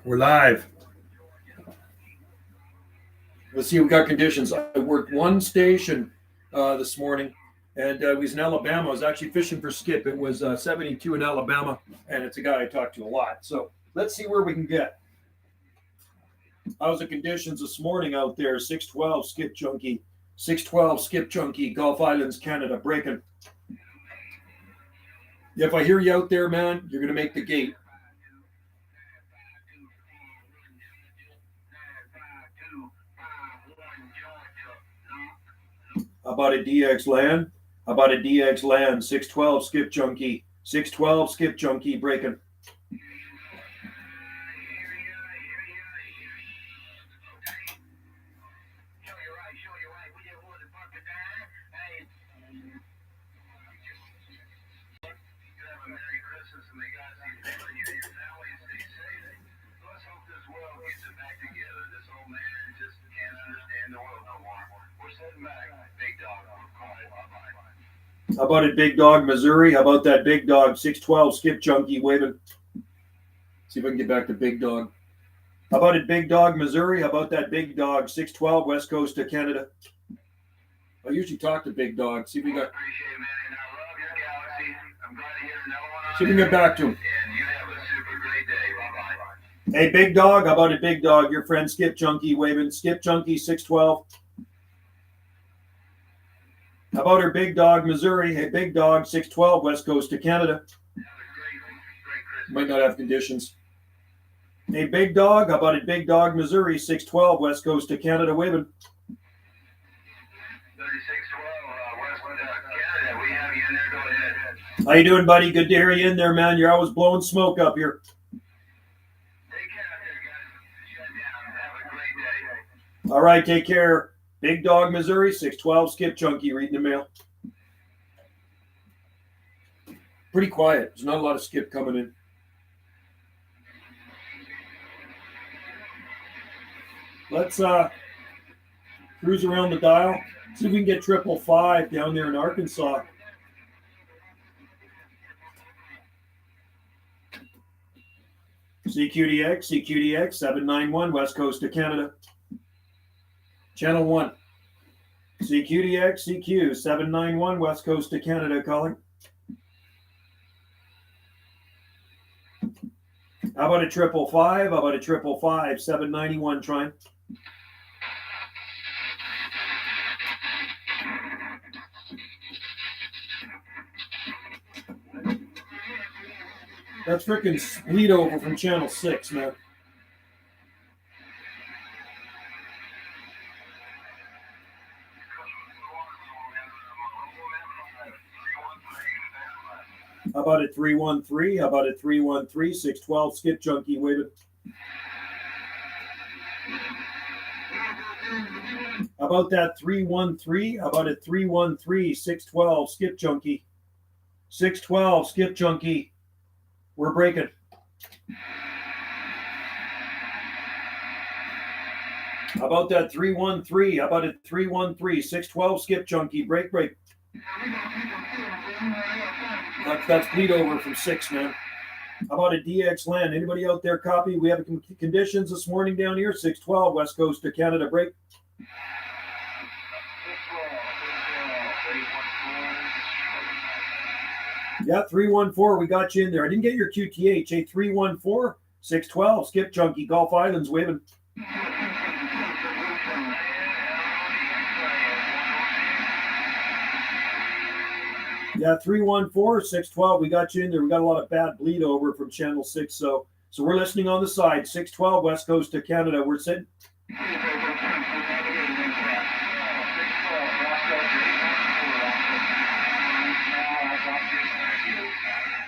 We're live. Let's see, we got conditions. I worked one station this morning, and we was in Alabama. I was actually fishing for skip. It was 72 in Alabama, and it's a guy I talk to a lot. So let's see where we can get. How's the conditions this morning out there? 612 skip junkie, 612 skip junkie, Gulf Islands, Canada, breaking. If I hear you out there, man, you're going to make the gate. How about a DX land? How about a DX land? 612 skip junkie, 612 skip junkie, breaking. How about it, Big Dog, Missouri? How about that Big Dog, 612 skip junkie, waving? See if I can get back to Big Dog. How about it, Big Dog, Missouri? How about that Big Dog, 612 West Coast of Canada? I usually talk to Big Dog. See if we got. See if we can get back to him. Hey, Big Dog. How about it, Big Dog? Your friend Skip Junkie waving. Skip Junkie 612. How about her, Big Dog, Missouri? Hey, Big Dog 612 West Coast of Canada. Might not have conditions. Hey, Big Dog. How about it, Big Dog, Missouri 612 West Coast of Canada waving. 3612 West Canada. We have you in there. Go ahead. How you doing, buddy? Good to hear you in there, man. You're always blowing smoke up here. Take care out there, guys. Shut down. Have a great day. All right, take care. Big Dog, Missouri, 612 skip junkie, reading the mail. Pretty quiet. There's not a lot of skip coming in. Let's cruise around the dial. See if we can get 555 down there in Arkansas. CQDX 791 West Coast of Canada. Channel 1. CQ 791 West Coast of Canada calling. How about a 555? How about a 555 791 trying? That's freaking bleed over from channel 6, man. How about it 313? How about it 313? 612 skip junkie waving. How about that 313? How about it 313? 612 skip junkie. 612 skip junkie. We're breaking. How about that 313? How about it 313? 612 skip junkie. Break. That's bleed over from 6, man. How about a DX land? Anybody out there copy? We have conditions this morning down here. 612 West Coast of Canada. Break. Yeah, 314. We got you in there. I didn't get your QTH. Hey, 314 612 skip junkie, Gulf Islands waving. Yeah, 314 612. We got you in there. We got a lot of bad bleed over from channel 6. So we're listening on the side. 612 West Coast of Canada. We're sitting.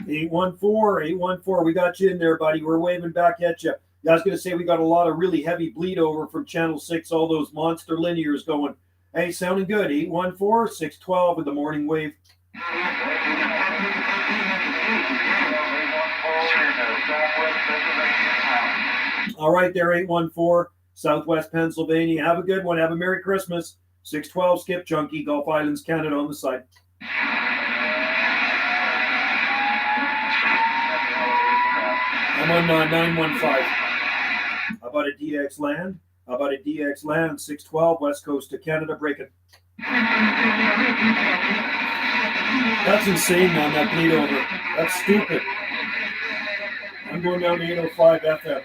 814. We got you in there, buddy. We're waving back at you. I was going to say we got a lot of really heavy bleed over from channel 6. All those monster linears going. Hey, sounding good. 814 612 with the morning wave. All right there, 814, Southwest Pennsylvania. Have a good one. Have a Merry Christmas. 612 skip junkie, Gulf Islands, Canada on the side. I'm on 915. How about a DX land? How about a DX land? 612 west coast of Canada breaking. That's insane, man, that bleed over. That's stupid. I'm going down to 805 FM.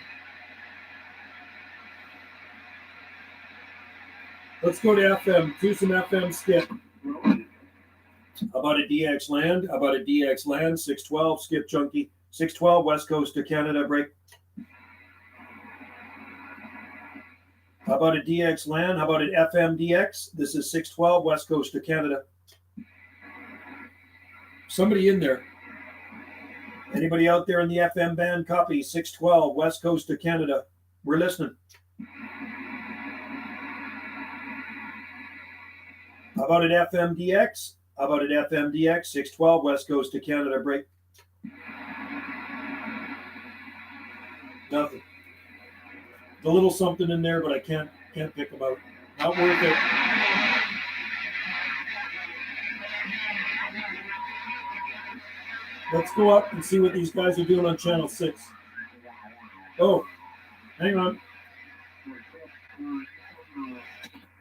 Let's go to FM. Do some FM skip. How about a DX land? How about a DX land? 612, skip chunky. 612 west coast of Canada break. How about a DX land? How about an FM DX? This is 612 west coast of Canada. Somebody in there. Anybody out there in the FM band? Copy 612 west coast of Canada. We're listening. How about an FM DX? How about an FM DX? 612 west coast of Canada break. Nothing. A little something in there, but I can't pick them out. Not worth it. Let's go up and see what these guys are doing on channel 6. Oh, hang on.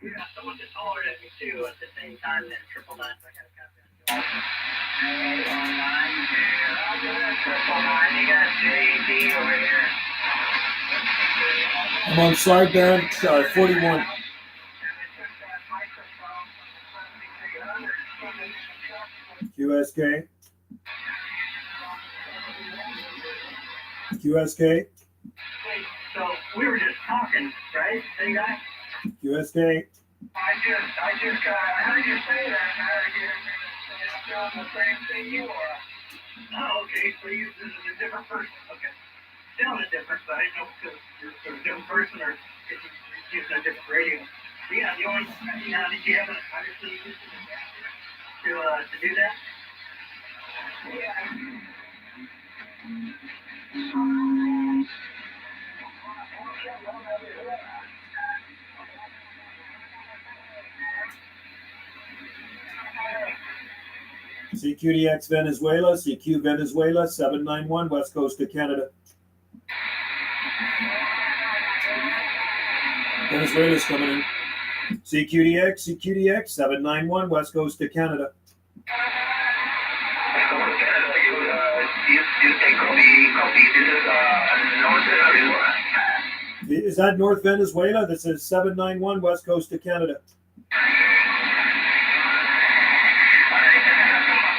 Yeah, someone just hollered at me too at the same time that 999. I got you got JD over here. I'm on sideband 41. QSK. QSK. So we were just talking, right? Hey guys. QSK. I heard you say that. I heard you doing the same thing you are. Oh, okay. So this is a different person. Okay. Sounded different, but I didn't know if you're a different person or if you're using a different radio. So yeah, did you have an understood to do that? Yeah. CQDX Venezuela, CQ Venezuela, 791 west coast of Canada. Venezuela's coming in. CQDX 791 west coast of Canada. Is that North Venezuela? This is 791 west coast of Canada.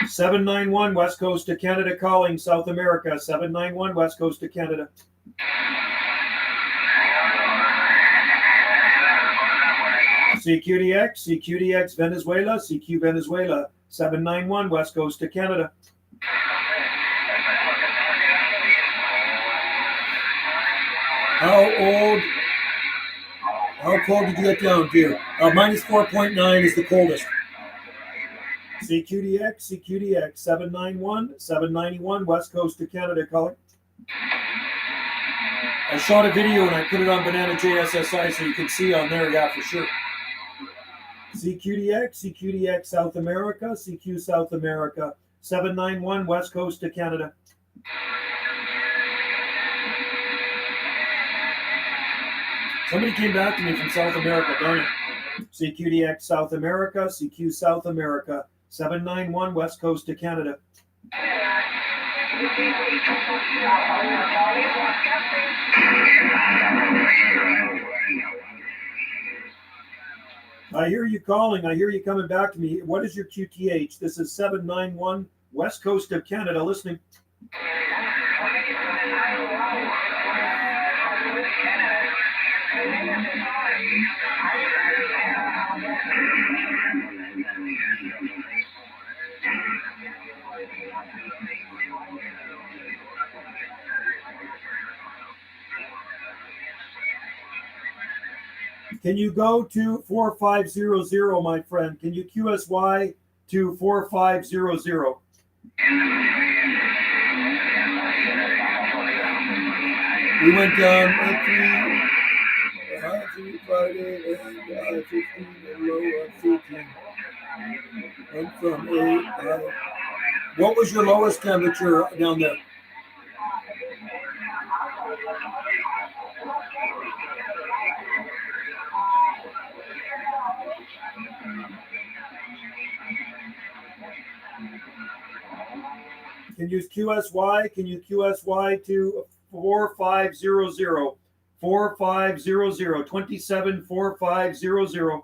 791 west coast of Canada calling South America. 791 west coast of Canada. CQDX Venezuela, CQ Venezuela, 791 west coast of Canada. How cold did you get down to? Minus 4.9 is the coldest. CQDX 791 west coast of Canada calling. I shot a video and I put it on Banana JSSI so you can see on there, yeah, for sure. CQDX South America, CQ South America, 791 west coast of Canada. Somebody came back to me from South America, darn it. CQDX South America, CQ South America, 791 west coast of Canada. I hear you calling. I hear you coming back to me. What is your QTH? This is 791 west coast of Canada listening. Can you go to 4500, my friend? Can you QSY to 4500? We went down Friday and 15 and low on 14. Went from 8. What was your lowest temperature down there? Can use QSY. Can you QSY to 4500 4500 27 4500.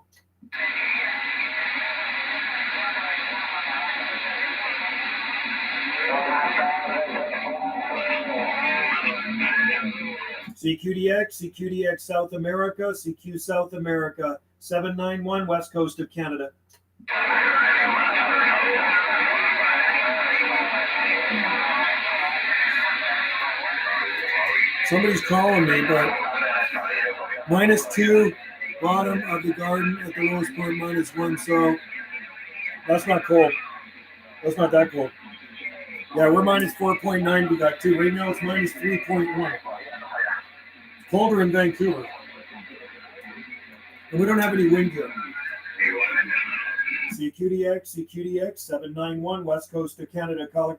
CQDX South America, CQ South America, 791 West Coast of Canada. Somebody's calling me, but -2, bottom of the garden at the lowest point, -1. So that's not cold. That's not that cold. Yeah, we're -4.9. We got 2. Right now it's -3.1. Colder in Vancouver. And we don't have any wind here. CQDX 791 West Coast of Canada, calling.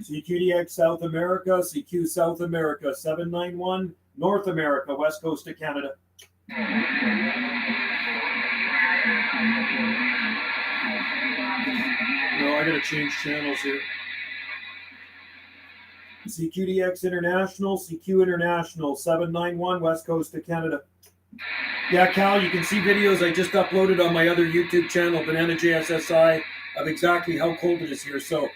CQDX South America, CQ South America, 791 North America, West Coast of Canada. No, I gotta change channels here. CQDX International, CQ International, 791 West Coast of Canada. Yeah, Cal, you can see videos I just uploaded on my other YouTube channel, Banana JSSI, of exactly how cold it is here. So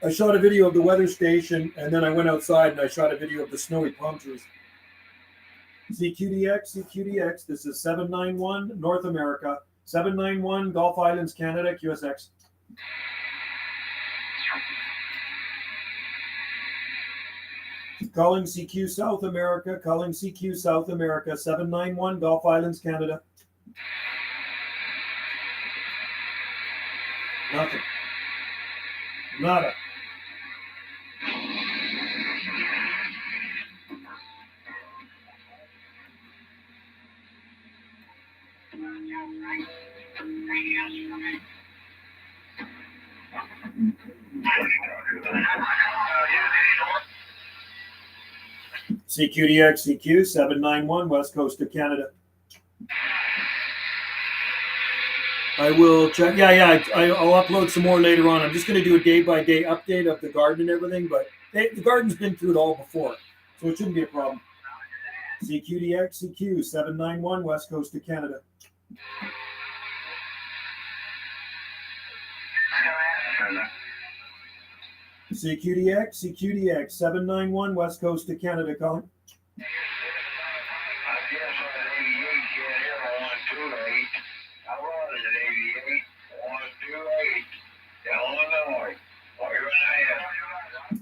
I shot a video of the weather station, and then I went outside and I shot a video of the snowy palm trees. CQDX, this is 791 North America, 791 Gulf Islands, Canada, QSX. Calling CQ South America, 791 Gulf Islands, Canada. Nothing. Nada. CQDX CQ 791 West Coast of Canada. I will check. Yeah. I'll upload some more later on. I'm just going to do a day-by-day update of the garden and everything, but the garden's been through it all before, so it shouldn't be a problem. CQDX CQ 791 West Coast of Canada. CQDX 791 West Coast of Canada, calling. I was at 88,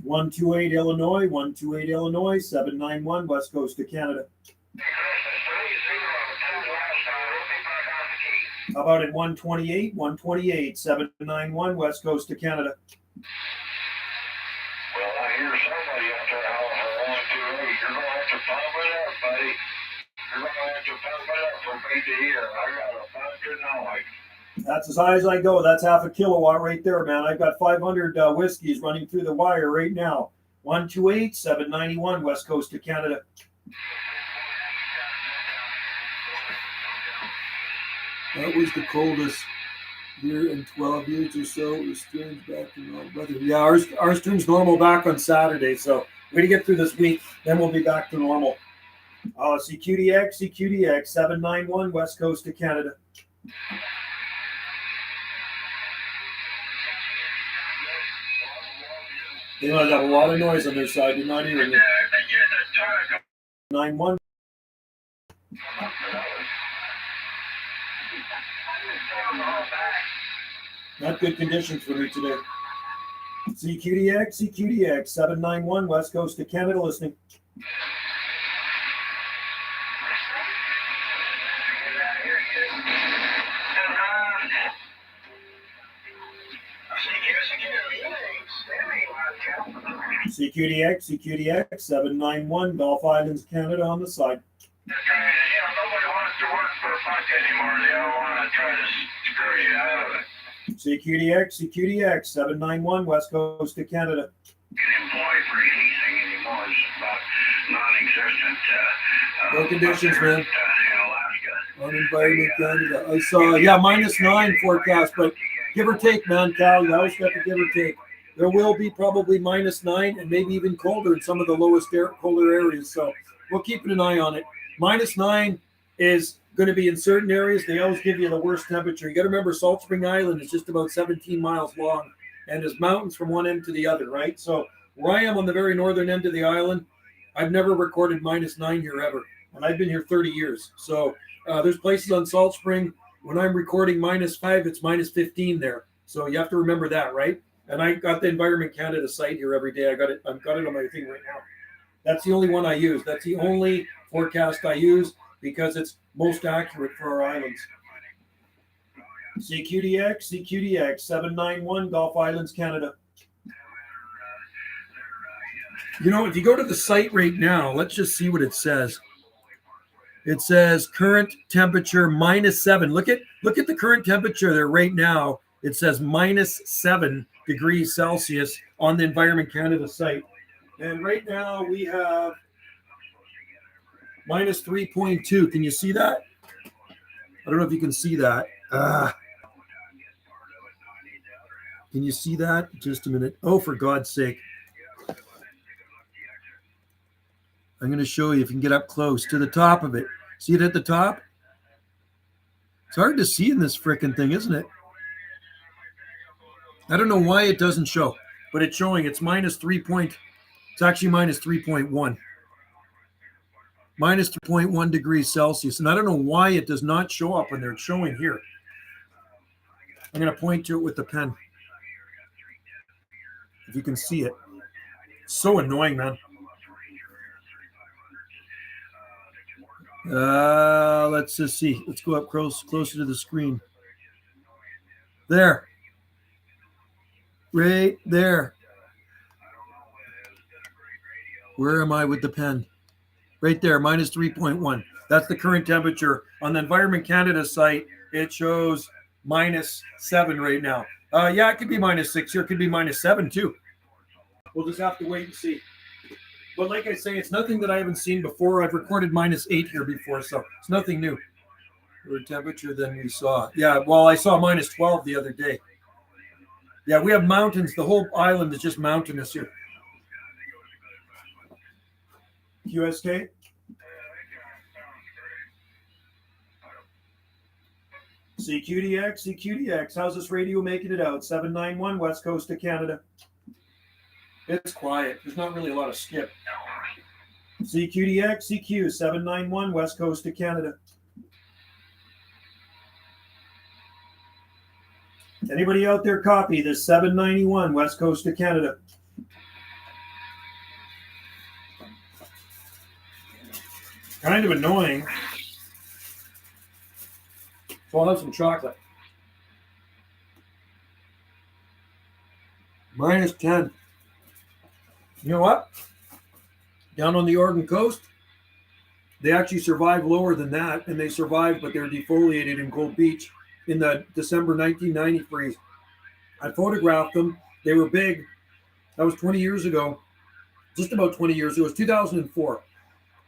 128, Illinois. 128 Illinois, 791 West Coast of Canada. How about at 128, 791 West Coast of Canada. Well, I hear somebody up there howling for 128. You're going to have to pump it up, buddy. You're going to have to pump it up for me to hear. I got a bunch of noise. That's as high as I go. That's half a kilowatt right there, man. I've got 500 whiskeys running through the wire right now. 128, 791 West Coast of Canada. That was the coldest year in 12 years or so. It was strange back to normal weather. Yeah, ours turns normal back on Saturday. So way to get through this week, then we'll be back to normal. CQDX 791 West Coast of Canada. They might have a lot of noise on their side. You're not hearing it. 91. Not good conditions for me today. CQDX 791 West Coast of Canada, listening. CQDX 791 Gulf Islands, Canada on the side. anymore. They all want to try to screw you out of it. CQDX 791 West Coast of Canada. Get employed for anything anymore. It's about non-existent. No conditions, man. In Alaska. On environment Canada. I saw, -9 forecast, but give or take, man, Cal. You always got to give or take. There will be probably -9 and maybe even colder in some of the lowest colder areas. So we'll keep an eye on it. -9 is going to be in certain areas. They always give you the worst temperature. You got to remember Salt Spring Island is just about 17 miles long and there's mountains from one end to the other, right? So where I am on the very northern end of the island, I've never recorded -9 here ever. And I've been here 30 years. So there's places on Salt Spring, when I'm recording -5, it's -15 there. So you have to remember that, right? And I got the Environment Canada site here every day. I've got it on my thing right now. That's the only one I use. That's the only forecast I use because it's most accurate for our islands. CQDX 791 Gulf Islands, Canada. You know, if you go to the site right now, let's just see what it says. It says current temperature -7. Look at the current temperature there right now. It says -7 degrees Celsius on the Environment Canada site. And right now we have -3.2. Can you see that? I don't know if you can see that. Can you see that? Just a minute. Oh, for God's sake. I'm going to show you if you can get up close to the top of it. See it at the top? It's hard to see in this frickin' thing, isn't it? I don't know why it doesn't show, but it's showing. It's -3. It's actually -3.1. -3.1 degrees Celsius. And I don't know why it does not show up when they're showing here. I'm going to point to it with the pen. If you can see it. It's so annoying, man. Let's just see. Let's go up closer to the screen. There. Right there. Where am I with the pen? Right there, -3.1. That's the current temperature. On the Environment Canada site, it shows -7 right now. Yeah, it could be -6 here. It could be -7 too. We'll just have to wait and see. But like I say, it's nothing that I haven't seen before. I've recorded -8 here before, so it's nothing new. Lower temperature than we saw. Yeah, well, I saw -12 the other day. Yeah, we have mountains. The whole island is just mountainous here. QSK? CQDX. How's this radio making it out? 791 West Coast of Canada. It's quiet. There's not really a lot of skip. CQ 791 West Coast of Canada. Anybody out there copy this 791 West Coast of Canada? Kind of annoying. So I'll have some chocolate. -10. You know what? Down on the Oregon coast, they actually survived lower than that, and they survived, but they're defoliated in Gold Beach in the December 1990 freeze. I photographed them. They were big. That was 20 years ago, just about 20 years ago. It was 2004.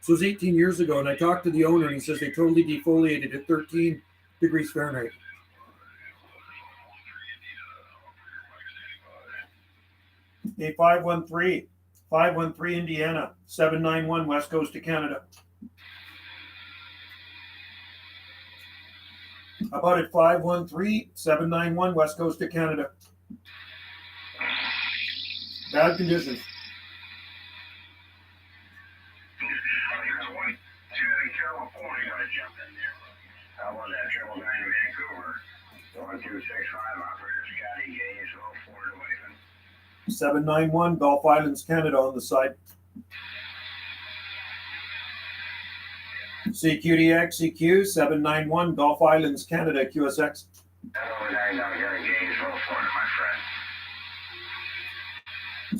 So it was 18 years ago, and I talked to the owner, and he says they totally defoliated at 13 degrees Fahrenheit. A 513 Indiana, 791 West Coast of Canada. How about at 513-791 West Coast of Canada? Bad conditions. California, I jumped in there. I was at 999 Vancouver. 1265 operator Scotty Gaines, 04 to Wayman. 791 Gulf Islands, Canada on the side. CQ 791 Gulf Islands, Canada, QSX. Hello, guys, out here in Gainesville, Florida, my friend.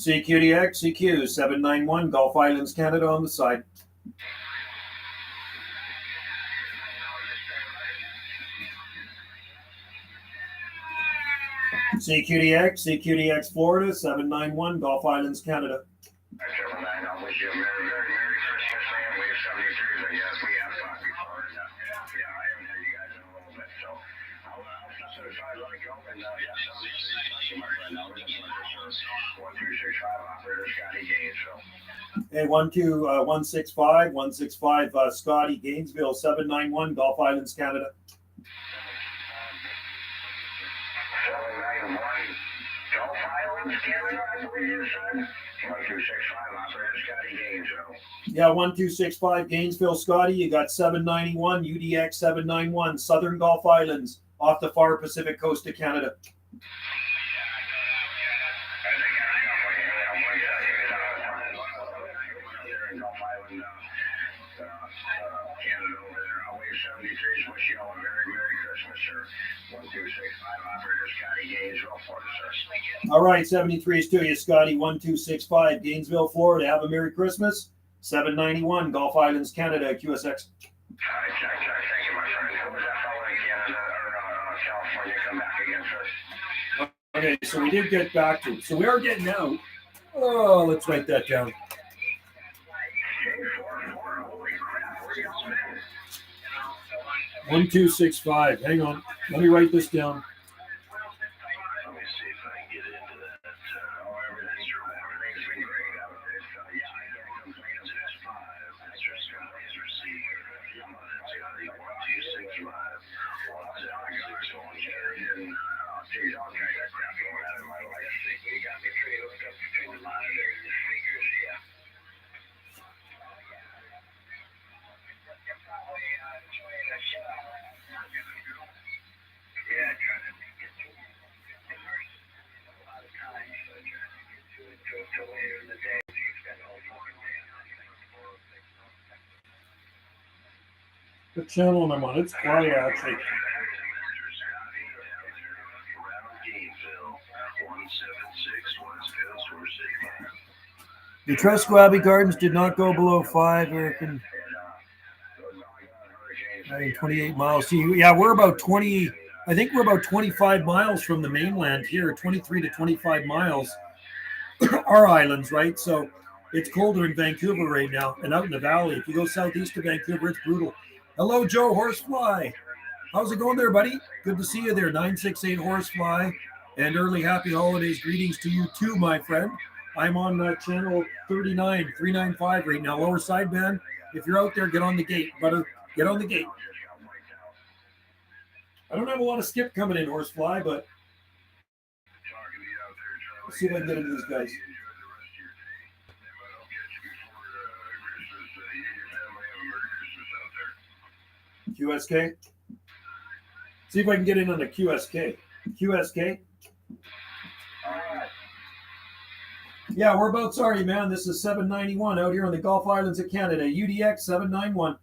CQ 791 Gulf Islands, Canada on the side. CQDX, Florida, 791, Gulf Islands, Canada. 7-9, I wish you a Merry Christmas, man. We have 73s, I guess. We have talked before. And, yeah, I haven't had you guys in a little bit, so I'll step to the side, let it go, and yeah, 73s, thank you, my friend. Now we're just going to 1265 operator Scotty Gaines, so. Hey, 165, Scotty, Gainesville, 791, Gulf Islands, Canada. 791, Gulf Islands, Canada, I believe you said. 1265 operator Scotty Gainesville. Yeah, 1265, Gainesville, Scotty. You got 791, UDX 791, Southern Gulf Islands, off the far Pacific coast of Canada. Canada over there. I'll wave 73s. Wish you all a Merry Christmas, sir. 1265 operator Scotty Gainesville, Florida, sir. All right, 73s to you, Scotty. 1265, Gainesville, Florida. Have a Merry Christmas. 791, Gulf Islands, Canada, QSX. All right, Jack. Thank you, my friend. Who was that fellow in Canada or California come back again first? Okay, so we did get back to it. So we are getting out. Oh, let's write that down. 1265. Hang on. Let me write this down. Let me see if I can get into that. Everything's been great out there. Yeah, I can't complain. It's S5. That's your Scotty's receiver. Scotty 1265. Well, I got someone here. And geez, all kinds of crap going on in my life. We got me pretty hooked up between the monitor and the speakers. Yeah. Yeah, trying to get to it. A lot of time, so trying to get to it till later in the day. So you spend all morning day. What channel am I on? It's quiet, actually. The Trusquaby Gardens did not go below 5, Eric. And 28 miles. See, yeah, we're about 20. I think we're about 25 miles from the mainland here, 23 to 25 miles. Our islands, right? So it's colder in Vancouver right now and out in the valley. If you go southeast of Vancouver, it's brutal. Hello, Joe Horsefly. How's it going there, buddy? Good to see you there. 968 Horsefly. And early happy holidays. Greetings to you too, my friend. I'm on channel 39, 395 right now, lower sideband. If you're out there, get on the gate, brother. Get on the gate. I don't have a lot of skip coming in, Horsefly, but let's see if I can get into these guys. QSK. See if I can get in on the QSK. QSK. Yeah, we're about sorry, man. This is 791 out here on the Gulf Islands of Canada. UDX 791.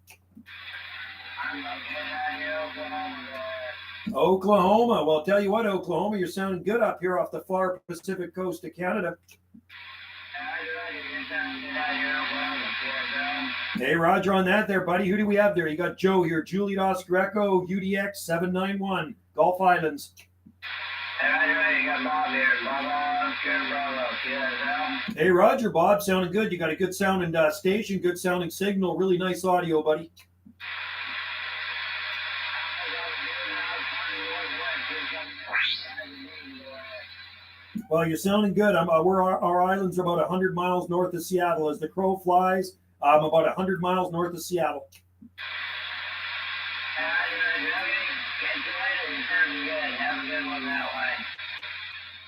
Oklahoma. Well, I'll tell you what, Oklahoma, you're sounding good up here off the far Pacific coast of Canada. Hey, Roger on that there, buddy. Who do we have there? You got Joe here. Julius Greco, UDX 791, Gulf Islands. Hey, Roger, Bob, sounding good. You got a good sounding station, good sounding signal, really nice audio, buddy. Well, you're sounding good. Our islands are about 100 miles north of Seattle. As the crow flies, I'm about 100 miles north of Seattle.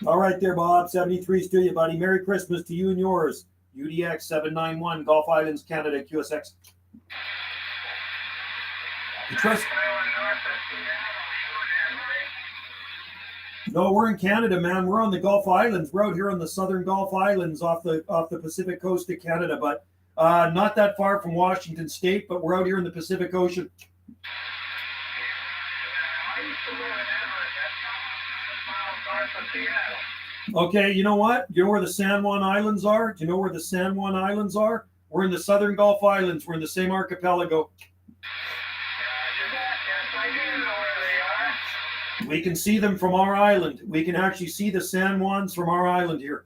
All right there, Bob. 73's to you, buddy. Merry Christmas to you and yours. UDX 791, Gulf Islands, Canada, QSX. No, we're in Canada, man. We're on the Gulf Islands. We're out here on the southern Gulf Islands off the Pacific coast of Canada, but not that far from Washington State, but we're out here in the Pacific Ocean. Okay, you know what? You know where the San Juan Islands are? Do you know where the San Juan Islands are? We're in the southern Gulf Islands. We're in the same archipelago. We can see them from our island. We can actually see the San Juans from our island here.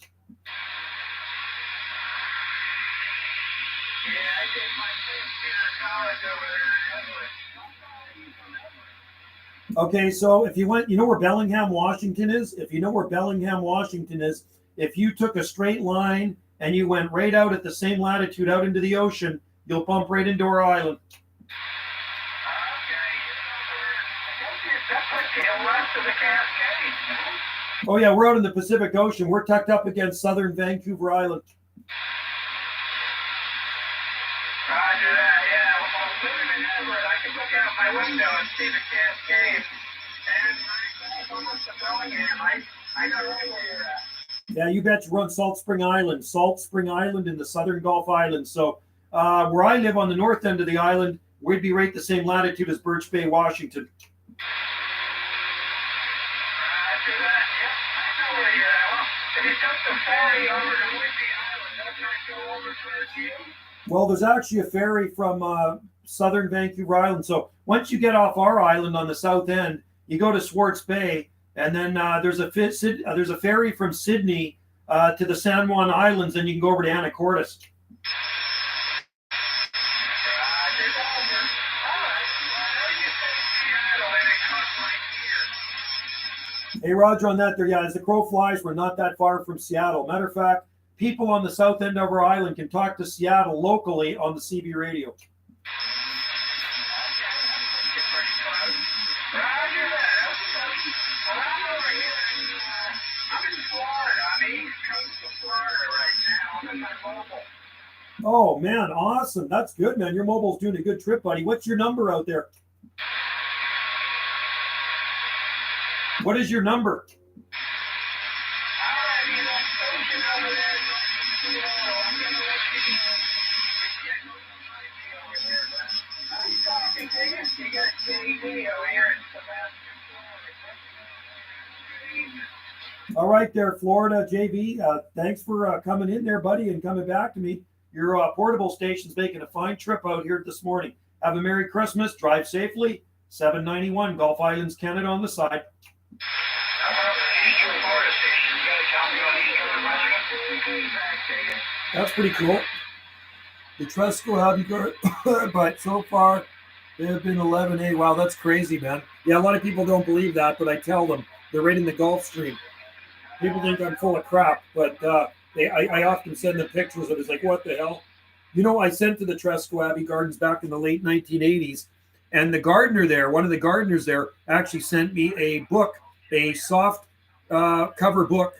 Yeah, I did my first year of college over there. Okay, so if you went, you know where Bellingham, Washington is? If you know where Bellingham, Washington is, if you took a straight line and you went right out at the same latitude out into the ocean, you'll bump right into our island. Oh yeah, we're out in the Pacific Ocean. We're tucked up against southern Vancouver Island. Roger that, yeah. Well, I'm living in Everett. I can look out my window and see the Cascade. And I'm almost to Bellingham. I know right where you're at. Yeah, you bet you run Salt Spring Island. Salt Spring Island in the southern Gulf Islands. So where I live on the north end of the island, we'd be right the same latitude as Birch Bay, Washington. Roger that, yep. I know where you're at. Well, if you took the ferry over to Whidbey Island, doesn't that go over towards you? Well, there's actually a ferry from southern Vancouver Island. So once you get off our island on the south end, you go to Swartz Bay, and then there's a ferry from Sydney to the San Juan Islands, and you can go over to Anacortes. Hey, Roger, on that there, yeah, as the crow flies, we're not that far from Seattle. Matter of fact, people on the south end of our island can talk to Seattle locally on the CB radio. Oh, man, awesome. That's good, man. Your mobile's doing a good trip, buddy. What's your number out there? What is your number? All right there, Florida, JV. Thanks for coming in there, buddy, and coming back to me. Your portable station's making a fine trip out here this morning. Have a Merry Christmas. Drive safely. 791 Gulf Islands, Canada on the side. That's pretty cool. The Tresco haven't got, but so far they have been 11A. Wow, that's crazy, man. Yeah, a lot of people don't believe that, but I tell them they're right in the Gulf Stream. People think I'm full of crap, but I often send them pictures of it. It's like, what the hell? You know, I sent to the Tresco Abbey Gardens back in the late 1980s, and the gardener there, one of the gardeners there, actually sent me a book, a soft cover book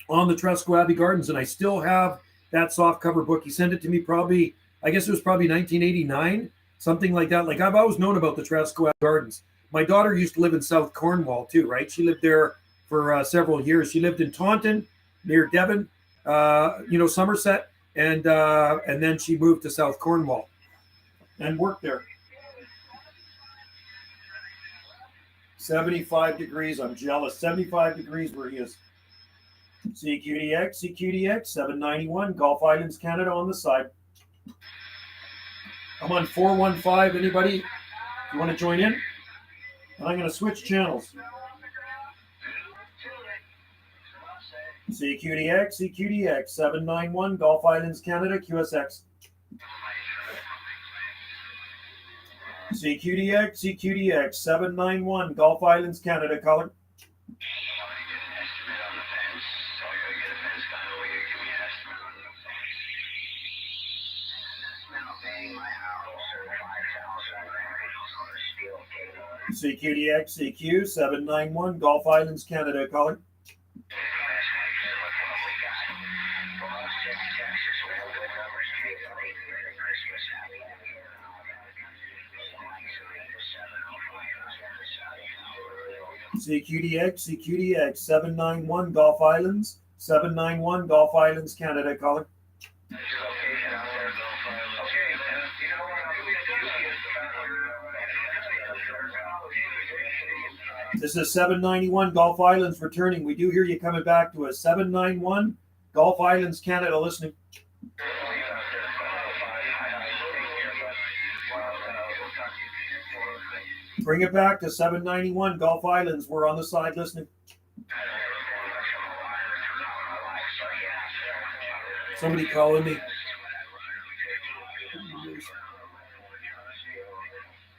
on the Tresco Abbey Gardens, and I still have that soft cover book. He sent it to me probably, I guess it was probably 1989, something like that. Like, I've always known about the Tresco Abbey Gardens. My daughter used to live in South Cornwall too, right? She lived there for several years. She lived in Taunton, near Devon, Somerset, and then she moved to South Cornwall and worked there. 75 degrees. I'm jealous. 75 degrees where he is. CQDX, 791, Gulf Islands, Canada on the side. I'm on 415. Anybody? You want to join in? And I'm going to switch channels. CQDX, 791, Gulf Islands, Canada, QSX. CQDX, 791, Gulf Islands, Canada, color. CQ, 791, Gulf Islands, Canada, color. CQDX, 791, Gulf Islands, 791, Gulf Islands, Canada, color. This is 791 Gulf Islands returning. We do hear you coming back to us. 791 Gulf Islands, Canada, listening. Bring it back to 791 Gulf Islands. We're on the side listening. Somebody calling me.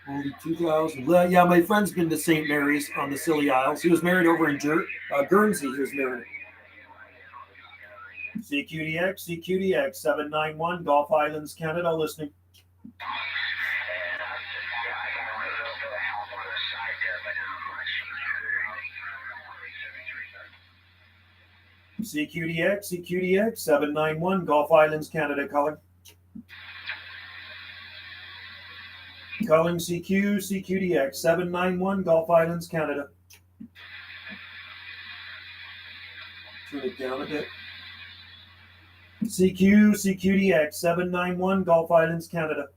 Only 2,000. Yeah, my friend's been to St. Mary's on the Scilly Isles. He was married over in Guernsey. He was married. CQDX, 791 Gulf Islands, Canada, listening. CQDX, 791 Gulf Islands, Canada, calling. Calling CQDX, 791 Gulf Islands, Canada. Turn it down a bit. CQDX, 791 Gulf Islands, Canada.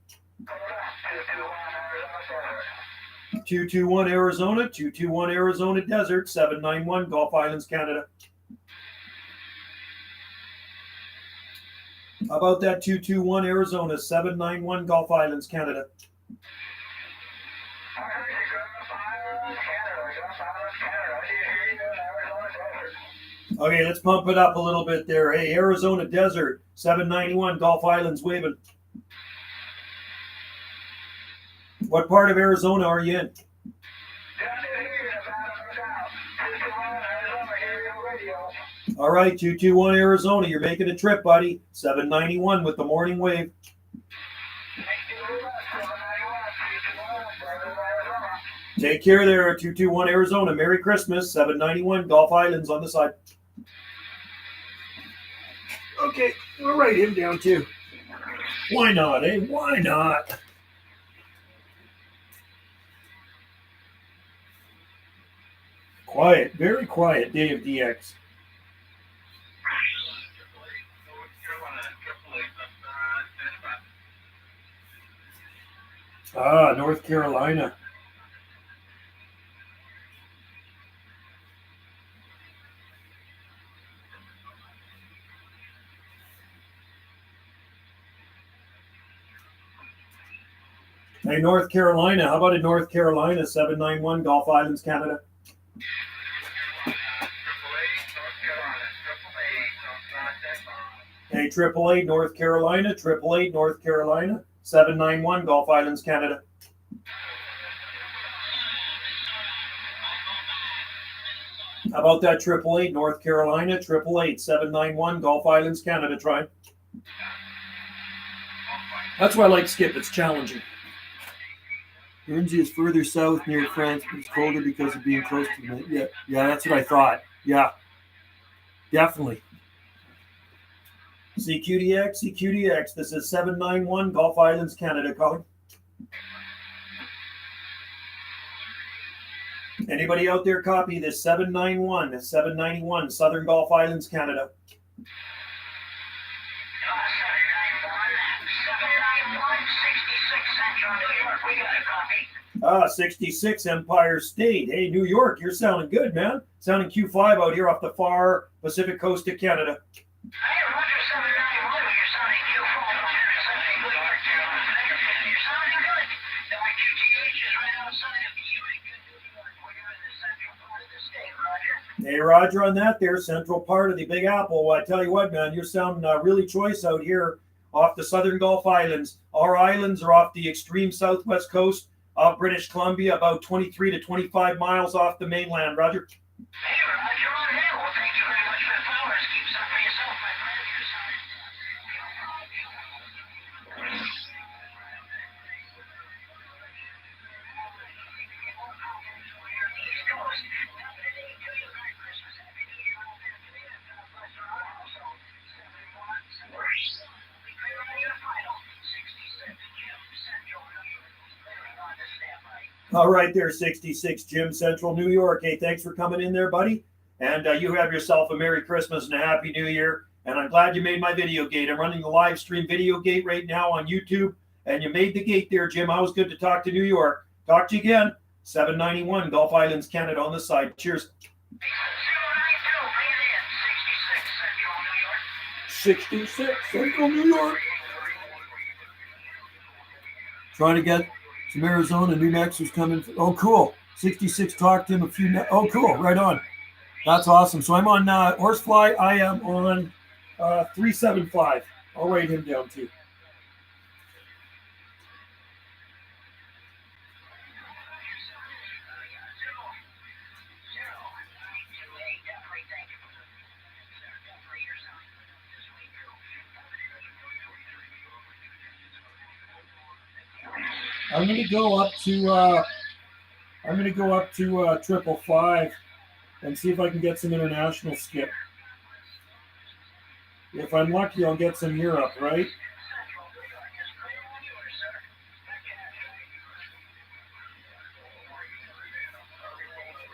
221 Arizona, 221 Arizona Desert, 791 Gulf Islands, Canada. How about that 221 Arizona, 791 Gulf Islands, Canada? Okay, let's pump it up a little bit there. Hey, Arizona Desert, 791 Gulf Islands, waving. What part of Arizona are you in? All right, 221 Arizona, you're making a trip, buddy. 791 with the morning wave. Take care there, 221 Arizona. Merry Christmas, 791 Gulf Islands on the side. Okay, we'll write him down too. Why not, eh? Why not? Quiet, very quiet day of DX. North Carolina. Hey, North Carolina. How about in North Carolina, 791 Gulf Islands, Canada? Hey, 888 North Carolina, 888 North Carolina, 791 Gulf Islands, Canada. How about that 888 North Carolina, 888 791 Gulf Islands, Canada, try. That's why I like Skip, it's challenging. Guernsey is further south near France, but it's colder because of being close to the... Yeah, that's what I thought. Yeah, definitely. CQDX, this is 791 Gulf Islands, Canada, calling. Anybody out there copy this? 791, Southern Gulf Islands, Canada. 66 Empire State. Hey, New York, you're sounding good, man. Sounding Q5 out here off the far Pacific coast of Canada. Hey, Roger 791, you're sounding Q4 New York, you're sounding good. The QTH is right outside of you. We're in the central part of the state, Roger. Hey, Roger, on that there, central part of the Big Apple. Well, I tell you what, man, you're sounding really choice out here off the Southern Gulf Islands. Our islands are off the extreme southwest coast of British Columbia, about 23 to 25 miles off the mainland, Roger. Hey, Roger, on here. Well, thank you very much for the flowers. Keep some for yourself, my friend. All right there, 66 Jim, Central New York. Hey, thanks for coming in there, buddy. And you have yourself a Merry Christmas and a Happy New Year. And I'm glad you made my video gate. I'm running the live stream video gate right now on YouTube. And you made the gate there, Jim. Always good to talk to New York. Talk to you again. 791 Gulf Islands, Canada on the side. Cheers. 66 Central New York. Trying to get Some Arizona, New Mexico's coming. Oh, cool. 66 talked to him a few. Oh, cool. Right on. That's awesome. So I'm on Horsefly. I am on 375. I'll write him down too. I'm going to go up to 555 and see if I can get some international skip. If I'm lucky, I'll get some Europe, right?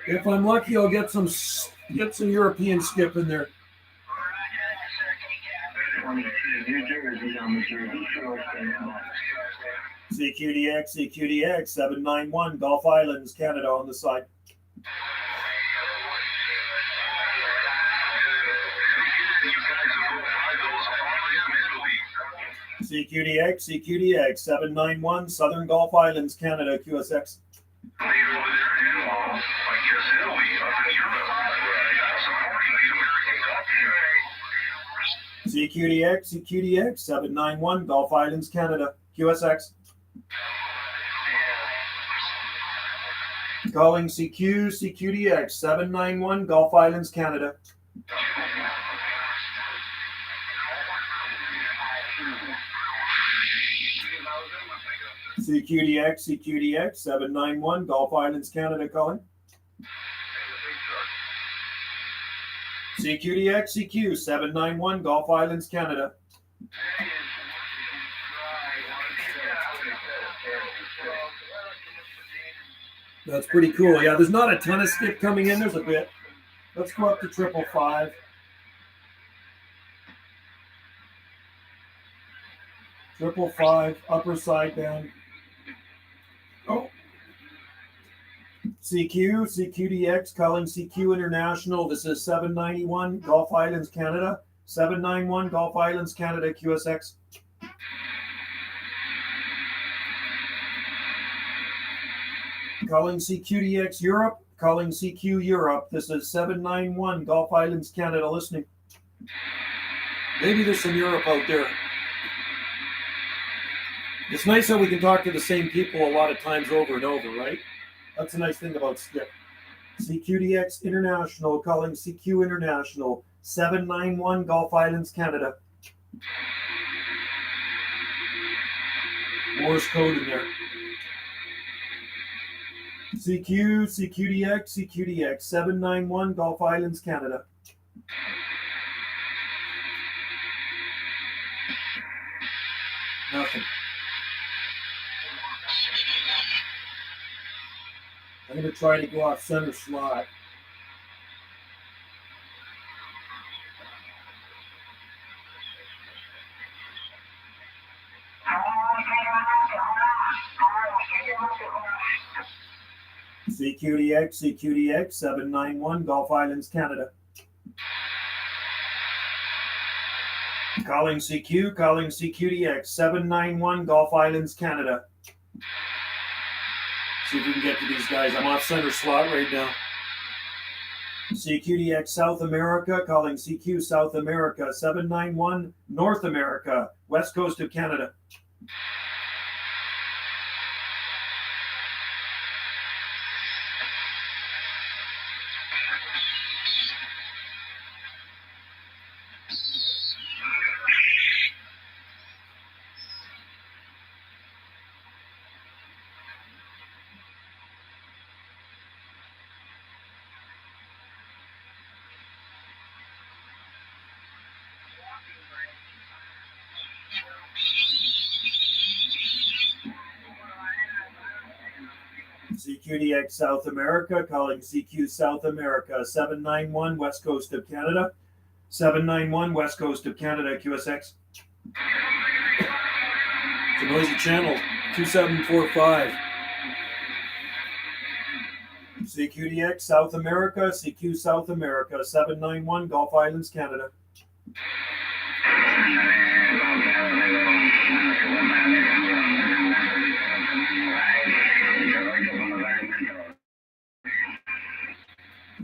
If I'm lucky, I'll get some European skip in there. CQDX 791 Gulf Islands, Canada on the side. CQDX 791 Southern Gulf Islands, Canada, QSX. CQDX 791 Gulf Islands, Canada, QSX. Calling CQDX 791 Gulf Islands, Canada. CQDX 791 Gulf Islands, Canada, calling. CQ 791 Gulf Islands, Canada. That's pretty cool. Yeah, there's not a ton of skip coming in. There's a bit. Let's go up to 555. Triple five, upper sideband. Oh. CQDX calling CQ International. This is 791 Gulf Islands, Canada. 791 Gulf Islands, Canada, QSX. Calling CQDX Europe. Calling CQ Europe. This is 791 Gulf Islands, Canada, listening. Maybe there's some Europe out there. It's nice that we can talk to the same people a lot of times over and over, right? That's a nice thing about Skip. CQDX International, calling CQ International, 791 Gulf Islands, Canada. Morse code in there. CQDX, 791 Gulf Islands, Canada. Nothing. I'm going to try to go off center slot. CQDX, 791 Gulf Islands, Canada. Calling CQDX, 791 Gulf Islands, Canada. See if we can get to these guys. I'm off center slot right now. CQDX South America, calling CQ South America, 791 North America, west coast of Canada. CQDX South America, calling CQ South America, 791 west coast of Canada. 791 west coast of Canada, QSX. It's a noisy channel, 2745. CQDX South America, CQ South America, 791 Gulf Islands, Canada.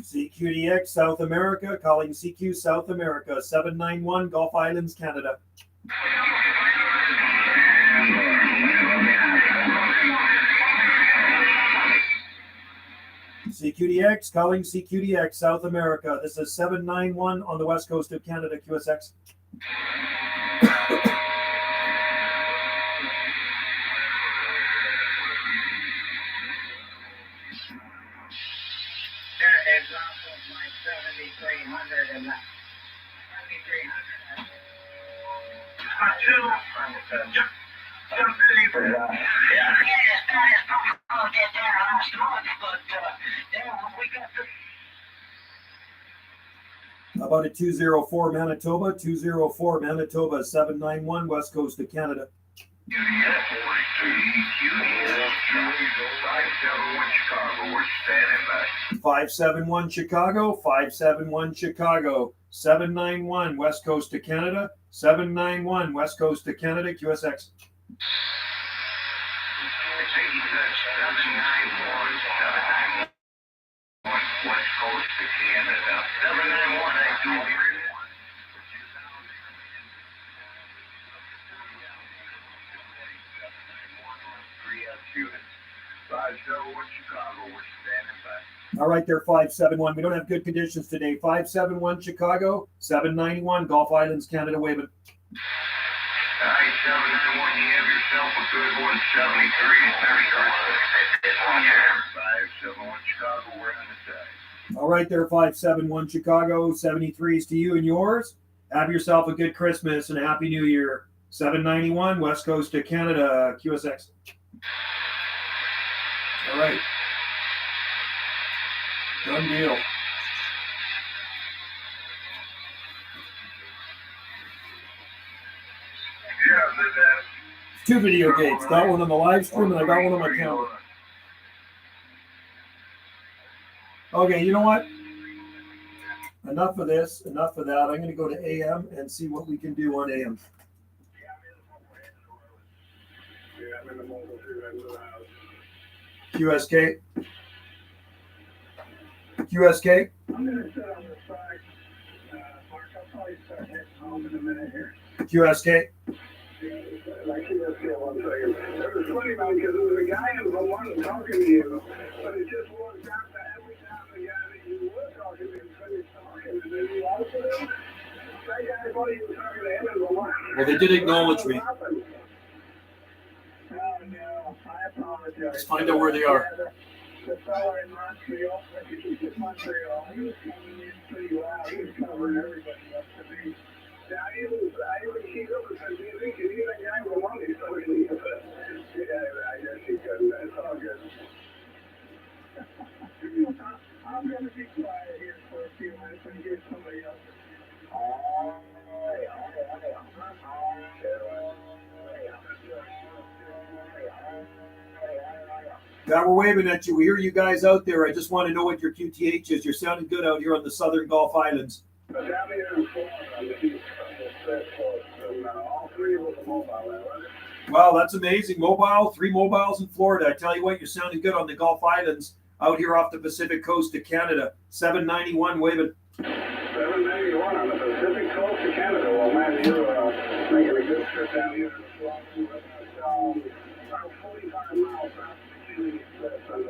CQDX South America, calling CQ South America, 791 Gulf Islands, Canada. CQDX, calling CQDX South America. This is 791 on the west coast of Canada, QSX. Example, my 7300 and that. 7300. How about a 204 Manitoba? 204 Manitoba, 791 west coast of Canada. 571 Chicago, 571 Chicago, 791 west coast of Canada, 791 west coast of Canada, QSX. West Coast to Canada. 791, I do agree. Chicago, we're standing by. All right, there, 571. We don't have good conditions today. 571 Chicago, 791 Gulf Islands, Canada, waving. All right, 791, you have yourself a good one. 73, 571 Chicago, we're on the side. All right, there, 571 Chicago, 73s to you and yours. Have yourself a good Christmas and a Happy New Year. 791 west coast of Canada, QSX. All right. Done deal. Two video gates. Got one on the live stream and I got one on my camera. Okay, you know what? Enough of this, enough of that. I'm going to go to AM and see what we can do on AM. QSK. QSK. I'm going to sit on the side. Mark, I'll probably start heading home in a minute here. QSK. Like QSK, 1 second. It was funny, man, because there was a guy in Vermont talking to you, but it just worked out that every time the guy that you were talking to finished talking, and then you also did. That guy thought you were talking to him in Vermont. Well, they did acknowledge me. Oh, no, I apologize. Let's find out where they are. The fellow in Montreal, I think he's in Montreal, he was coming in pretty well. He was covering everybody up to me. I even keep up with him. You think he's a guy with money, so he yeah, I guess he couldn't. It's all good. I'm going to be quiet here for a few minutes and give somebody else. God, we're waving at you. We hear you guys out there. I just want to know what your QTH is. You're sounding good out here on the southern Gulf Islands. Down here in Florida, on the east coast, all three with the mobile. Wow, that's amazing. Mobile, 3 mobiles in Florida. I tell you what, you're sounding good on the Gulf Islands out here off the Pacific coast of Canada. 791 waving. 791 on the Pacific coast of Canada. Well, man, you're making a good trip down here. About 45 miles out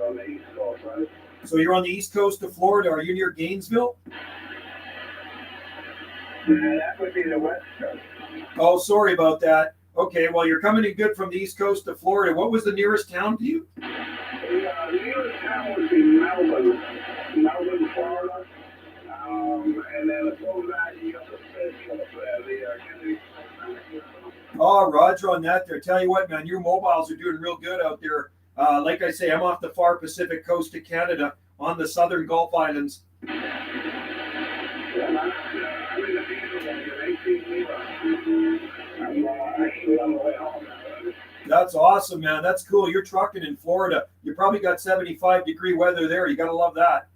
on the east coast, right? So you're on the east coast of Florida. Are you near Gainesville? That would be the west coast. Oh, sorry about that. Okay, well, you're coming in good from the east coast of Florida. What was the nearest town to you? The nearest town would be Melbourne, Florida. And then above that, you got the Kennedy. Oh, Roger on that there. Tell you what, man, your mobiles are doing real good out there. Like I say, I'm off the far Pacific coast of Canada on the southern Gulf Islands. That's awesome, man. That's cool. You're trucking in Florida. You probably got 75-degree weather there. You got to love that.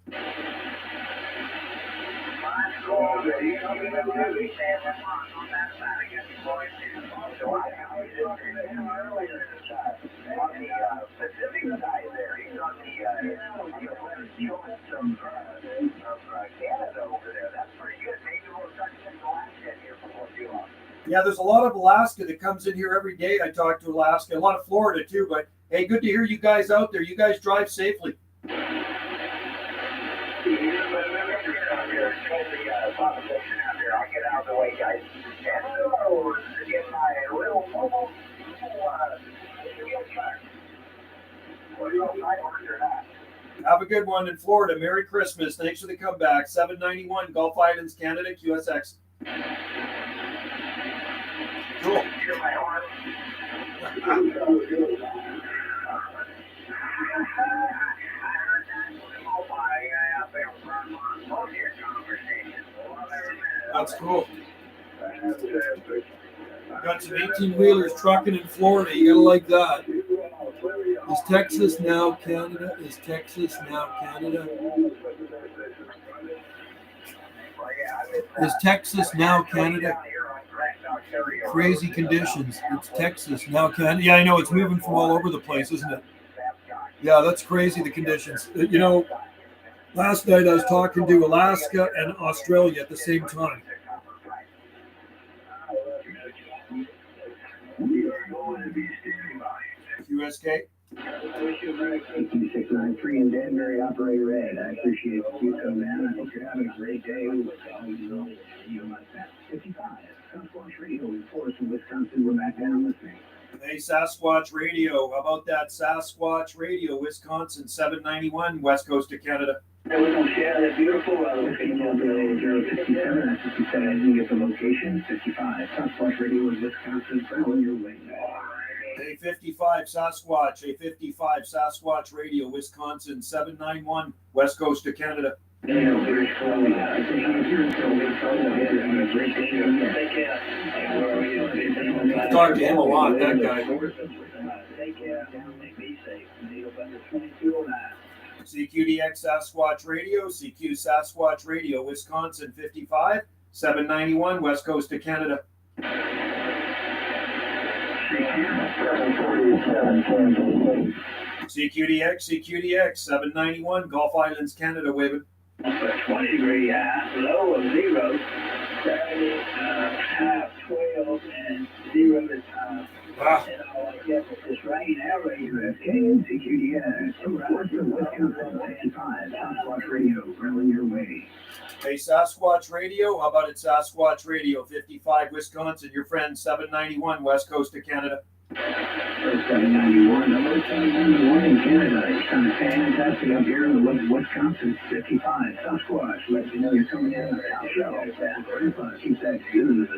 Yeah, there's a lot of Alaska that comes in here every day. I talk to Alaska, a lot of Florida too. But hey, good to hear you guys out there. You guys drive safely. I'll get out of the way, guys. And hello, get my little mobile wheel truck. What are you outside or not? Have a good one in Florida. Merry Christmas. Thanks for the comeback. 791 Gulf Islands, Canada, QSX. Cool. Hear my horn? That's cool. Got some 18-wheelers trucking in Florida. You gotta like that. Is Texas now Canada? Is Texas now Canada? Is Texas now Canada? Crazy conditions. It's Texas now Canada. Yeah, I know. It's moving from all over the place, isn't it? Yeah, that's crazy, the conditions. You know, last night I was talking to Alaska and Australia at the same time. QSK? 693 in Danbury, Operator Ed. I appreciate the QSO, man. I hope you're having a great day. You must have 55. Sasquatch Radio in Forest, Wisconsin. We're back down listening. Hey, Sasquatch Radio. How about that? Sasquatch Radio, Wisconsin, 791, West Coast of Canada. Yeah, that's beautiful. Looking at the 067, that's 57. I didn't get the location. 55. Sasquatch Radio in Wisconsin. Traveling your way. Hey, 55 Sasquatch. Hey, 55 Sasquatch Radio, Wisconsin, 791, West Coast of Canada. I talked to him a lot, that guy. CQDX Sasquatch Radio, CQ Sasquatch Radio, Wisconsin, 55, 791, West Coast of Canada. CQDX, 791, Gulf Islands, Canada, waving. 20-degree low of 0, Saturday, half 12, and 0 to Wow. It's rain outrage at KNCQDS, Wisconsin 65, Sasquatch Radio, rolling your way. Hey, Sasquatch Radio, how about it, Sasquatch Radio, 55, Wisconsin, your friend, 791, West Coast of Canada. 791, number 791 in Canada. It's kind of fantastic up here in the Wisconsin 55, Sasquatch. Let you know you're coming in on our show. Keep that good.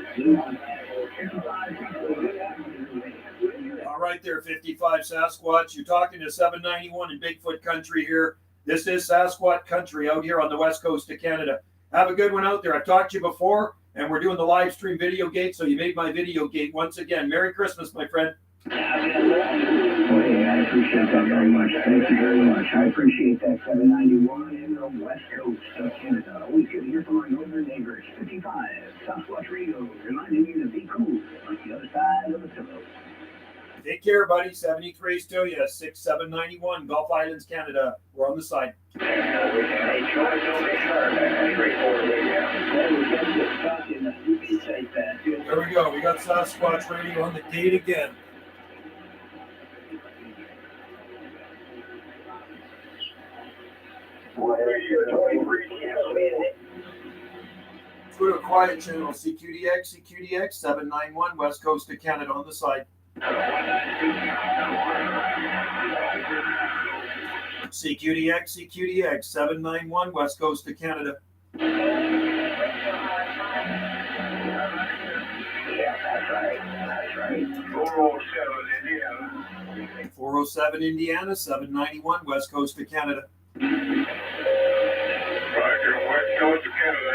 All right there, 55 Sasquatch. You're talking to 791 in Bigfoot country here. This is Sasquatch country out here on the West Coast of Canada. Have a good one out there. I've talked to you before, and we're doing the live stream video gate, so you made my video gate once again. Merry Christmas, my friend. Well, hey, I appreciate that very much. Thank you very much. I appreciate that 791 in the West Coast of Canada. Always good to hear from our northern neighbors. 55, Sasquatch Radio, reminding you to be cool like the other side of the pillow. Take care, buddy. 73 still, yes. 6791, Gulf Islands, Canada. We're on the side. There we go. We got Sasquatch Radio on the gate again. Let's go to a quiet channel. CQDX, 791, West Coast of Canada on the side. CQDX, 791, West Coast of Canada. Yeah, that's right. 407 Indiana. 407 Indiana, 791, West Coast of Canada. Right, West Coast of Canada.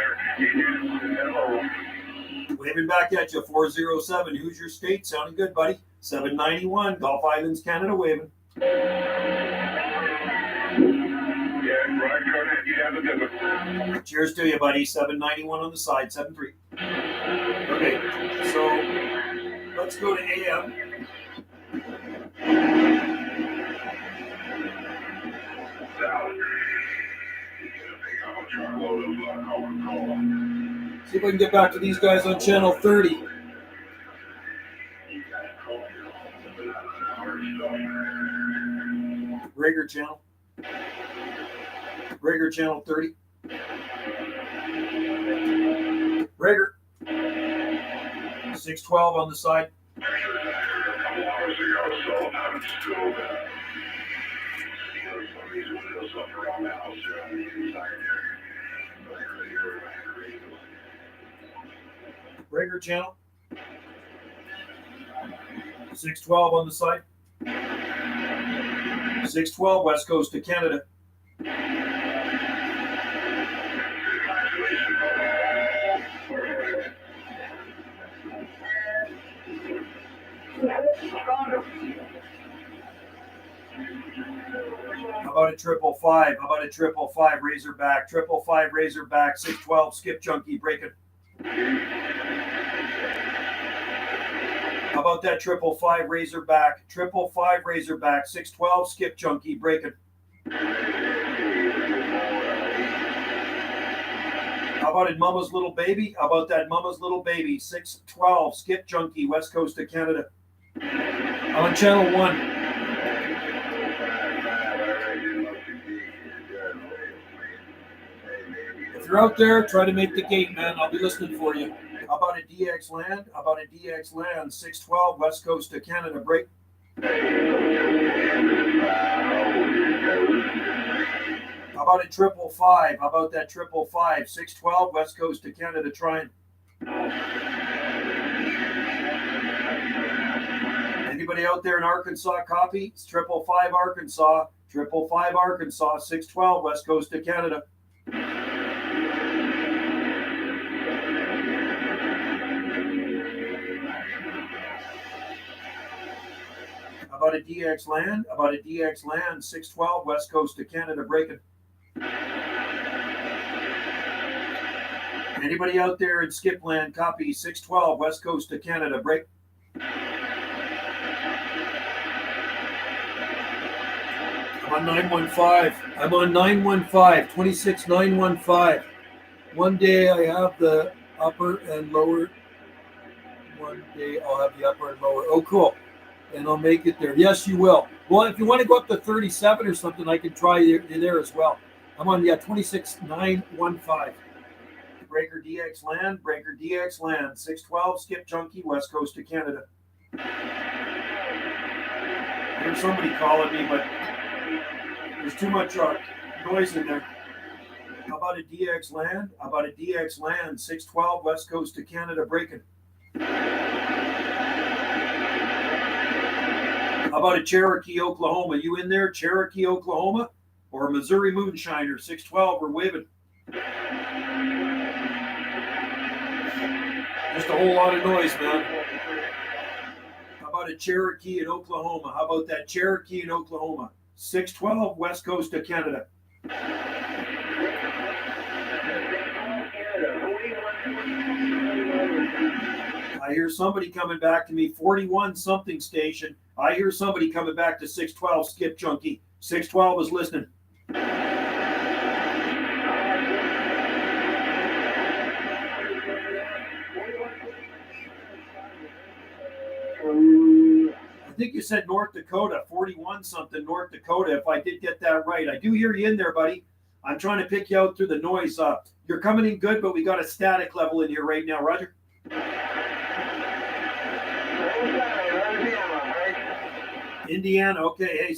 Waving back at you, 407. Who's your state? Sounding good, buddy. 791, Gulf Islands, Canada, waving. Cheers to you, buddy. 791 on the side, 73. Okay, so let's go to AM. See if I can get back to these guys on channel 30. breaker channel. Breaker channel 30. Breaker. 612 on the side. A couple hours ago, so I'm still some of these windows up around the house here on the inside there. Breaker channel. 612 on the side. 612 west coast of Canada. How about a 555? How about a 555 Razorback? 555 Razorback, 612 skip junkie breaking. How about that 555 Razorback? 555 Razorback, 612 skip junkie breaking. How about it, Mama's Little Baby? How about that Mama's Little Baby? 612 skip junkie, west coast of Canada. On channel 1. If you're out there, try to make the gate, man. I'll be listening for you. How about a DX Land? How about a DX Land? 612 west coast of Canada break. How about a 555? How about that 555? 612 west coast of Canada trying. Anybody out there in Arkansas copy? It's 555 Arkansas. 555 Arkansas. 612 west coast of Canada. How about a DX Land? How about a DX Land? 612 west coast of Canada breaking. Anybody out there in Skip Land copy? 612 west coast of Canada break. I'm on 915. I'm on 915. 26915. One day I have the upper and lower. One day I'll have the upper and lower. Oh, cool. And I'll make it there. Yes, you will. Well, if you want to go up to 37 or something, I can try you there as well. I'm on 26915. Breaker DX Land, Breaker DX Land, 612 skip junkie, west coast of Canada. There's somebody calling me, but there's too much noise in there. How about a DX Land? How about a DX Land, 612 west coast of Canada breaking. How about a Cherokee, Oklahoma? You in there, Cherokee, Oklahoma? Or a Missouri Moonshiner, 612, we're waving. Just a whole lot of noise, man. How about a Cherokee in Oklahoma? How about that Cherokee in Oklahoma? 612, west coast of Canada. I hear somebody coming back to me, 41 something station. I hear somebody coming back to 612 skip junkie. 612 is listening. I think you said North Dakota, 41 something North Dakota, if I did get that right. I do hear you in there, buddy. I'm trying to pick you out through the noise. You're coming in good, but we got a static level in here right now, Roger. Indiana, okay. Hey,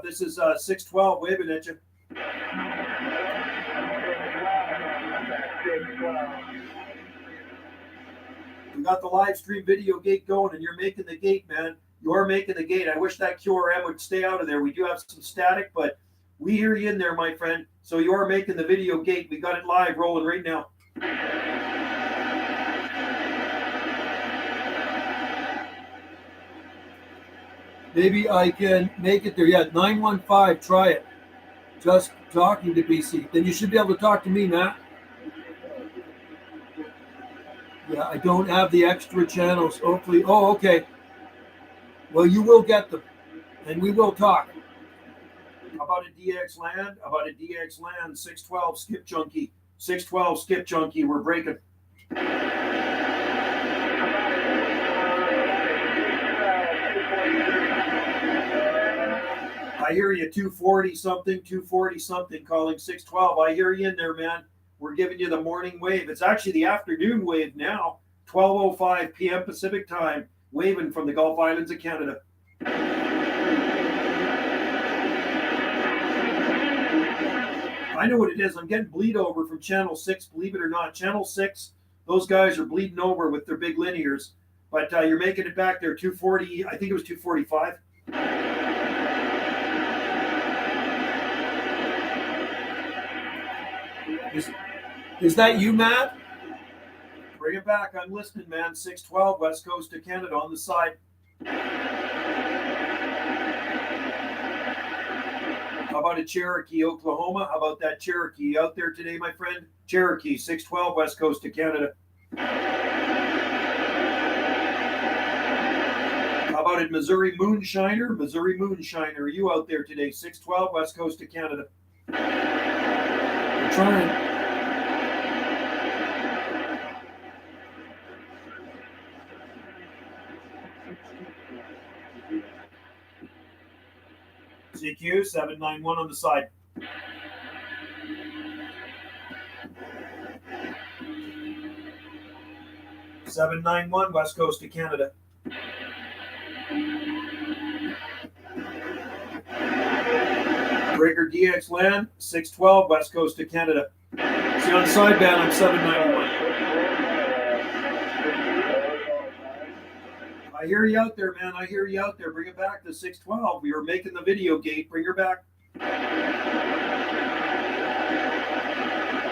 this is 612 waving at you. We got the live stream video gate going, and you're making the gate, man. You're making the gate. I wish that QRM would stay out of there. We do have some static, but we hear you in there, my friend. So you are making the video gate. We got it live rolling right now. Maybe I can make it there. Yeah, 915, try it. Just talking to BC. Then you should be able to talk to me, Matt. Yeah, I don't have the extra channels. Hopefully. Oh, okay. Well, you will get them, and we will talk. How about a DX Land? How about a DX Land? 612 skip junkie. 612 skip junkie. We're breaking. How I hear you, 240 something, 240 something, calling 612. I hear you in there, man. We're giving you the morning wave. It's actually the afternoon wave now, 12:05 p.m. Pacific time, waving from the Gulf Islands of Canada. I know what it is. I'm getting bleed over from Channel 6, believe it or not. Channel 6, those guys are bleeding over with their big linears. But you're making it back there, 240, I think it was 245. Is that you, Matt? Bring it back. I'm listening, man. 612, West Coast of Canada on the side. How about a Cherokee, Oklahoma? How about that Cherokee out there today, my friend? Cherokee, 612, West Coast of Canada. How about it, Missouri Moonshiner? Missouri Moonshiner, are you out there today? 612, West Coast of Canada. We're trying. CQ 791 on the side. (791) West Coast of Canada. Breaker DX land 612 West Coast of Canada. See on sideband I'm 791. I hear you out there, man. I hear you out there. Bring it back to 612. We were making the video gate. Bring her back.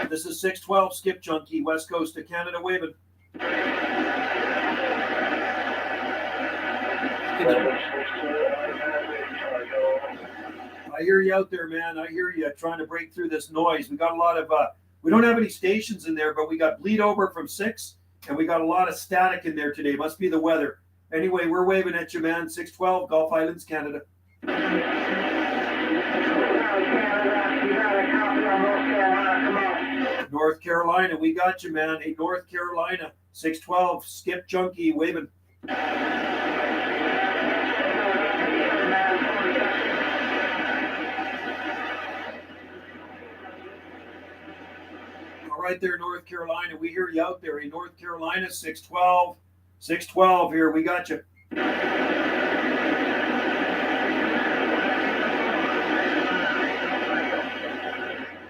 This is 612 Skip Junkie, West Coast of Canada, waving. I hear you out there, man. I hear you trying to break through this noise. We got a lot of, we don't have any stations in there, but we got bleed over from 6, and we got a lot of static in there today. Must be the weather. Anyway, we're waving at you, man. 612, Gulf Islands, Canada. North Carolina, we got you, man. Hey, North Carolina, 612, Skip Junkie, waving. All right there, North Carolina, we hear you out there. Hey, North Carolina, 612. 612 here, we got you.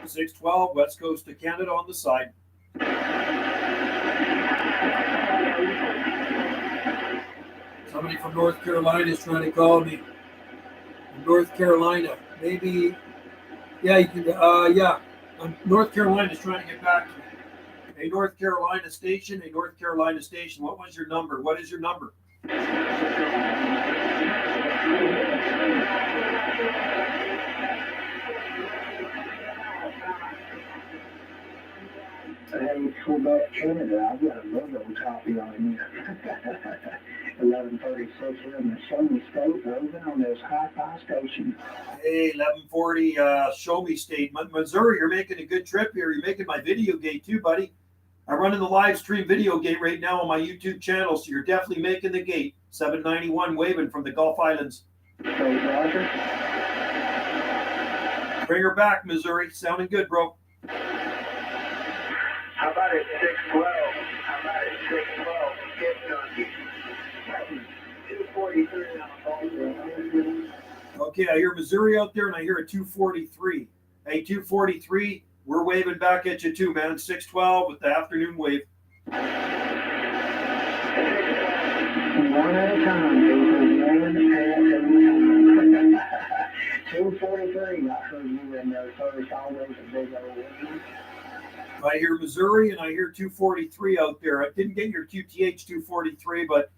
612, West Coast of Canada on the side. Somebody from North Carolina is trying to call me. North Carolina, maybe, yeah, you can, yeah. North Carolina is trying to get back to me. A North Carolina station, a North Carolina station. What was your number? What is your number? Hey, Quebec, Canada, I've got a logo copy on here. 1136 here in the Show Me State, roving on this hi-fi station. Hey, 1140 Show Me State. Missouri, you're making a good trip here. You're making my video gate too, buddy. I'm running the live stream video gate right now on my YouTube channel, so you're definitely making the gate. 791 waving from the Gulf Islands. Hey, Roger. Bring her back, Missouri. Sounding good, bro. How about it 612? How about it 612? Skip Junkie. 243 on the phone. Okay, I hear Missouri out there, and I hear a 243. Hey, 243, we're waving back at you too, man. 612 with the afternoon wave. One at a time, people. 243. I heard you in there first. Always a big old wave. I hear Missouri and I hear 243 out there. I didn't get your QTH 243, but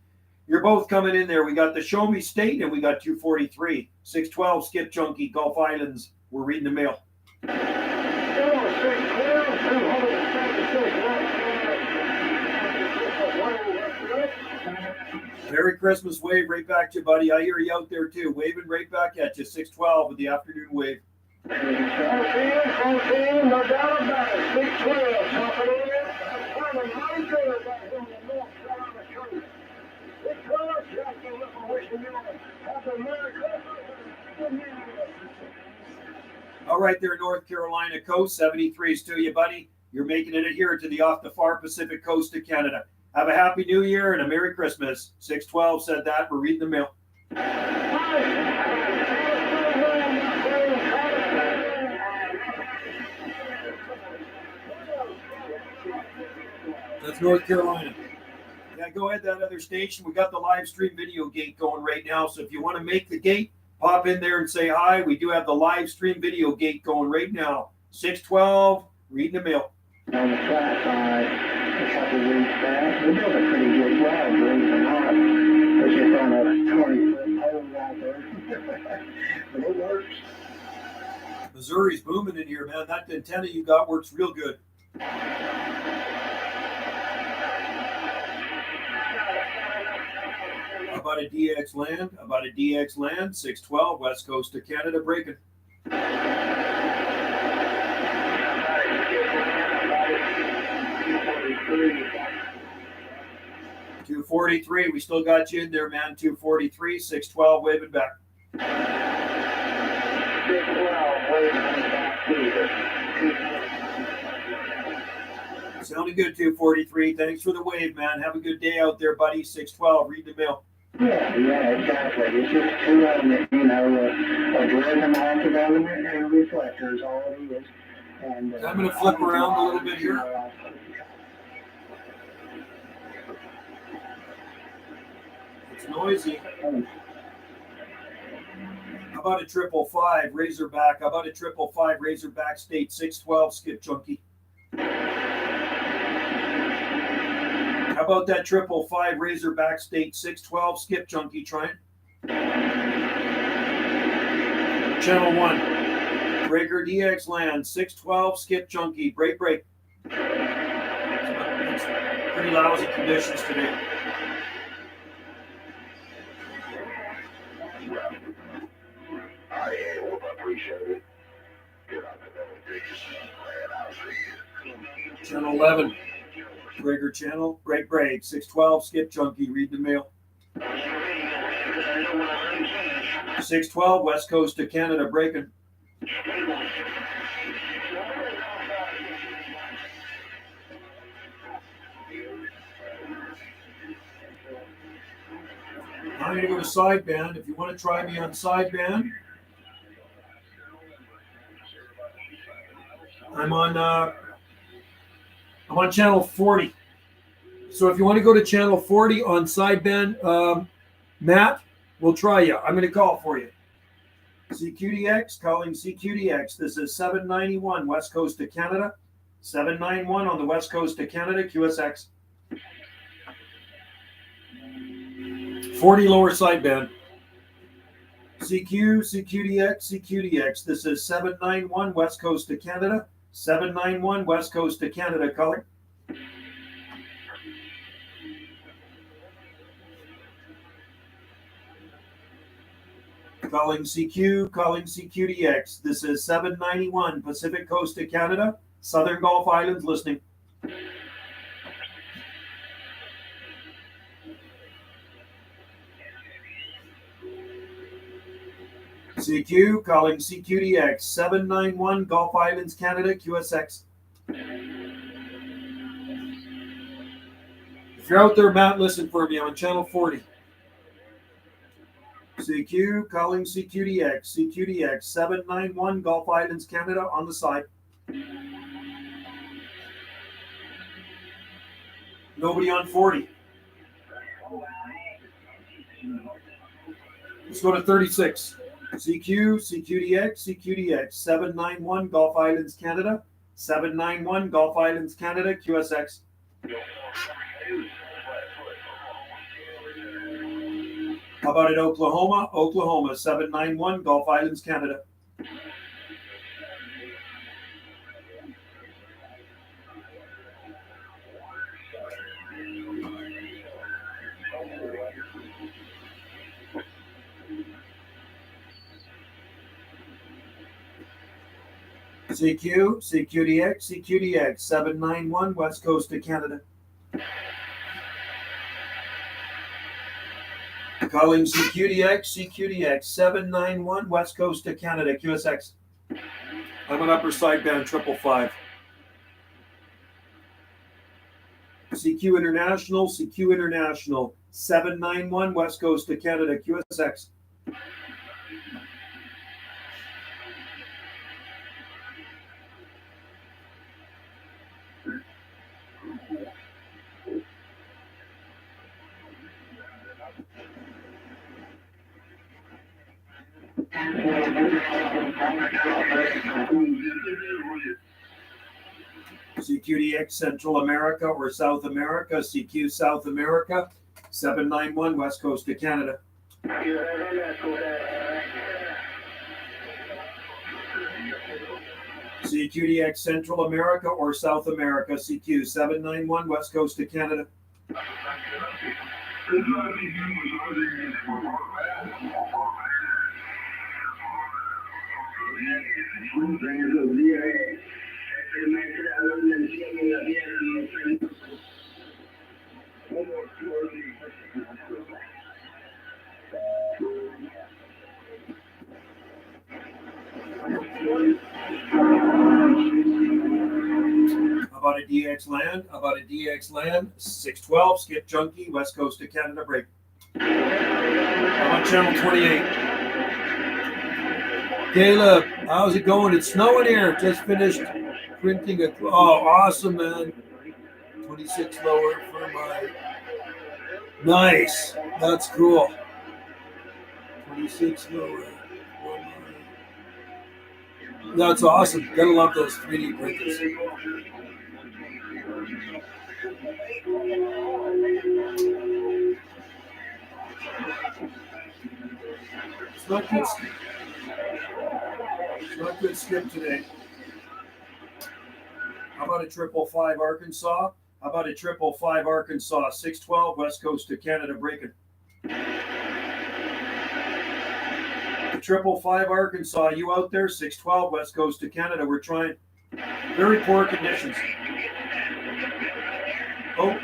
you're both coming in there. We got the Show Me State and we got 243. 612 Skip Junkie, Gulf Islands. We're reading the mail. Merry Christmas wave right back to you, buddy. I hear you out there too. Waving right back at you. 612 with the afternoon wave. 14, no doubt about it. 612, company. I'm mighty good back on the North Carolina coast. 612, Jackie, looking wishing you a happy Merry Christmas and good New Year. All right, there, North Carolina coast, 73s to you, buddy. You're making it here to the off the far Pacific coast of Canada. Have a happy New Year and a Merry Christmas. 612 said that. We're reading the mail. That's North Carolina. Yeah, go ahead, that other station. We got the live stream video gate going right now. So if you want to make the gate, pop in there and say hi. We do have the live stream video gate going right now. 612, reading the mail. On the flat side, a couple weeks back, we built a pretty good well, believe it or not. It's just on a 20-foot pole out there. But it works. Missouri's booming in here, man. That antenna you got works real good. About a DX land, 612, west coast of Canada, breaking. 243, we still got you in there, man. 243, 612, waving back. 612, waving back here. Sounding good, 243. Thanks for the wave, man. Have a good day out there, buddy. 612, read the mail. Yeah, exactly. It's just two of them that, a driven active element and a reflector is all it is. And, I'm going to flip around a little bit here. It's noisy. How about a 555 Razorback? How about a 555 Razorback State 612 Skip Junkie? How about that 555 Razorback State 612 Skip Junkie trying? Channel 1. Breaker DX Land 612 Skip Junkie. Break. It's pretty lousy conditions today. I appreciate it. Get out the middle, Channel 11. Breaker channel. Break. 612 Skip Junkie. Read the mail. 612 west coast of Canada. Breaking. I'm going to go to sideband. If you want to try me on sideband, I'm on channel 40. So if you want to go to channel 40 on sideband, Matt, we'll try you. I'm going to call for you. CQDX, calling CQDX. This is 791 west coast of Canada. 791 on the west coast of Canada, QSX. 40 lower sideband. CQDX. This is 791 west coast of Canada. 791 west coast of Canada, calling. Calling CQDX. This is 791 Pacific Coast of Canada, Southern Gulf Islands, listening. CQ, calling CQDX, 791 Gulf Islands, Canada, QSX. If you're out there, Matt, listen for me. I'm on channel 40. CQ, calling CQDX, 791 Gulf Islands, Canada, on the side. Nobody on 40. Let's go to 36. CQDX, 791 Gulf Islands, Canada, 791 Gulf Islands, Canada, QSX. How about in Oklahoma, 791 Gulf Islands, Canada. CQDX, 791 west coast of Canada. Calling CQDX, 791 west coast of Canada, QSX. I'm an upper sideband 555. CQ International, 791 West Coast of Canada, QSX. CQDX Central America or South America, CQ South America, 791 West Coast of Canada. CQDX Central America or South America, CQ 791 West Coast of Canada. About a DX land, 612, Skip Junkie, West Coast of Canada, break. I'm on channel 28. Caleb, how's it going? It's snowing here. Just finished printing a. Oh, awesome, man. 26 lower for my. Nice. That's cool. 26 lower. That's awesome. Gotta love those 3D printers. It's not good. It's not good skip today. How about a 555 Arkansas? 612 West Coast of Canada, breaking. 555 Arkansas, you out there? 612 West Coast of Canada. We're trying. Very poor conditions. Oh.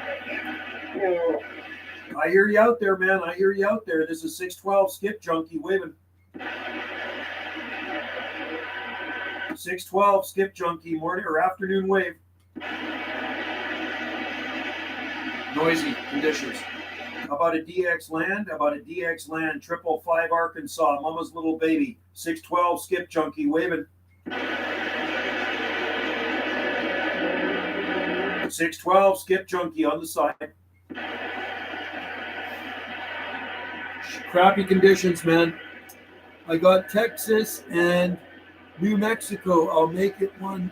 I hear you out there, man. I hear you out there. This is 612 Skip Junkie waving. 612 Skip Junkie, morning or afternoon wave. Noisy conditions. How about a DX land? 555 Arkansas, Mama's little baby. 612 Skip Junkie waving. 612 Skip Junkie on the side. Crappy conditions, man. I got Texas and New Mexico. I'll make it one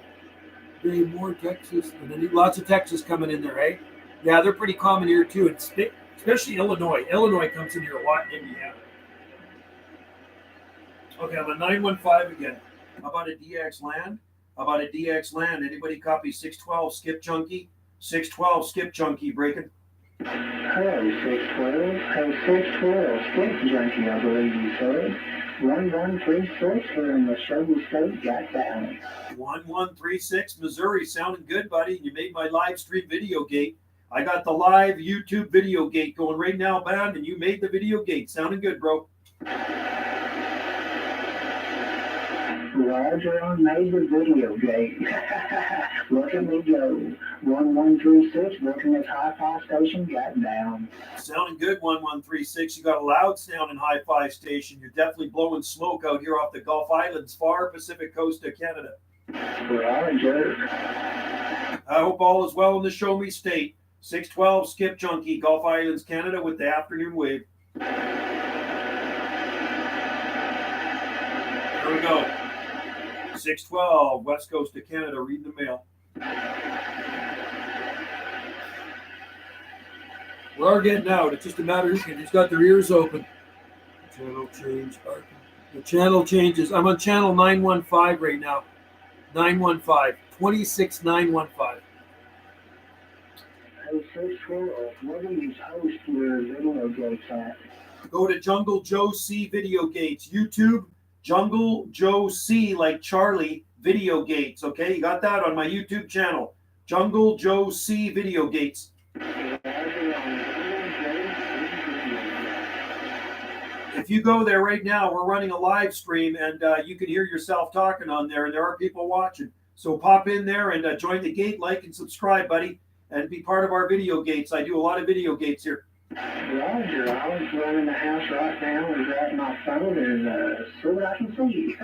day more Texas. And then lots of Texas coming in there, right? Yeah, they're pretty common here too. It's especially Illinois. Illinois comes in here a lot in Indiana. Okay, I'm a 915 again. How about a DX land? Anybody copy 612 Skip Junkie? 612 Skip Junkie breaking. Hello, 612, Skip Junkie, I believe you said. 1136 here in the Shelby State, got down. 1136, Missouri, sounding good, buddy. You made my live stream video gate. I got the live YouTube video gate going right now, man, and you made the video gate. Sounding good, bro. Roger on made the video gate. Look at me go. 1136, working this hi-fi station, got down. Sounding good, 1136. You got a loud sounding hi-fi station. You're definitely blowing smoke out here off the Gulf Islands, far Pacific coast of Canada. Roger. I hope all is well in the Show Me State. 612 Skip Junkie, Gulf Islands, Canada, with the afternoon wave. Here we go. 612 West Coast of Canada, reading the mail. We are getting out. It's just a matter of who's got their ears open. Channel change. The channel changes. I'm on channel 915 right now. 26915. Hey, 612, where do you host your video gates at? Go to Jungle Joe C Video Gates. YouTube, Jungle Joe C, like Charlie, Video Gates. Okay, you got that on my YouTube channel. Jungle Joe C Video Gates. if you go there right now, we're running a live stream, and you can hear yourself talking on there, and there are people watching. So pop in there and join the gate, like and subscribe, buddy, and be part of our video gates. I do a lot of video gates here. Roger, I was running the house right now and grab my phone and see what I can see.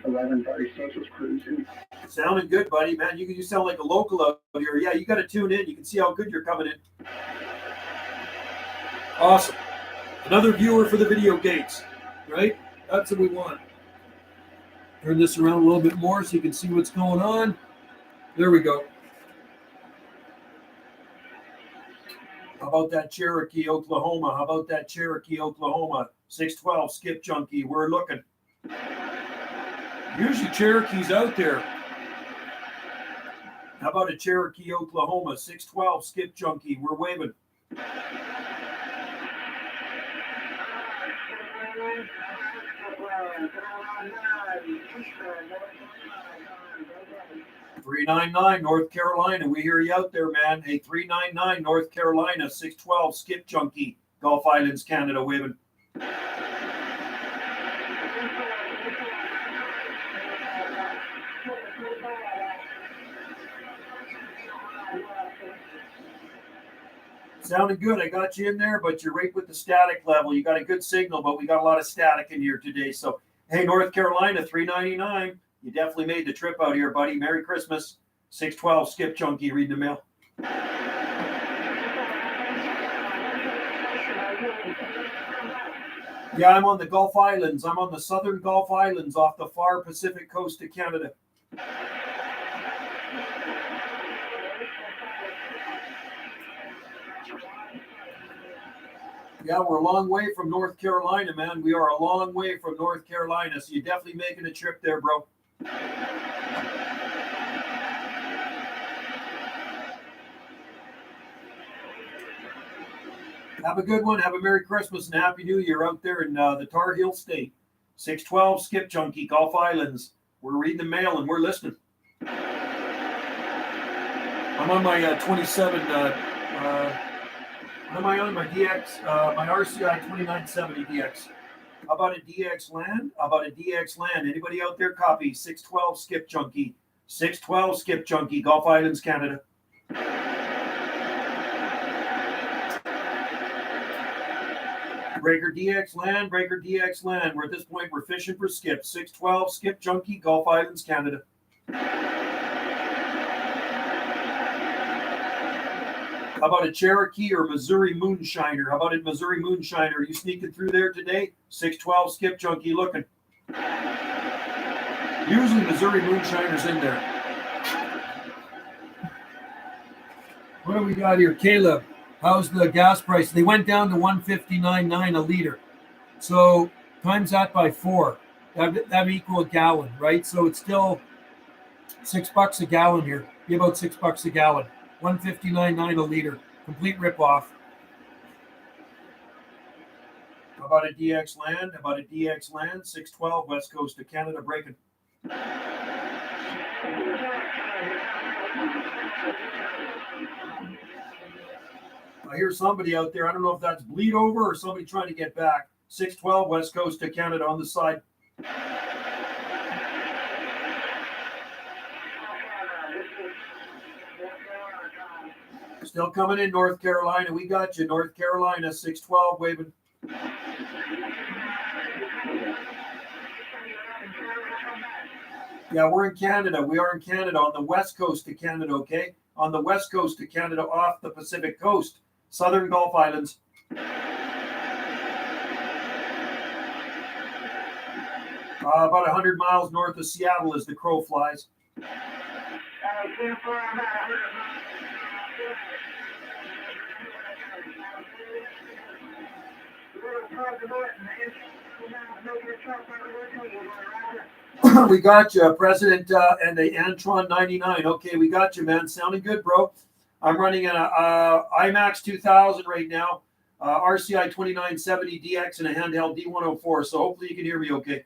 1136 is cruising. Sounding good, buddy, man. You sound like a local out here. Yeah, you got to tune in. You can see how good you're coming in. Awesome. Another viewer for the video gates, right? That's what we want. Turn this around a little bit more so you can see what's going on. There we go. How about that Cherokee, Oklahoma? How about that Cherokee, Oklahoma? 612 Skip Junkie. We're looking. Usually Cherokee's out there. How about a Cherokee, Oklahoma? 612 Skip Junkie. We're waving. .399 North Carolina. We hear you out there, man. Hey, 399 North Carolina, 612 Skip Junkie, Gulf Islands, Canada, waving. Sounding good. I got you in there, but you're right with the static level. You got a good signal, but we got a lot of static in here today. So, hey, North Carolina, 399. You definitely made the trip out here, buddy. Merry Christmas. 612 Skip Junkie, reading the mail. Yeah, I'm on the Gulf Islands. I'm on the southern Gulf Islands off the far Pacific coast of Canada. Yeah, we're a long way from North Carolina, man. We are a long way from North Carolina, so you're definitely making a trip there, bro. Have a good one. Have a Merry Christmas and Happy New Year out there in the Tar Heel State. 612 Skip Junkie, Gulf Islands. We're reading the mail and we're listening. I'm on my 27. What am I on? My DX, my RCI 2970 DX. How about a DX land? How about a DX land? Anybody out there copy? 612 Skip Junkie. 612 Skip Junkie, Gulf Islands, Canada. Breaker DX land, Breaker DX land. We're at this point, we're fishing for skip. 612 Skip Junkie, Gulf Islands, Canada. How about a Cherokee or Missouri Moonshiner? How about a Missouri Moonshiner? Are you sneaking through there today? 612 Skip Junkie looking. Usually Missouri Moonshiner's in there. What do we got here? Caleb, how's the gas price? They went down to $1.59.9 a liter. So times that by 4. That'd equal a gallon, right? So it's still $6 a gallon here. Be about $6 a gallon. $1.59.9 a liter. Complete ripoff. How about a DX land? How about a DX land? 612 West Coast of Canada breaking. I hear somebody out there. I don't know if that's bleed over or somebody trying to get back. 612 West Coast of Canada on the side. Still coming in, North Carolina. We got you, North Carolina, 612 waving. Yeah, we're in Canada. We are in Canada on the west coast of Canada, okay? On the west coast of Canada off the Pacific coast, southern Gulf Islands. About 100 miles north of Seattle as the crow flies. We got you, President and the Antron 99. Okay, we got you, man. Sounding good, bro. I'm running an IMAX 2000 right now, RCI 2970 DX and a handheld D104. So hopefully you can hear me okay.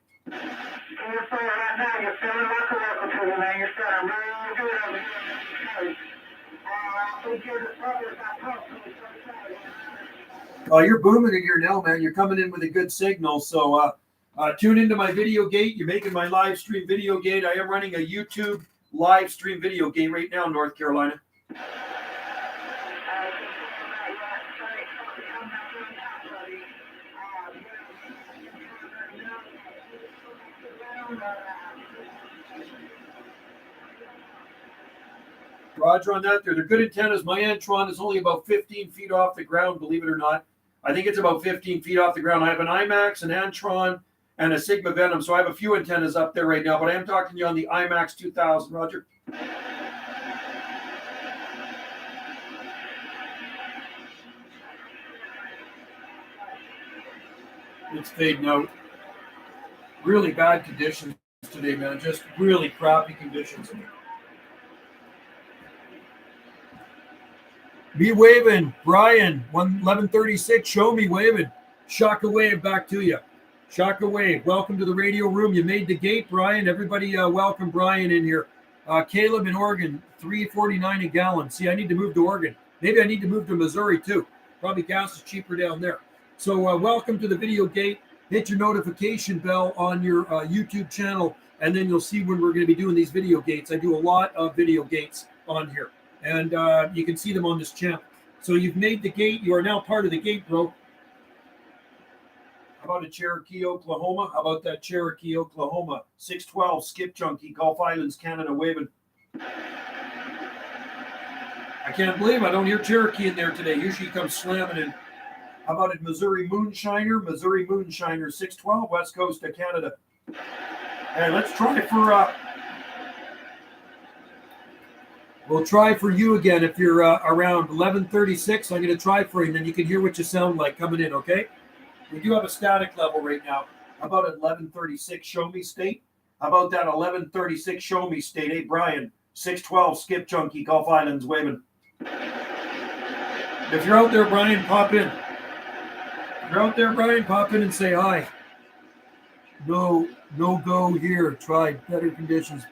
You're booming in here now, man. You're coming in with a good signal. So tune into my video gate. You're making my live stream video gate. I am running a YouTube live stream video game right now in North Carolina. Roger on that. They're good antennas. My Antron is only about 15 feet off the ground, believe it or not. I think it's about 15 feet off the ground. I have an IMAX, an Antron, and a Sigma Venom. So I have a few antennas up there right now, but I am talking to you on the IMAX 2000, Roger. It's fading out. Really bad conditions today, man. Just really crappy conditions. Be waving, Brian, 1136. Show me waving. Shaka wave back to you. Shaka wave. Welcome to the radio room. You made the gate, Brian. Everybody, welcome Brian in here. Caleb in Oregon, $3.49 a gallon. See, I need to move to Oregon. Maybe I need to move to Missouri too. Probably gas is cheaper down there. So welcome to the video gate. Hit your notification bell on your YouTube channel, and then you'll see when we're going to be doing these video gates. I do a lot of video gates on here, and you can see them on this channel. So you've made the gate. You are now part of the gate, bro. How about a Cherokee, Oklahoma? How about that Cherokee, Oklahoma? 612, Skip Junkie, Gulf Islands, Canada, waving. I can't believe I don't hear Cherokee in there today. Usually he comes slamming in. How about it, Missouri Moonshiner? Missouri Moonshiner, 612, West Coast of Canada. Hey, let's try for... we'll try for you again if you're around 1136. I'm going to try for you, and then you can hear what you sound like coming in, okay? We do have a static level right now. How about at 1136, show me state? How about that 1136, show me state? Hey, Brian, 612, Skip Junkie, Gulf Islands, waving. If you're out there, Brian, pop in. If you're out there, Brian, pop in and say hi. No go here. Tried better conditions.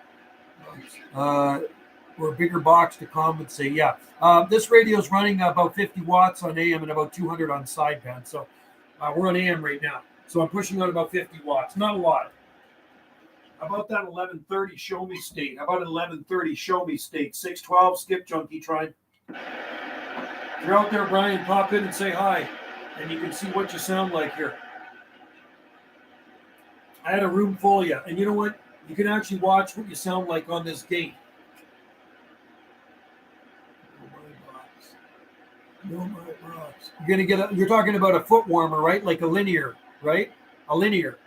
Or a bigger box to compensate. Yeah. This radio is running about 50 watts on AM and about 200 on sideband. So we're on AM right now. So I'm pushing out about 50 watts. Not a lot. How about that 1130 show me state? How about 1130 show me state? 612 Skip Junkie trying. If you're out there, Brian, pop in and say hi. And you can see what you sound like here. I had a room full of you. And you know what? You can actually watch what you sound like on this gate. You're gonna get you're talking about a foot warmer, right? Like a linear, right? A linear.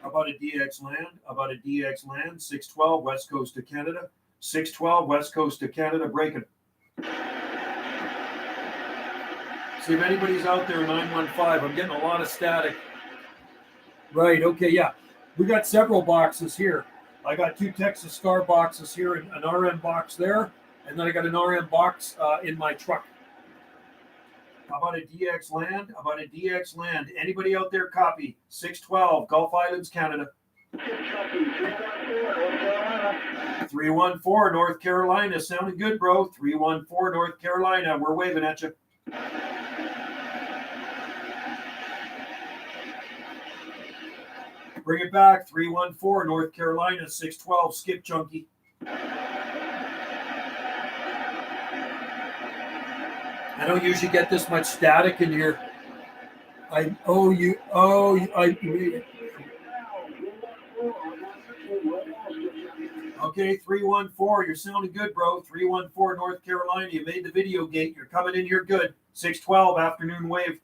How about a DX land? How about a DX land? 612 West Coast of Canada. 612 West Coast of Canada breaking. See if anybody's out there, 915. I'm getting a lot of static. Right, okay, yeah. We got several boxes here. I got 2 Texas Star boxes here, and an RM box there, and then I got an RM box in my truck. How about a DX land? How about a DX land? Anybody out there copy? 612, Gulf Islands, Canada. 314, North Carolina. Sounding good, bro. 314, North Carolina. We're waving at you. 314, North Carolina, 612, Skip Junkie. I don't usually get this much static in here. Okay, 314, you're sounding good, bro. 314, North Carolina, you made the video gate. You're coming in here good. 612, afternoon wave.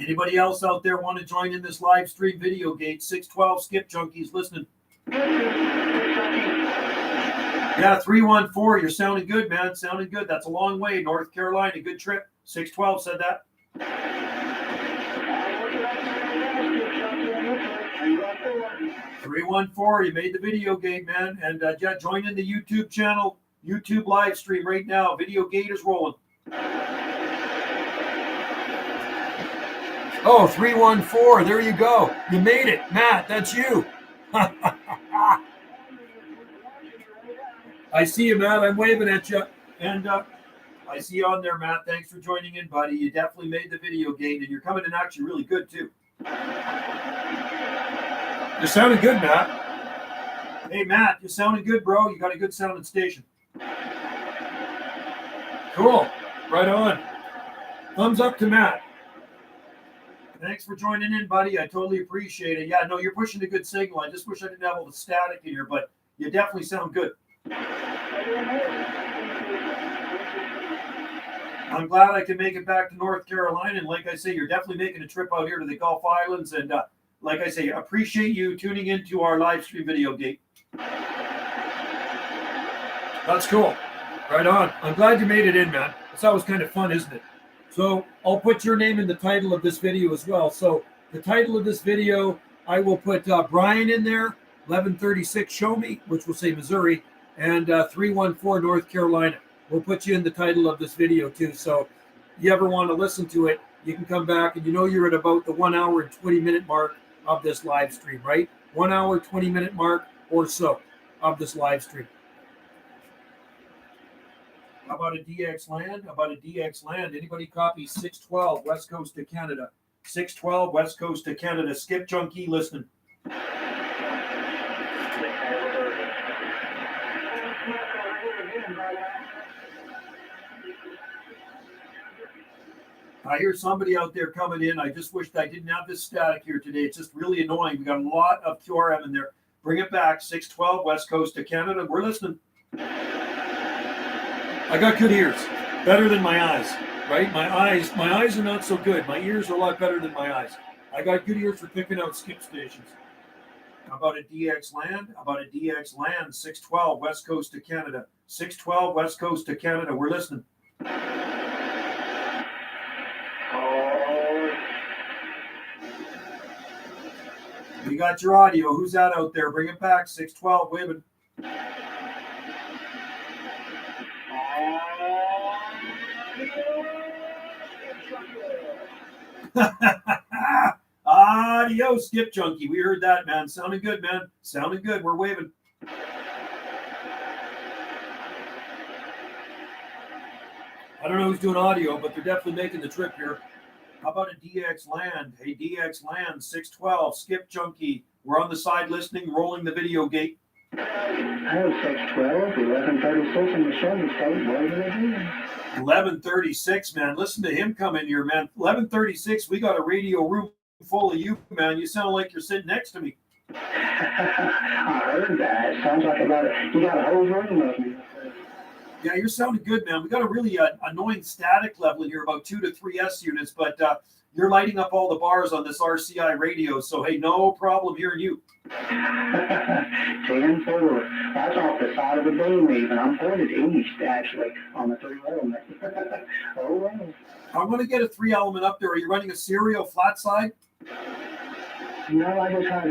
Anybody else out there want to join in this live stream video gate? 612 Skip Junkies listening. Yeah, 314, you're sounding good, man. Sounding good. That's a long way. North Carolina, good trip. 612 said that. 314, you made the video gate, man. And yeah, join in the YouTube channel, YouTube live stream right now. Video gate is rolling. Oh, 314, there you go. You made it. Matt, that's you. I see you, Matt. I'm waving at you. And I see you on there, Matt. Thanks for joining in, buddy. You definitely made the video game, and you're coming in actually really good, too. You're sounding good, Matt. Hey, Matt, you're sounding good, bro. You got a good sounding station. Cool. Right on. Thumbs up to Matt. Thanks for joining in, buddy. I totally appreciate it. Yeah, no, you're pushing a good signal. I just wish I didn't have all the static in here, but you definitely sound good. I'm glad I can make it back to North Carolina. And like I say, you're definitely making a trip out here to the Gulf Islands. And like I say, appreciate you tuning into our live stream video gate. That's cool. Right on. I'm glad you made it in, man. That was kind of fun, isn't it? So I'll put your name in the title of this video as well. So the title of this video, I will put Brian in there, 1136 Show Me, which will say Missouri, and 314 North Carolina. We'll put you in the title of this video too. So you ever want to listen to it, you can come back, and you're at about the 1 hour and 20 minute mark of this live stream, right? 1 hour, 20 minute mark or so of this live stream. How about a DX land? How about a DX land? Anybody copy 612 West Coast to Canada? 612 West Coast to Canada. Skip Junkie listening. I hear somebody out there coming in. I just wished I didn't have this static here today. It's just really annoying. We got a lot of QRM in there. Bring it back. 612 West Coast to Canada. We're listening. I got good ears, better than my eyes, right? My eyes are not so good. My ears are a lot better than my eyes. I got good ears for picking out skip stations. How about a DX land? How about a DX land? 612 West Coast to Canada. 612 West Coast to Canada. We're listening. We got your audio. Who's that out there? Bring it back. 612 waving. Adios, Skip Junkie. We heard that, man. Sounding good, man. Sounding good. We're waving. I don't know who's doing audio, but they're definitely making the trip here. How about a DX land? Hey, DX land, 612, Skip Junkie. We're on the side listening, rolling the video gate. Hello, 612, 1136 in the Chevy State. Where did it be? 1136, man. Listen to him come in here, man. 1136, we got a radio room full of you, man. You sound like you're sitting next to me. I heard that. Sounds like you got a whole room of me. Yeah, you're sounding good, man. We got a really annoying static level in here, about 2 to 3 S units, but you're lighting up all the bars on this RCI radio, so hey, no problem hearing you. 10-4. That's off the side of the beam even. I'm pointed east, actually, on the 3 element. Oh, wow. I want to get a 3 element up there. Are you running a serial flat side? No, I just have a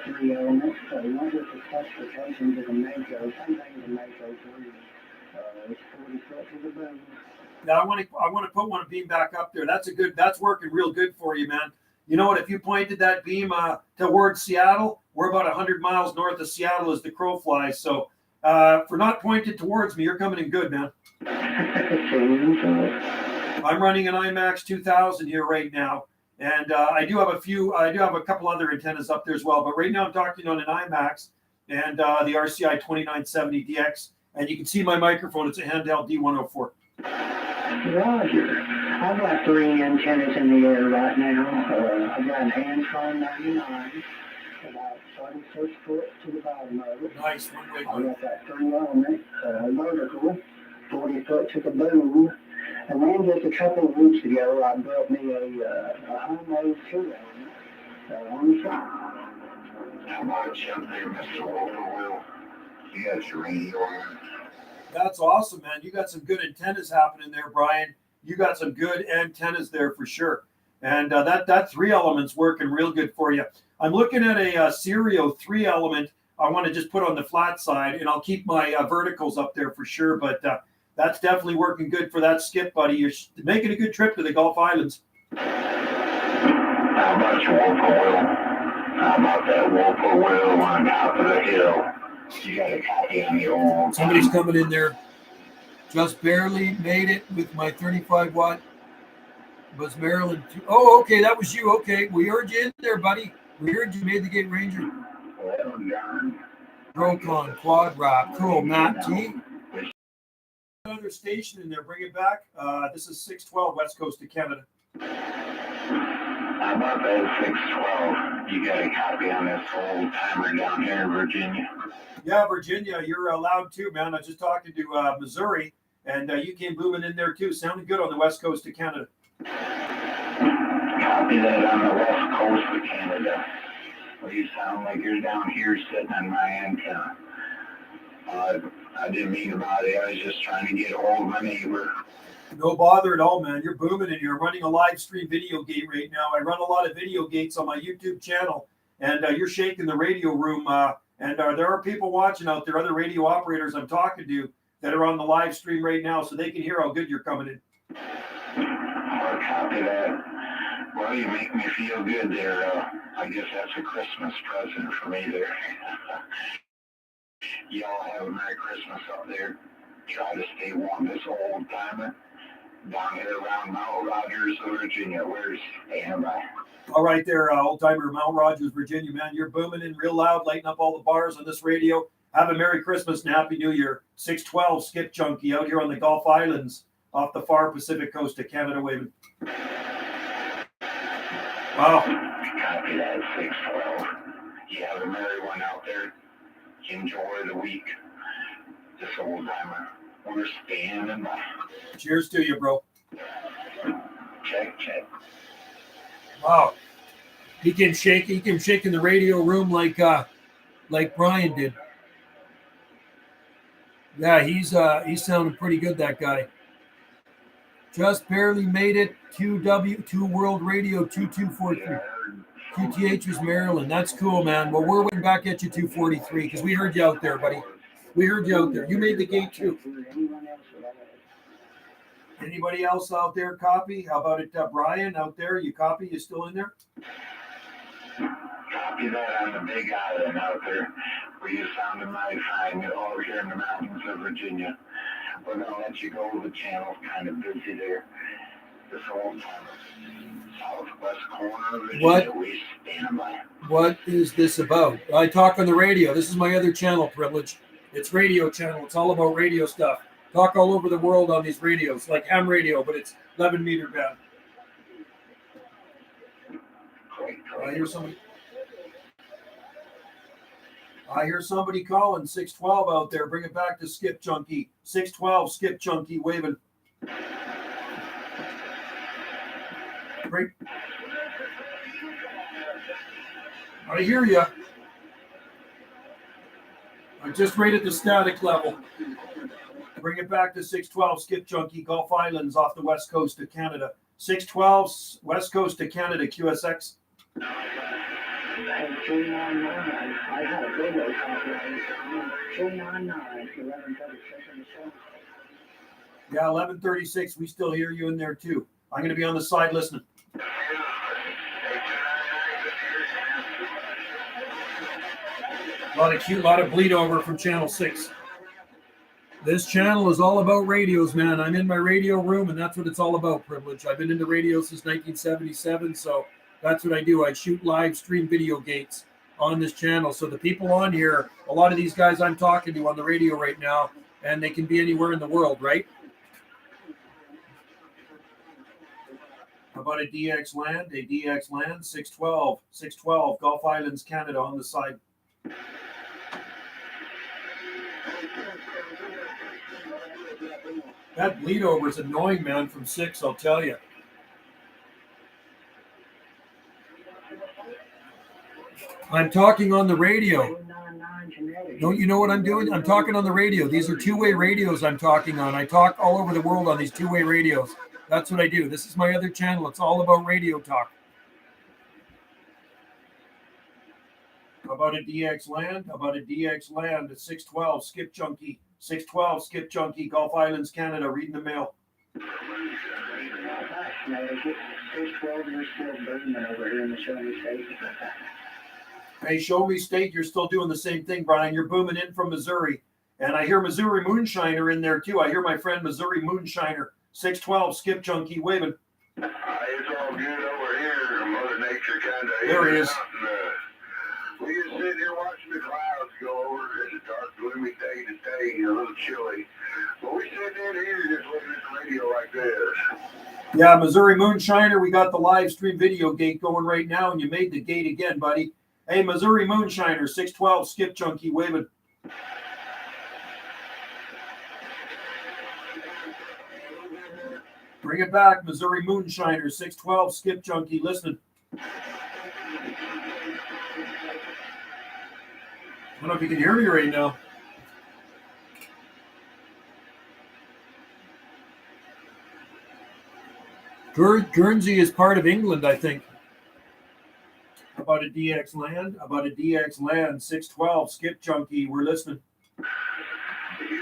3 element. So one is the classifications of the Mako. Something the Mako 3. It's 40 foot to the boom. Yeah, I want to put one beam back up there. That's working real good for you, man. You know what? If you pointed that beam towards Seattle, we're about 100 miles north of Seattle as the crow flies. So for not pointed towards me, you're coming in good, man. I'm running an IMAX 2000 here right now, and I do have a couple other antennas up there as well. But right now I'm talking on an IMAX and the RCI 2970 DX, and you can see my microphone. It's a handheld D104. Roger. I've got 3 antennas in the air right now. I've got an Antron 99, about 36 foot to the bottom of it. Nice. I've got that 3 element, vertical, 40 foot to the boom. And then just a couple of weeks ago, I built me a homemade 2 element on the side. How about you up there, Mr. Walker Will? You got your radio on? That's awesome, man. You got some good antennas happening there, Brian. You got some good antennas there for sure. And that 3 element's working real good for you. I'm looking at a Serio 3 element. I want to just put on the flat side, and I'll keep my verticals up there for sure. But that's definitely working good for that skip, buddy. You're making a good trip to the Gulf Islands. How about your Walker Will? How about that Walker Will on top of the hill? You got a copy on the old. Somebody's coming in there. Just barely made it with my 35 watt. Was Maryland. Oh, okay, that was you. Okay, we heard you in there, buddy. We heard you made the Gate Ranger. Well done. Procon, Quad Rock, cool. Matt T. Another station in there. Bring it back. This is 612 West Coast of Canada. How about that 612? You got a copy on this old timer down here in Virginia? Yeah, Virginia, you're allowed too, man. I was just talking to Missouri, and you came booming in there too. Sounding good on the West Coast of Canada. Copy that on the West Coast of Canada. Well, you sound like you're down here sitting on my antenna. I didn't mean about it. I was just trying to get a hold of my neighbor. No bother at all, man. You're booming in here. Running a live stream video gate right now. I run a lot of video gates on my YouTube channel, and you're shaking the radio room. And there are people watching out there, other radio operators I'm talking to that are on the live stream right now, so they can hear how good you're coming in. I'll copy that. Well, you make me feel good there. I guess that's a Christmas present for me there. Y'all have a Merry Christmas up there. Try to stay warm this old timer. Down here around Mount Rogers, Virginia. Where's standby? All right there, old timer, Mount Rogers, Virginia, man. You're booming in real loud, lighting up all the bars on this radio. Have a Merry Christmas and Happy New Year. 612 Skip Junkie out here on the Gulf Islands off the far Pacific coast of Canada waving. Wow. Copy that, 612. You have a merry one out there. Enjoy the week. This old timer. We're standing by. Cheers to you, bro. Check, check. Wow. He can shake in the radio room like Brian did. Yeah, he's sounding pretty good, that guy. Just barely made it. 2W2 World Radio 2243. QTH is Maryland. That's cool, man. Well, we're waiting back at you 243 because we heard you out there, buddy. We heard you out there. You made the gate too. Anybody else out there copy? How about it, Brian out there? You copy? You still in there? Copy that on the Big Island out there where you sounded mighty fine over here in the mountains of Virginia. We're going to let you go. The channel's kind of busy there. This old southwest corner of Virginia, we stand by. What is this about? I talk on the radio. This is my other channel, Privilege. It's radio channel. It's all about radio stuff. Talk all over the world on these radios, like ham radio, but it's 11 meter band. I hear somebody calling 612 out there. Bring it back to Skip Junkie. 612 Skip Junkie waving. Great. I hear you. I just rated the static level. Bring it back to 612 Skip Junkie, Gulf Islands off the west coast of Canada. 612 west coast of Canada, QSX. Yeah, 1136. We still hear you in there too. I'm going to be on the side listening. A lot of bleed over from channel 6. This channel is all about radios, man. I'm in my radio room, and that's what it's all about, Privilege. I've been into radio since 1977, so that's what I do. I shoot live stream video gates on this channel. So the people on here, a lot of these guys I'm talking to on the radio right now, and they can be anywhere in the world, right? How about a DX land? A DX land, 612, Gulf Islands, Canada on the side. That bleed over is annoying, man, from 6, I'll tell you. I'm talking on the radio. Don't you know what I'm doing? I'm talking on the radio. These are two-way radios I'm talking on. I talk all over the world on these two-way radios. That's what I do. This is my other channel. It's all about radio talk. How about a DX land? How about a DX land at 612 Skip Junkie? 612 Skip Junkie, Gulf Islands, Canada, reading the mail. Hey, show me state you're still doing the same thing, Brian. You're booming in from Missouri. And I hear Missouri Moonshiner in there too. I hear my friend Missouri Moonshiner, 612 Skip Junkie waving. It's all good over here. Mother Nature kind of. There he is. We just sitting here watching the clouds go over. It's a dark, gloomy day today, a little chilly. But we sitting in here just looking at the radio like this. Yeah, Missouri Moonshiner, we got the live stream video gate going right now, and you made the gate again, buddy. Hey, Missouri Moonshiner, 612 Skip Junkie waving. Bring it back, Missouri Moonshiner, 612 Skip Junkie listening. I don't know if you can hear me right now. Guernsey is part of England, I think. How about a DX land? How about a DX land? 612 Skip Junkie, we're listening. Stomping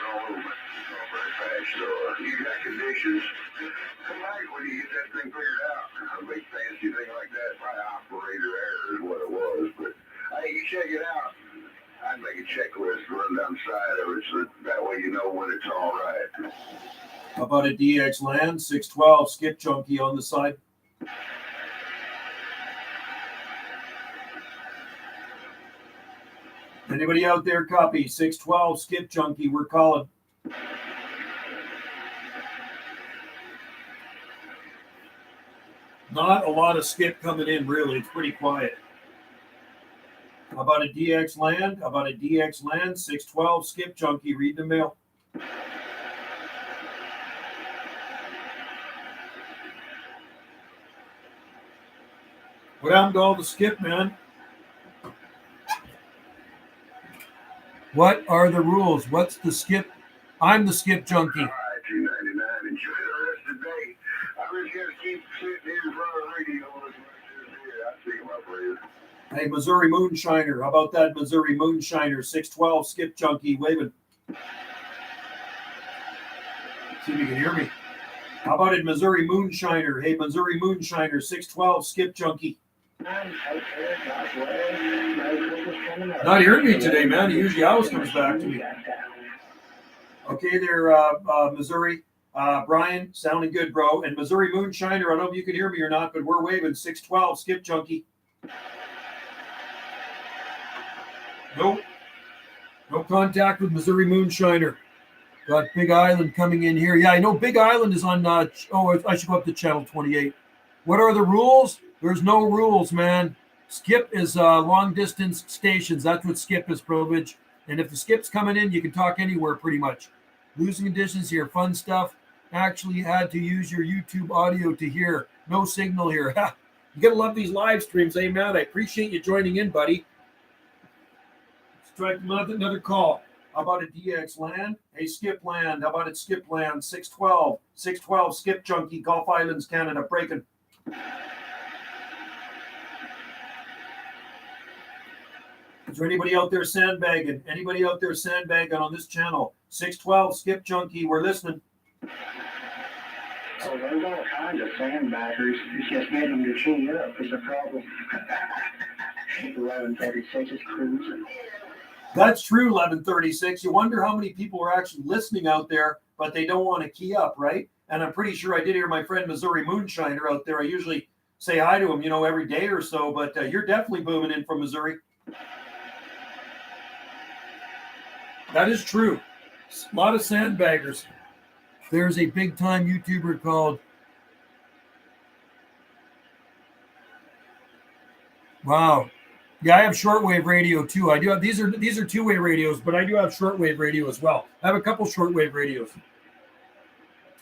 all over, very fast. So you got conditions. Tonight, when you get that thing figured out, a big fancy thing like that, probably operator error is what it was. But hey, you check it out. I'd make a checklist, run down the side of it, so that way you know when it's all right. How about a DX land? 612 Skip Junkie on the side. Anybody out there copy? 612 Skip Junkie, we're calling. Not a lot of skip coming in, really. It's pretty quiet. How about a DX land? How about a DX land? 612 Skip Junkie, read the mail. What happened to all the skip, man? What are the rules? What's the skip? I'm the Skip Junkie. All right, $2.99. Enjoy the rest of the day. I'm just going to keep sitting here in front of the radio listening to this here. I see my friend. Hey, Missouri Moonshiner. How about that, Missouri Moonshiner? 612 Skip Junkie waving. See if you can hear me. How about it, Missouri Moonshiner? Hey, Missouri Moonshiner, 612 Skip Junkie. Not hearing me today, man. He usually always comes back to me. Okay there, Missouri. Brian, sounding good, bro. And Missouri Moonshiner, I don't know if you can hear me or not, but we're waving 612 Skip Junkie. Nope. No contact with Missouri Moonshiner. Got Big Island coming in here. Yeah, I know Big Island is on, I should go up to channel 28. What are the rules? There's no rules, man. Skip is long distance stations. That's what skip is, privilege. And if the skip's coming in, you can talk anywhere pretty much. Losing conditions here, fun stuff. Actually had to use your YouTube audio to hear. No signal here. You gotta love these live streams, eh, Matt? I appreciate you joining in, buddy. Let's try another call. How about a DX land? Hey, Skip land. How about it, Skip land? 612. 612 Skip Junkie, Gulf Islands, Canada, breaking. Is there anybody out there sandbagging? Anybody out there sandbagging on this channel? 612 Skip Junkie, we're listening. Oh, there's all kinds of sandbaggers. It's just getting them to cheat up is the problem. 1136 is cruising. That's true, 1136. You wonder how many people are actually listening out there, but they don't want to key up, right? And I'm pretty sure I did hear my friend Missouri Moonshiner out there. I usually say hi to him, every day or so, but you're definitely booming in from Missouri. That is true. A lot of sandbaggers. There's a big time YouTuber called Wow. Yeah, I have shortwave radio too. I do have these are two-way radios, but I do have shortwave radio as well. I have a couple shortwave radios.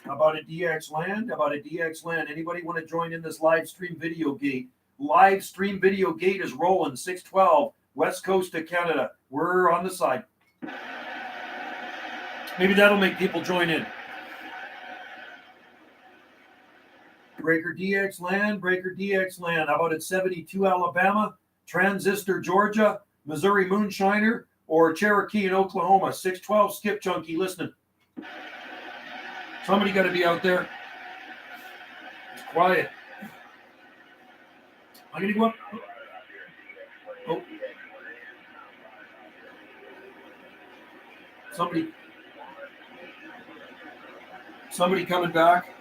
How about a DX land? How about a DX land? Anybody want to join in this live stream video gate? Live stream video gate is rolling. 612 West Coast of Canada. We're on the side. Maybe that'll make people join in. Breaker DX land, Breaker DX land. How about at 72 Alabama, Transistor Georgia, Missouri Moonshiner, or Cherokee in Oklahoma? 612 Skip Junkie listening. Somebody got to be out there. It's quiet. I'm going to go up. Oh. Somebody coming back.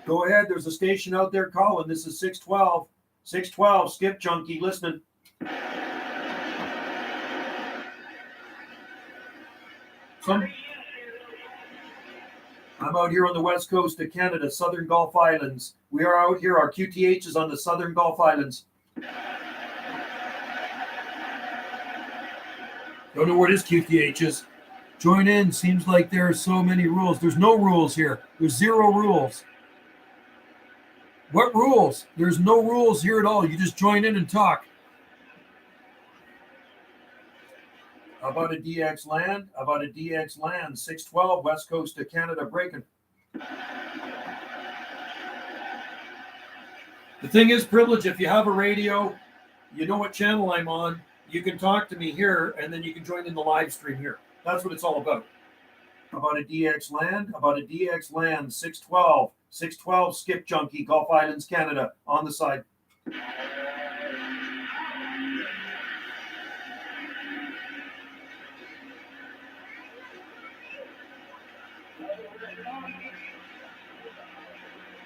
Go ahead. There's a station out there calling. This is 612. 612, Skip Junkie, listening. I'm out here on the west coast of Canada, Southern Gulf Islands. We are out here. Our QTH is on the Southern Gulf Islands. Don't know where this QTH is. Join in. Seems like there are so many rules. There's no rules here. There's 0 rules. What rules? There's no rules here at all. You just join in and talk. How about a DX land? How about a DX land? 612, west coast of Canada breaking. The thing is, Privilege, if you have a radio, you know what channel I'm on, you can talk to me here, and then you can join in the live stream here. That's what it's all about. How about a DX land? How about a DX land? 612. 612, Skip Junkie, Gulf Islands, Canada, on the side.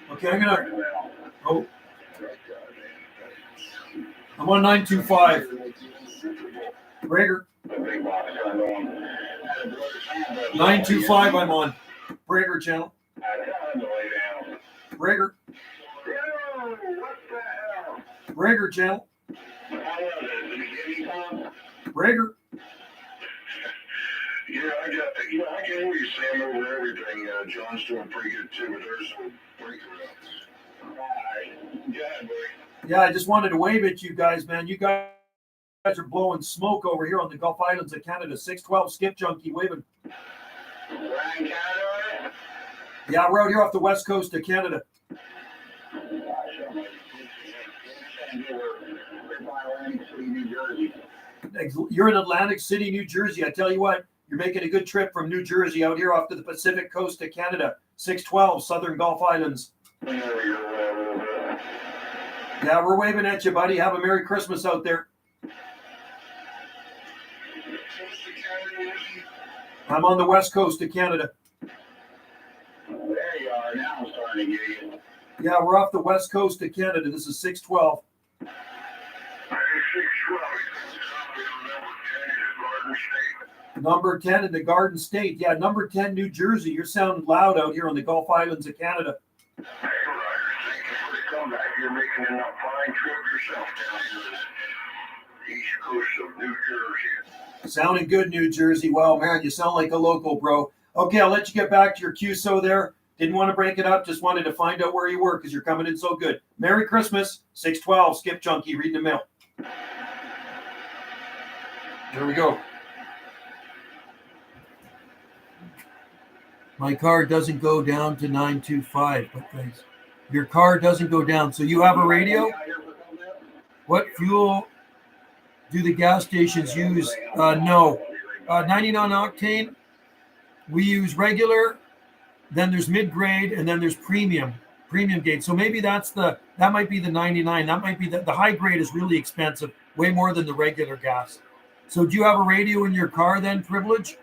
Okay, I'm on 925. Brager. 925, I'm on. Brager channel. Brager. Brager channel. Brager. Yeah, I can hear you, Sam, over everything. John's doing pretty good too, but there's some breaker-ups. All right. Yeah, buddy. Yeah, I just wanted to wave at you guys, man. You guys are blowing smoke over here on the Gulf Islands of Canada. 612, Skip Junkie, waving. Yeah, we're out here off the west coast of Canada. You're in Atlantic City, New Jersey. I tell you what, you're making a good trip from New Jersey out here off to the Pacific coast of Canada. 612, Southern Gulf Islands. Yeah, we're waving at you, buddy. Have a Merry Christmas out there. I'm on the west coast of Canada. There you are. Now I'm starting to get you. Yeah, we're off the west coast of Canada. This is 612. Number 10 in the Garden State. Yeah, number 10, New Jersey. You're sounding loud out here on the Gulf Islands of Canada. Hey, Ryder, thank you for the comeback. You're making a fine trip yourself down to the east coast of New Jersey. Sounding good, New Jersey. Well, man, you sound like a local, bro. Okay, I'll let you get back to your QSO there. Didn't want to break it up. Just wanted to find out where you were because you're coming in so good. Merry Christmas. 612, Skip Junkie, reading the mail. There we go. My car doesn't go down to 925, but thanks. Your car doesn't go down. So you have a radio? What fuel do the gas stations use? No. 99 octane. We use regular, then there's mid-grade, and then there's premium gauge. So maybe that might be the 99. That might be the high grade is really expensive, way more than the regular gas. So do you have a radio in your car then, Privilege?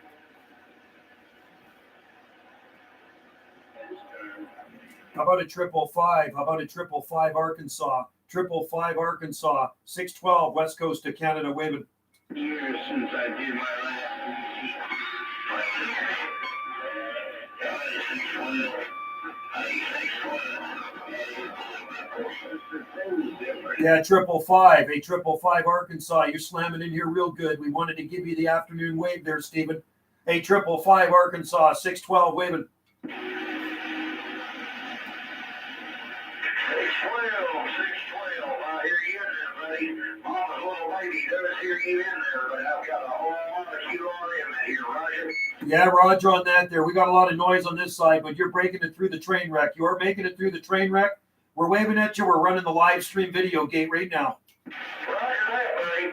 How about a 555? How about a 555 Arkansas? 555 Arkansas, 612 west coast of Canada, waving. Years since I did my last. Yeah, 555, a 555 Arkansas. You're slamming in here real good. We wanted to give you the afternoon wave there, Stephen. A 555 Arkansas, 612 waving. 612, I hear you in there, buddy. Mama's little lady does hear you in there, but I've got a whole lot of QRM in here, Roger. Yeah, Roger on that there. We got a lot of noise on this side, but you're breaking it through the train wreck. You are making it through the train wreck. We're waving at you. We're running the live stream video gate right now. Roger that, buddy.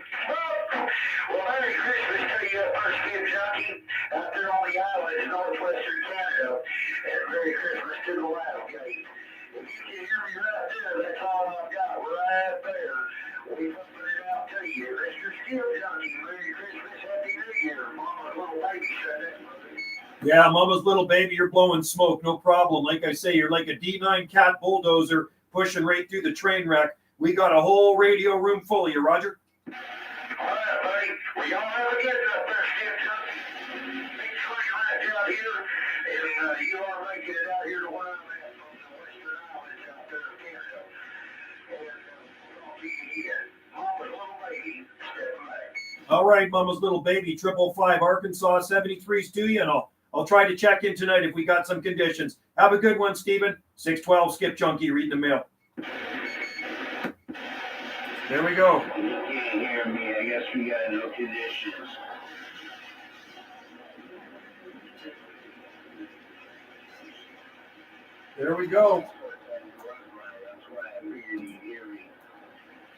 Well, Merry Christmas to you, first Skip Junkie, out there on the island in northwestern Canada. And Merry Christmas to the wild gate. If you can hear me right there, that's all I've got right there. We pumping it out to you. Mr. Skip Yeah, Mama's little baby, you're blowing smoke, no problem. Like I say, you're like a D9 cat bulldozer pushing right through the train wreck. We got a whole radio room full of you, Roger. All right, buddy. Well, y'all have a good there, Skip Junkie. Make sure you're right out here, and you are making it out here to where I'm at from the Western Islands out there in Canada. And talk to you again. Mama's little lady, step back. All right, Mama's little baby, 555 Arkansas, 73's to you, and I'll try to check in tonight if we got some conditions. Have a good one, Stephen. 612 Skip Junkie reading the mail. There we go. You can't hear me. I guess we got no conditions. There we go.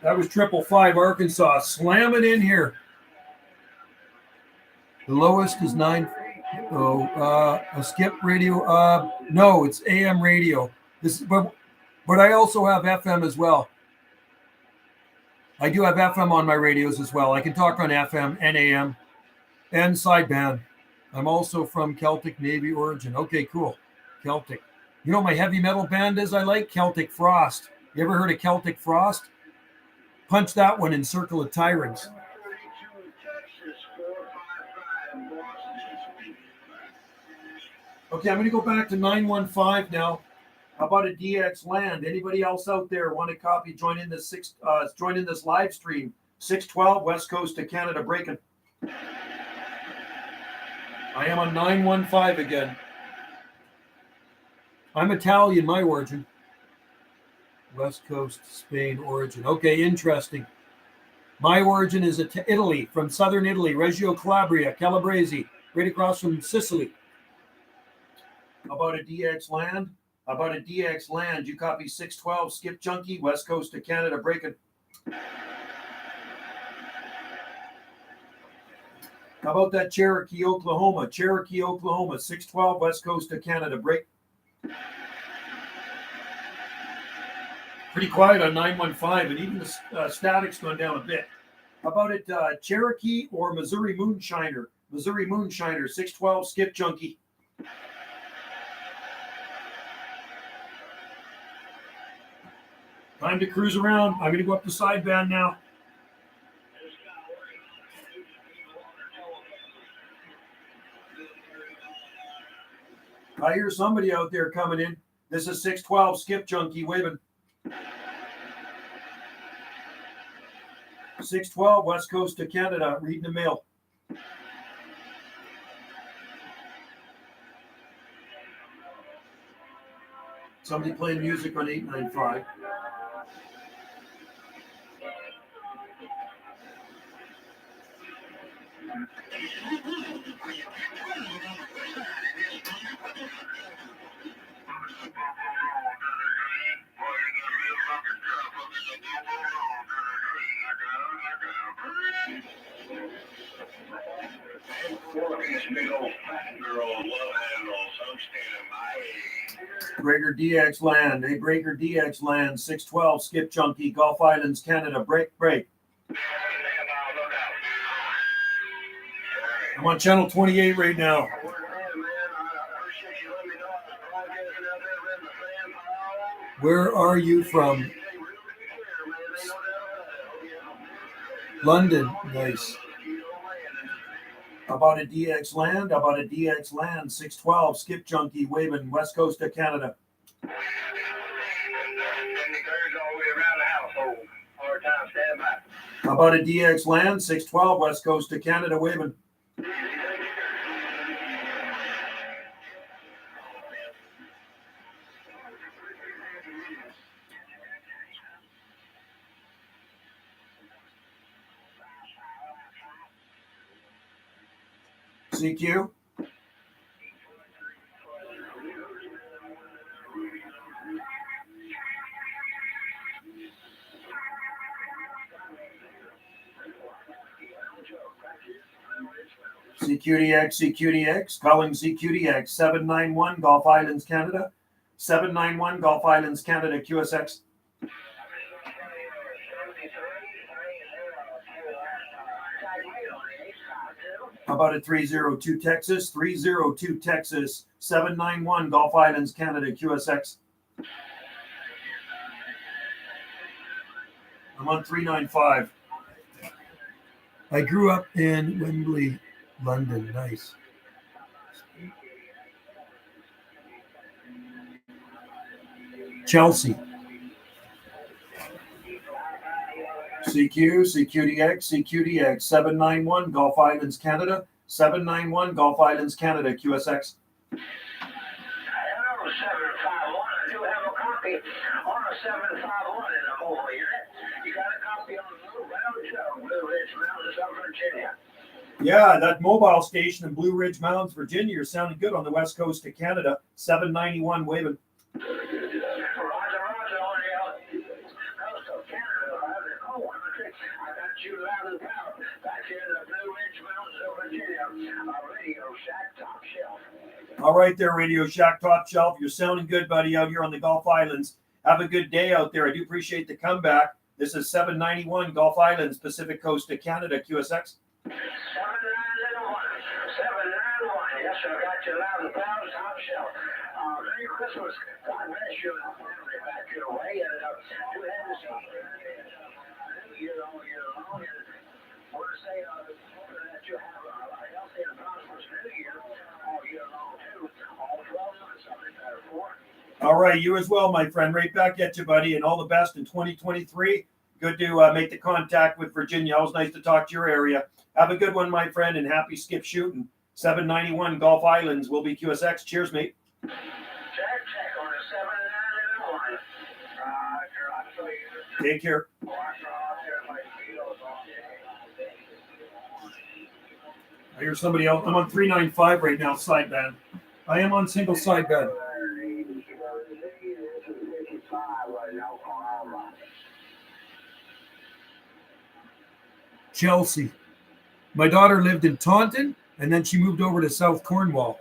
That was 555 Arkansas. Slam it in here. The lowest is 9. A skip radio. No, it's AM radio. But I also have FM as well. I do have FM on my radios as well. I can talk on FM and AM and sideband. I'm also from Celtic Navy origin. Okay, cool. Celtic. You know what my heavy metal band is I like? Celtic Frost. You ever heard of Celtic Frost? Punch that one in Circle of Tyrants. Okay, I'm going to go back to 915 now. How about a DX Land? Anybody else out there want a copy? Join in this live stream. 612 West Coast of Canada breaking. I am on 915 again. I'm Italian, my origin. West Coast, Spain origin. Okay, interesting. My origin is Italy, from southern Italy, Reggio Calabria, Calabrese, right across from Sicily. How about a DX Land? How about a DX Land? You copy 612 Skip Junkie, West Coast of Canada breaking. How about that Cherokee, Oklahoma? Cherokee, Oklahoma, 612 West Coast of Canada break. Pretty quiet on 915, and even the static's gone down a bit. How about it, Cherokee or Missouri Moonshiner? Missouri Moonshiner, 612 Skip Junkie. Time to cruise around. I'm going to go up the sideband now. I hear somebody out there coming in. This is 612 Skip Junkie waving. 612 West Coast of Canada reading the mail. Somebody playing music on 895. Breaker DX Land. Hey, Breaker DX Land. 612 Skip Junkie, Gulf Islands, Canada. Break. I'm on channel 28 right now. Where are you from? London. Nice. How about a DX Land? How about a DX Land? 612 Skip Junkie waving West Coast of Canada. How about a DX Land? 612 West Coast of Canada waving. CQ. CQDX, calling CQDX, 791 Gulf Islands, Canada. 791 Gulf Islands, Canada, QSX. How about at 302 Texas? 302 Texas, 791 Gulf Islands, Canada, QSX. I'm on 395. I grew up in Wembley, London. Nice. Chelsea. CQ, CQDX, CQDX, 791 Gulf Islands, Canada, 791 Gulf Islands, Canada, QSX. Hello, 751. I do have a copy on a 751 in the mobile unit. You got a copy on Blue Ridge Mountains of Virginia. Yeah, that mobile station in Blue Ridge Mountains, Virginia, you're sounding good on the west coast of Canada, 791 waving. Roger, on the coast of Canada, around the cold country. I got you loud and proud back here in the Blue Ridge Mountains of Virginia. Radio Shack Top Shelf. All right there, Radio Shack Top Shelf. You're sounding good, buddy, out here on the Gulf Islands. Have a good day out there. I do appreciate the comeback. This is 791 Gulf Islands, Pacific Coast of Canada, QSX. 791. Yes, I got you loud and proud, Top Shelf. Merry Christmas. God bless you and our family back your way. And do have to see New Year all year long. And I want to say that you have a healthy and prosperous New Year all year long, too. All 12 months of it, therefore. All right, you as well, my friend. Right back at you, buddy, and all the best in 2023. Good to make the contact with Virginia. Always nice to talk to your area. Have a good one, my friend, and happy skip shooting. 791 Gulf Islands will be QSX. Cheers, mate. Check on a 791. Take care. I hear somebody else. I'm on 395 right now, sideband. I am on single sideband. Chelsea. My daughter lived in Taunton, and then she moved over to South Cornwall.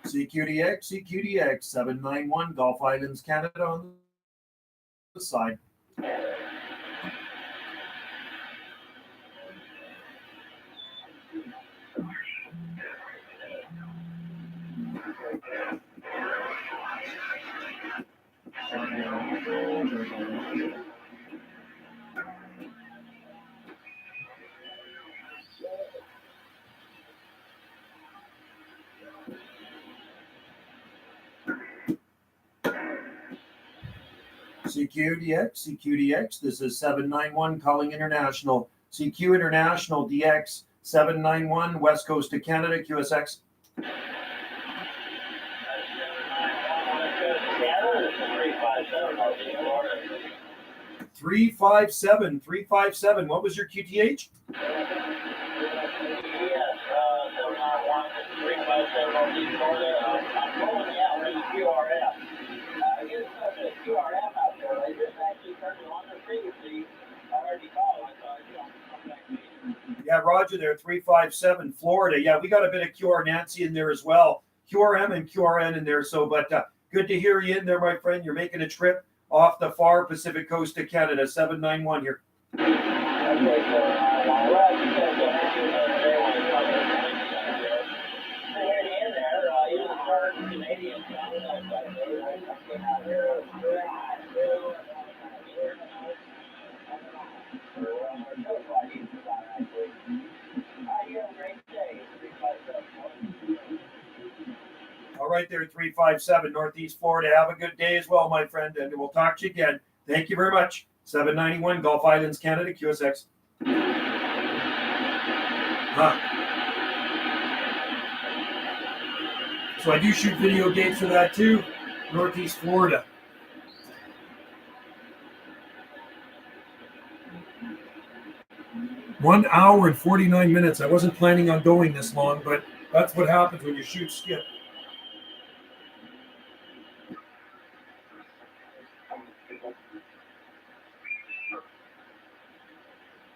CQDX, CQDX, 791 Gulf Islands, Canada on the side. CQDX, CQDX, this is 791 calling international. CQ International DX, 791 West Coast of Canada, QSX. 357. What was your QTH? Yeah, Roger there, 357, Florida. Yeah, we got a bit of QR Nancy in there as well. QRM and QRN in there. So, but good to hear you in there, my friend. You're making a trip off the far Pacific coast of Canada, 791 here. All right there, 357 Northeast Florida. Have a good day as well, my friend, and we'll talk to you again. Thank you very much. 791 Gulf Islands, Canada, QSX. So I do shoot video gates for that too. Northeast Florida. One hour and 49 minutes. I wasn't planning on going this long, but that's what happens when you shoot skip.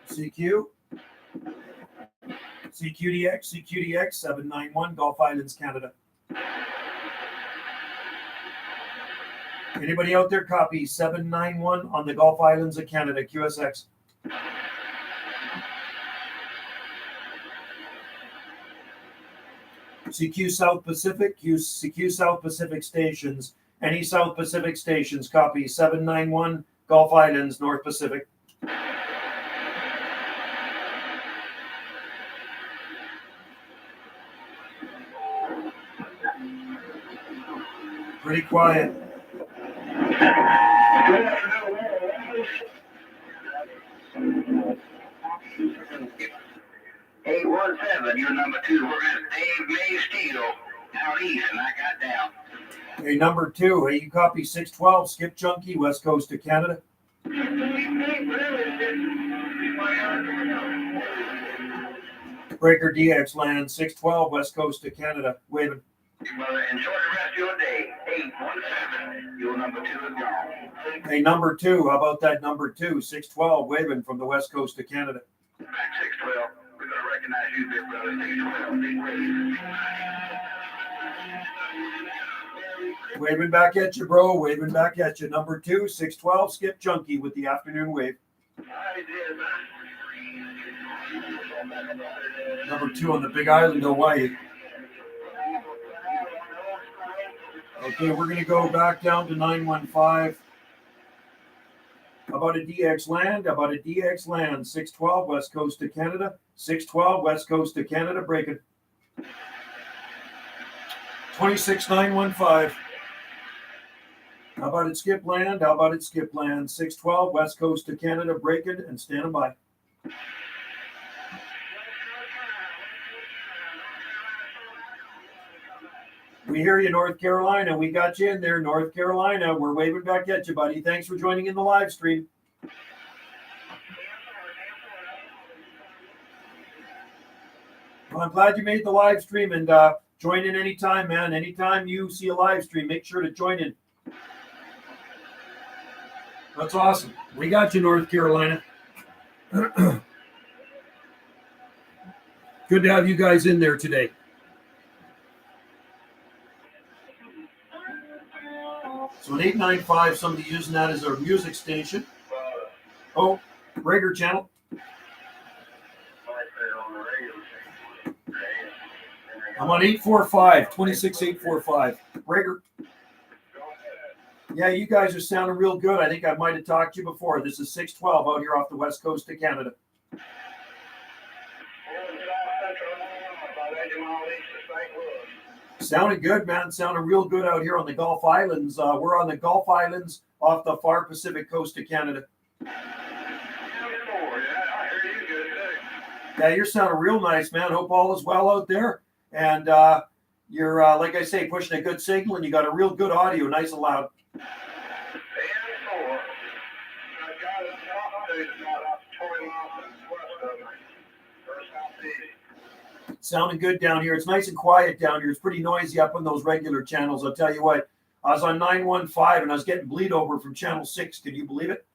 CQ, CQDX, CQDX, 791 Gulf Islands, Canada. Anybody out there copy 791 on the Gulf Islands of Canada, QSX. CQ South Pacific, CQ South Pacific stations. Any South Pacific stations, copy 791 Gulf Islands, North Pacific. Pretty quiet. Eight 817, you're number 2. We're at Dave May Steel out east, and I got down. Hey, number 2. Hey, you copy 612 Skip Junkie, West Coast of Canada. Breaker DX land 612 West Coast of Canada. Waving. Brother, enjoy the rest of your day. 817, your number 2 is gone. Hey, number 2. How about that number 2? 612 waving from the West Coast of Canada. Back 612. We're going to recognize you there, brother. 612. Big wave. Waving back at you, bro. Waving back at you. Number 2, 612 Skip Junkie with the afternoon wave. Number 2 on the Big Island, Hawaii. Okay, we're going to go back down to 915. How about a DX land? How about a DX land? 612 West Coast of Canada. 612 West Coast of Canada. Breaking. 26915. How about it skip land? How about it skip land? 612 West Coast of Canada. Breaking and standing by. We hear you, North Carolina. We got you in there, North Carolina. We're waving back at you, buddy. Thanks for joining in the live stream. Well, I'm glad you made the live stream and join in anytime, man. Anytime you see a live stream, make sure to join in. That's awesome. We got you, North Carolina. Good to have you guys in there today. So an 895, somebody using that as our music station. Oh, Rager channel. I'm on 845, 26845. Rager. Yeah, you guys are sounding real good. I think I might have talked to you before. This is 612 out here off the west coast of Canada. Sounding good, man. Sounding real good out here on the Gulf Islands. We're on the Gulf Islands off the far Pacific coast of Canada. Yeah, you're sounding real nice, man. Hope all is well out there. And you're, like I say, pushing a good signal, and you got a real good audio, nice and loud. Sounding good down here. It's nice and quiet down here. It's pretty noisy up on those regular channels. I'll tell you what. I was on 915 and I was getting bleed over from channel 6. Can you believe it?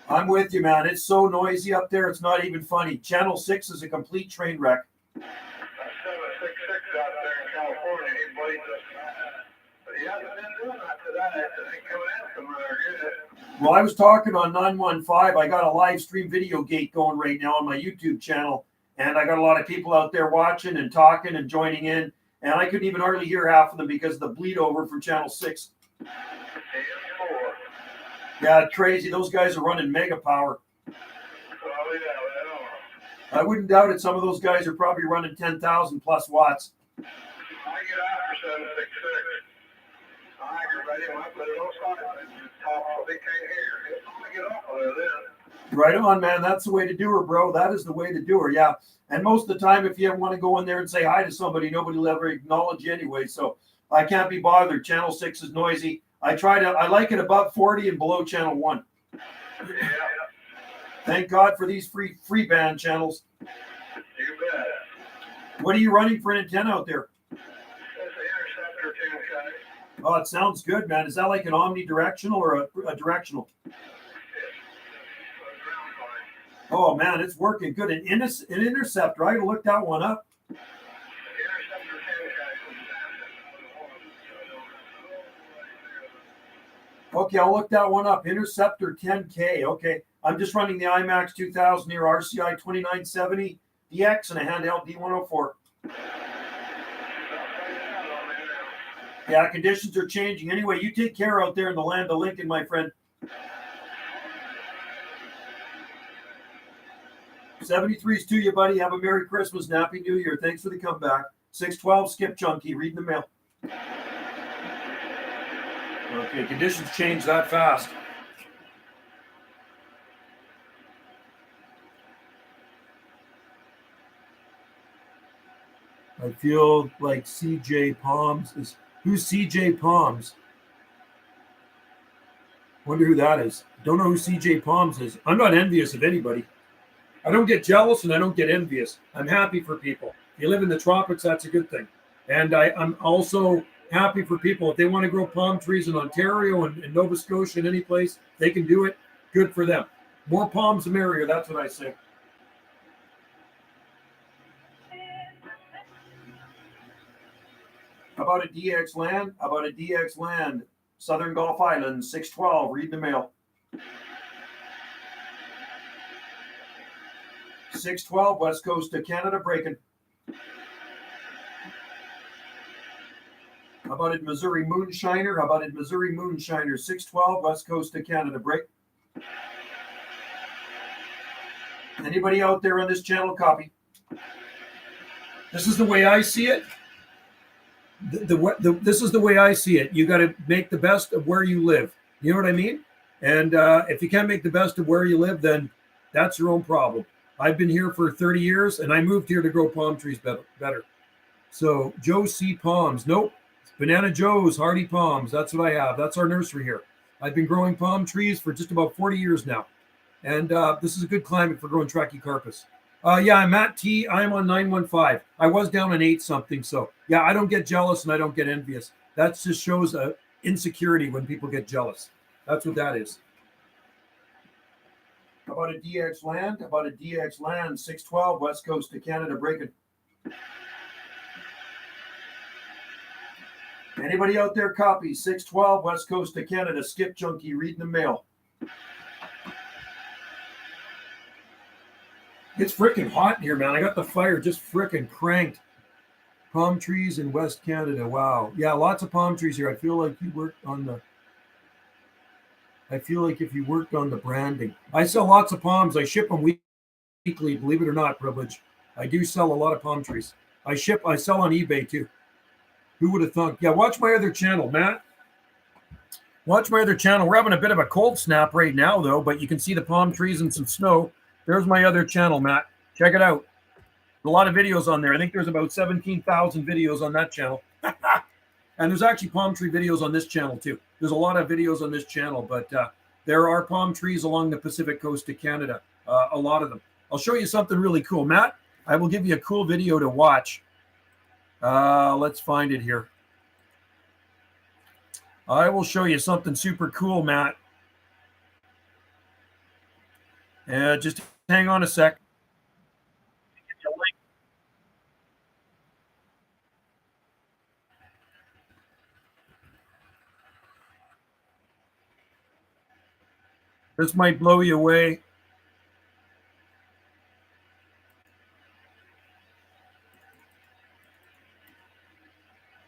I'm with you, man. It's so noisy up there. It's not even funny. Channel 6 is a complete train wreck. 766 out there in California. He bleeds us. But he hasn't been doing that today. They coming in somewhere good. Well, I was talking on 915. I got a live stream videogate going right now on my YouTube channel. And I got a lot of people out there watching and talking and joining in. And I couldn't even hardly hear half of them because of the bleed over from channel 6. Yeah, crazy. Those guys are running mega power. Oh, yeah, I wouldn't doubt it. Some of those guys are probably running 10,000 plus watts. I get out for 766. I get ready when I put it on silent. Talk so they can't hear. It's going to get off of there then. Right on, man. That's the way to do her, bro. That is the way to do her. Yeah. And most of the time, if you ever want to go in there and say hi to somebody, nobody will ever acknowledge you anyway. So I can't be bothered. Channel 6 is noisy. I like it above 40 and below channel 1. Yeah. Thank God for these free band channels. You bet. What are you running for an antenna out there? It's an interceptor 10K. Oh, it sounds good, man. Is that like an omnidirectional or a directional? Oh, man, it's working good. An interceptor. I got to look that one up. Okay, I'll look that one up. Interceptor 10K. Okay. I'm just running the IMAX 2000 here, RCI 2970 DX, and a handheld D104. Yeah, conditions are changing. Anyway, you take care out there in the land of Lincoln, my friend. 73's to you, buddy. Have a Merry Christmas and Happy New Year. Thanks for the comeback. 612 Skip Junkie, reading the mail. Okay, conditions change that fast. I feel like CJ Palms is. Who's CJ Palms? Wonder who that is. Don't know who CJ Palms is. I'm not envious of anybody. I don't get jealous and I don't get envious. I'm happy for people. If you live in the tropics, that's a good thing. And I'm also happy for people. If they want to grow palm trees in Ontario and Nova Scotia and any place, they can do it. Good for them. More palms, the merrier. That's what I say. How about a DX land? How about a DX land? Southern Gulf Islands, 612. Read the mail. 612, West Coast of Canada, breaking. How about it, Missouri Moonshiner? How about it, Missouri Moonshiner? 612, West Coast of Canada, break. Anybody out there on this channel, copy. This is the way I see it. This is the way I see it. You got to make the best of where you live. You know what I mean? And if you can't make the best of where you live, then that's your own problem. I've been here for 30 years, and I moved here to grow palm trees better. So Joe C. Palms. Nope. It's Banana Joe's Hardy Palms. That's what I have. That's our nursery here. I've been growing palm trees for just about 40 years now. And this is a good climate for growing Trachycarpus. Yeah, I'm at T. I'm on 915. I was down on 8 something. So, yeah, I don't get jealous and I don't get envious. That just shows insecurity when people get jealous. That's what that is. How about a DX land? How about a DX land? 612, West Coast of Canada, breaking. Anybody out there copy? 612, West Coast of Canada, Skip Junkie, reading the mail. It's freaking hot in here, man. I got the fire just freaking cranked. Palm trees in West Canada. Wow. Yeah, lots of palm trees here. I feel like you worked on the... I feel like if you worked on the branding. I sell lots of palms. I ship them weekly, believe it or not, Privilege. I do sell a lot of palm trees. I sell on eBay too. Who would have thought? Yeah, watch my other channel, Matt. Watch my other channel. We're having a bit of a cold snap right now, though, but you can see the palm trees and some snow. There's my other channel, Matt. Check it out. A lot of videos on there. I think there's about 17,000 videos on that channel. And there's actually palm tree videos on this channel, too. There's a lot of videos on this channel, but there are palm trees along the Pacific coast of Canada, a lot of them. I'll show you something really cool. Matt, I will give you a cool video to watch. Let's find it here. I will show you something super cool, Matt. Just hang on a sec. This might blow you away.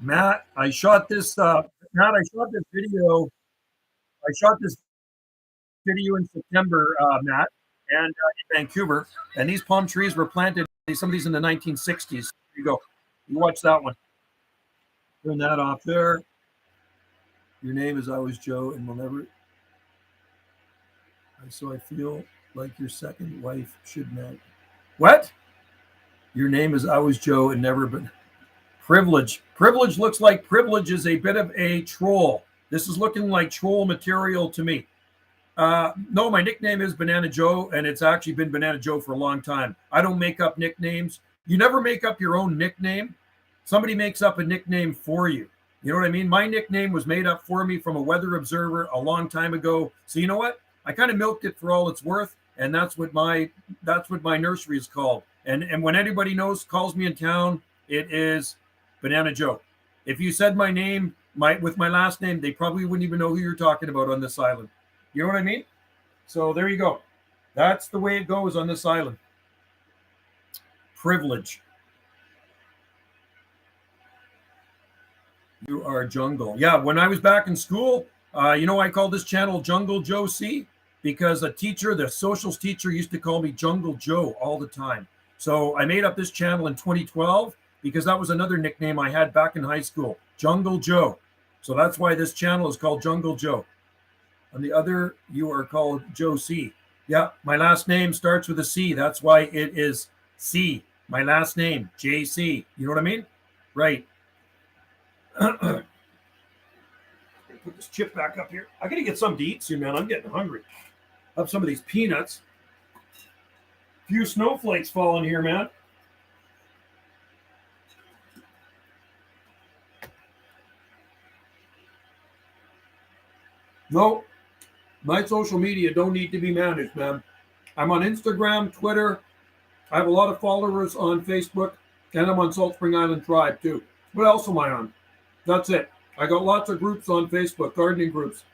Matt, I shot this video. I shot this video in September, Matt, and in Vancouver. And these palm trees were planted, some of these in the 1960s. Here you go. You watch that one. Turn that off there. Your name is always Joe, and we'll never... So I feel like your second wife should not. What? Your name is always Joe and never been. Privilege. Privilege looks like Privilege is a bit of a troll. This is looking like troll material to me. No, my nickname is Banana Joe, and it's actually been Banana Joe for a long time. I don't make up nicknames. You never make up your own nickname. Somebody makes up a nickname for you. You know what I mean? My nickname was made up for me from a weather observer a long time ago. So you know what? I kind of milked it for all it's worth, and that's what my nursery is called. And when anybody calls me in town, it is Banana Joe. If you said my name with my last name, they probably wouldn't even know who you're talking about on this island. You know what I mean? So there you go. That's the way it goes on this island. Privilege. You are jungle. Yeah, when I was back in school, I called this channel Jungle Joe C because a teacher, the socials teacher, used to call me Jungle Joe all the time. So I made up this channel in 2012 because that was another nickname I had back in high school, Jungle Joe. So that's why this channel is called Jungle Joe. On the other, you are called Joe C. Yeah, my last name starts with a C. That's why it is C. My last name, JC. You know what I mean? Right. Put this chip back up here. I gotta get something to eat soon, man. I'm getting hungry. Have some of these peanuts. Few snowflakes falling here, man. No, my social media don't need to be managed, man. I'm on Instagram, Twitter. I have a lot of followers on Facebook, and I'm on Salt Spring Island Tribe too. What else am I on? That's it. I got lots of groups on Facebook, gardening groups,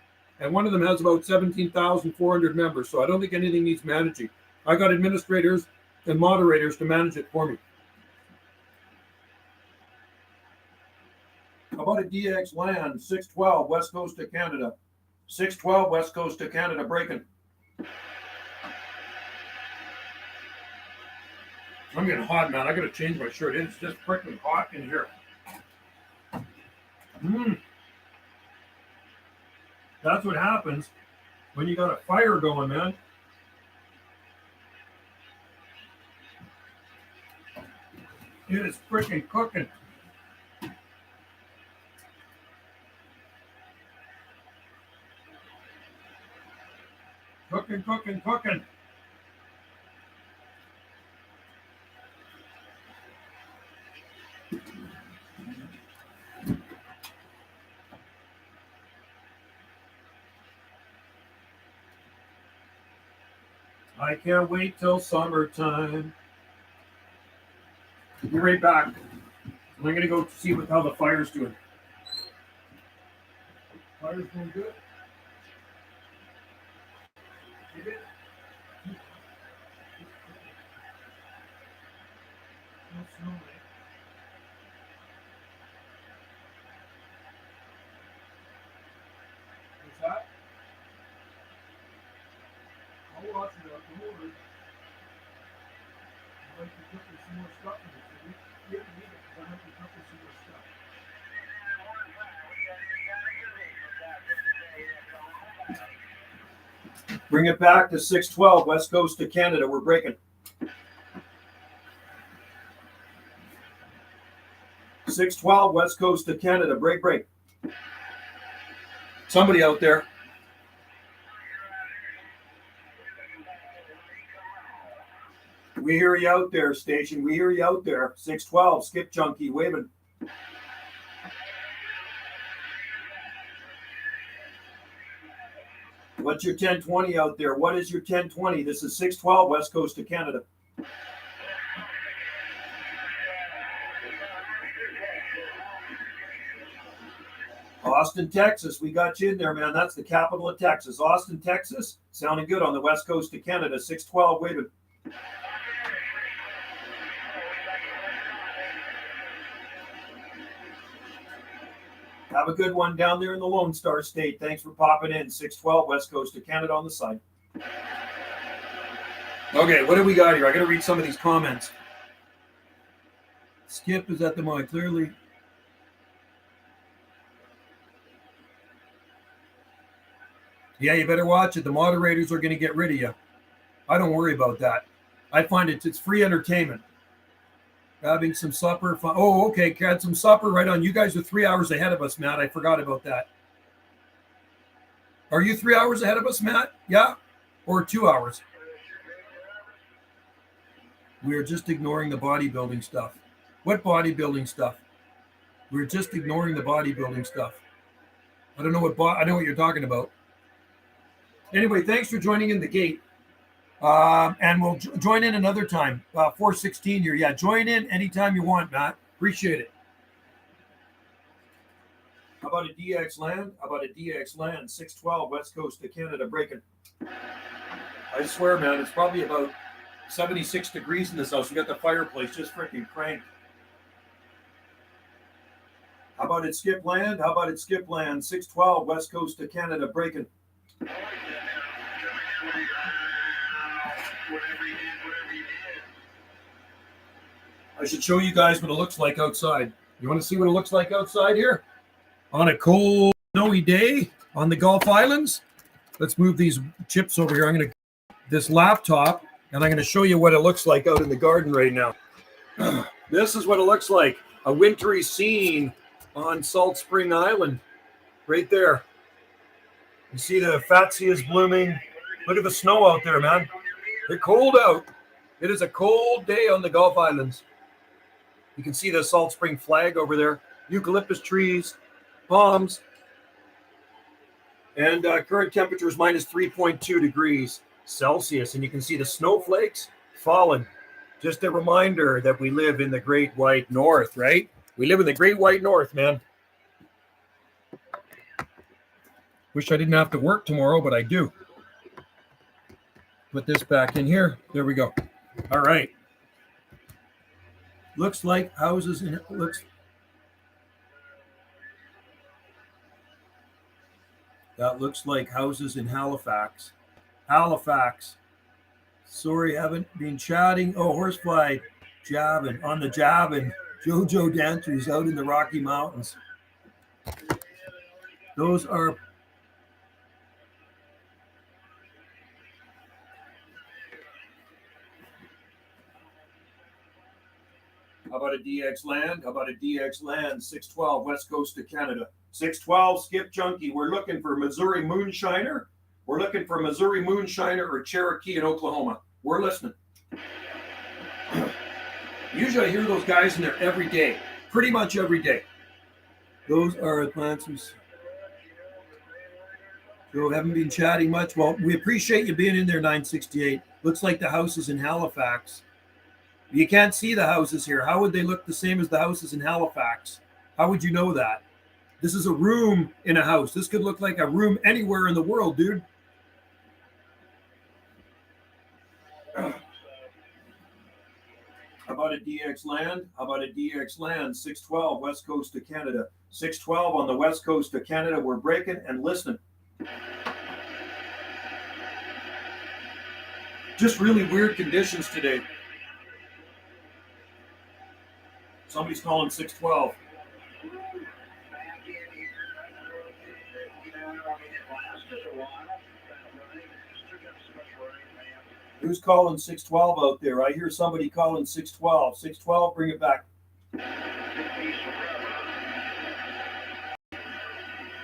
and one of them has about 17,400 members, so I don't think anything needs managing. I got administrators and moderators to manage it for me. How about a DX land, 612, West Coast of Canada. 612, West Coast of Canada, breaking. I'm getting hot, man. I got to change my shirt. It's just freaking hot in here. That's what happens when you got a fire going, man. It is freaking cooking. Cooking, cooking, cooking. I can't wait till summertime. Be right back. I'm going to go see how the fire's doing. Fire's doing good. No snow, eh? What's that? I'll watch it out. Don't worry. I might be cooking some more stuff in it. So we have to leave it because I might be cooking some more stuff. Bring it back to 612, West Coast of Canada. We're breaking. 612, West Coast of Canada. Break, break. Somebody out there. We hear you out there, station. We hear you out there. 612, Skip Junkie, waving. What's your 1020 out there? What is your 1020? This is 612, West Coast of Canada. Austin, Texas. We got you in there, man. That's the capital of Texas. Austin, Texas. Sounding good on the West Coast of Canada. 612, waving. Have a good one down there in the Lone Star State. Thanks for popping in. 612, West Coast of Canada on the side. Okay, what do we got here? I got to read some of these comments. Skip is at the mine, clearly. Yeah, you better watch it. The moderators are going to get rid of you. I don't worry about that. I find it's free entertainment. Having some supper. Oh, okay. Had some supper right on. You guys are 3 hours ahead of us, Matt. I forgot about that. Are you 3 hours ahead of us, Matt? Yeah? Or 2 hours? We are just ignoring the bodybuilding stuff. What bodybuilding stuff? We're just ignoring the bodybuilding stuff. I don't know I know what you're talking about. Anyway, thanks for joining in the gate. And we'll join in another time. 416 here. Yeah, join in anytime you want, Matt. Appreciate it. How about a DX land? 612, West Coast of Canada, breaking. I swear, man, it's probably about 76 degrees in this house. We got the fireplace just freaking cranked. How about it skip land? How about it skip land? 612 west coast of Canada breaking. I should show you guys what it looks like outside. You want to see what it looks like outside here? On a cold, snowy day on the Gulf Islands. Let's move these chips over here. I'm going to this laptop, and I'm going to show you what it looks like out in the garden right now. This is what it looks like. A wintry scene on Salt Spring Island. Right there. You see the fatsias blooming. Look at the snow out there, man. It's cold out. It is a cold day on the Gulf Islands. You can see the Salt Spring flag over there. Eucalyptus trees, palms. And current temperature is minus 3.2 degrees Celsius. And you can see the snowflakes falling. Just a reminder that we live in the Great White North, right? We live in the Great White North, man. Wish I didn't have to work tomorrow, but I do. Put this back in here. There we go. All right. Looks like houses in it. That looks like houses in Halifax. Halifax. Sorry, haven't been chatting. Oh, horsefly jabbing on the jabbing. Jojo dancers out in the Rocky Mountains. Those are How about a DX land? How about a DX land? 612 west coast of Canada. 612 skip junkie. We're looking for Missouri moonshiner. We're looking for Missouri moonshiner or Cherokee in Oklahoma. We're listening. Usually I hear those guys in there every day. Pretty much every day. Those are the plants. So haven't been chatting much. Well, we appreciate you being in there, 968. Looks like the house is in Halifax. You can't see the houses here. How would they look the same as the houses in Halifax? How would you know that? This is a room in a house. This could look like a room anywhere in the world, dude. How about a DX land? How about a DX land? 612 west coast of Canada. 612 on the west coast of Canada. We're breaking and listening. Just really weird conditions today. Somebody's calling 612. Who's calling 612 out there? I hear somebody calling 612. 612, bring it back.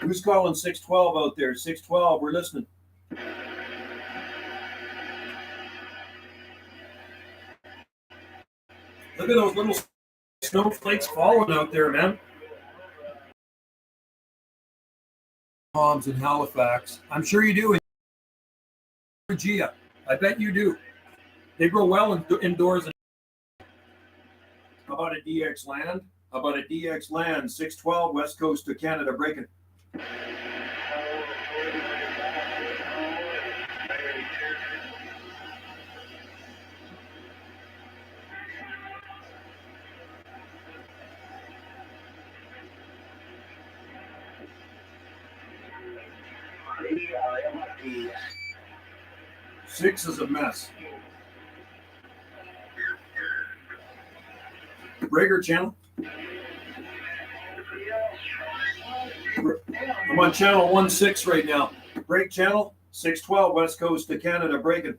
Who's calling 612 out there? 612, we're listening. Look at those little snowflakes falling out there, man. Palms in Halifax. I'm sure you do in Georgia. I bet you do. They grow well indoors. How about a DX land? How about a DX land? 612 west coast of Canada breaking. Six is a mess. Breaker channel. I'm on channel 16 right now. Break channel 612 west coast of Canada breaking.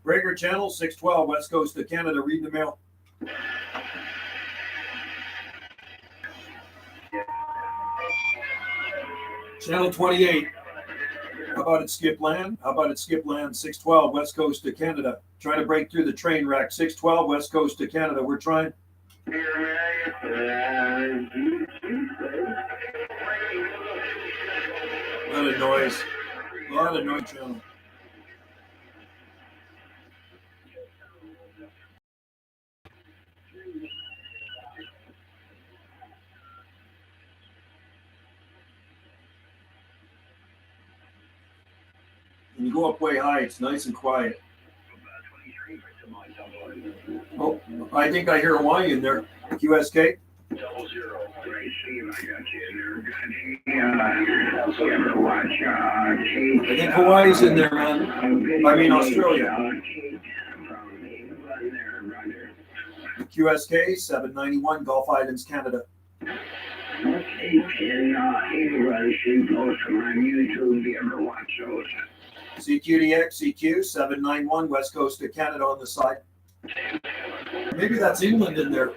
Breaker channel 612 west coast of Canada reading the mail. Channel 28. How about it skip land? How about it skip land? 612 west coast of Canada. Trying to break through the train wreck. 612 west coast of Canada. We're trying. A lot of noise. A lot of noise channel. you go up way high, it's nice and quiet. Oh, I think I hear Hawaii in there. QSK. 00. Great, Steve, I got you in there. Good. You ever watch Kate? I think Hawaii's in there, man. I mean Australia. QSK 791 Gulf Islands, Canada. CQDX CQ 791 West Coast of Canada on the side. Maybe that's England in there.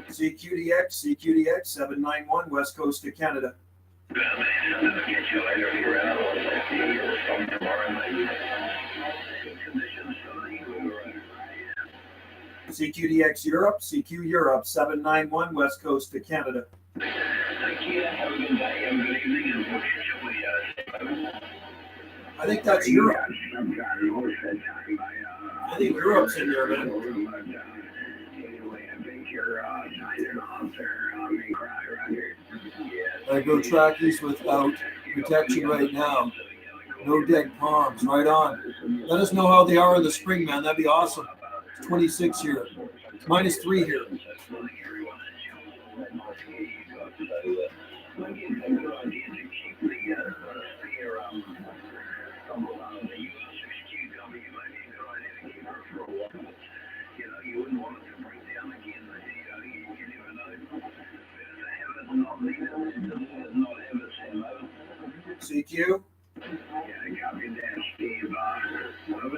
CQDX 791 West Coast of Canada. CQDX Europe, CQ Europe 791 West Coast of Canada. I think that's Europe. I think Europe's in there, man. I go trackies without protection right now. No dead palms, right on. Let us know how they are in the spring, man. That'd be awesome. It's 26 here. It's -3 here. CQ?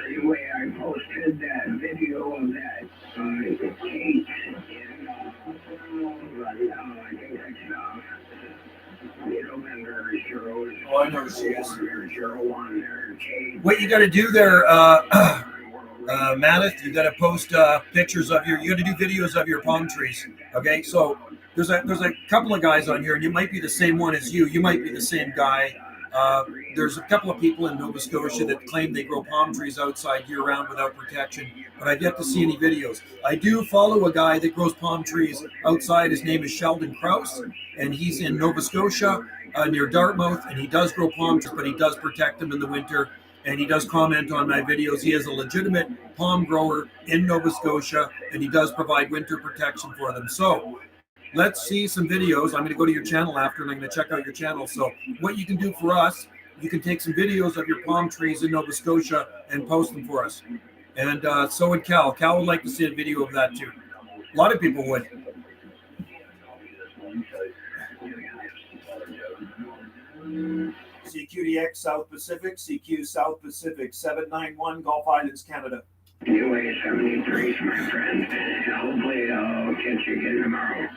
Anyway, I posted that video of that Kate Oh, I know who she is. What you got to do there, Maneth, you got to post pictures of you got to do videos of your palm trees. Okay, so there's a couple of guys on here, and you might be the same one as you. You might be the same guy. There's a couple of people in Nova Scotia that claim they grow palm trees outside year-round without protection, but I've yet to see any videos. I do follow a guy that grows palm trees outside. His name is Sheldon Krause, and he's in Nova Scotia near Dartmouth, and he does grow palm trees, but he does protect them in the winter, and he does comment on my videos. He is a legitimate palm grower in Nova Scotia, and he does provide winter protection for them. So let's see some videos. I'm going to go to your channel after, and I'm going to check out your channel. So what you can do for us, you can take some videos of your palm trees in Nova Scotia and post them for us. And so would Cal. Cal would like to see a video of that too. A lot of people would. CQDX South Pacific, CQ South Pacific, 791 Gulf Islands, Canada. Anyway, 73, my friend. Hopefully I'll catch you again tomorrow.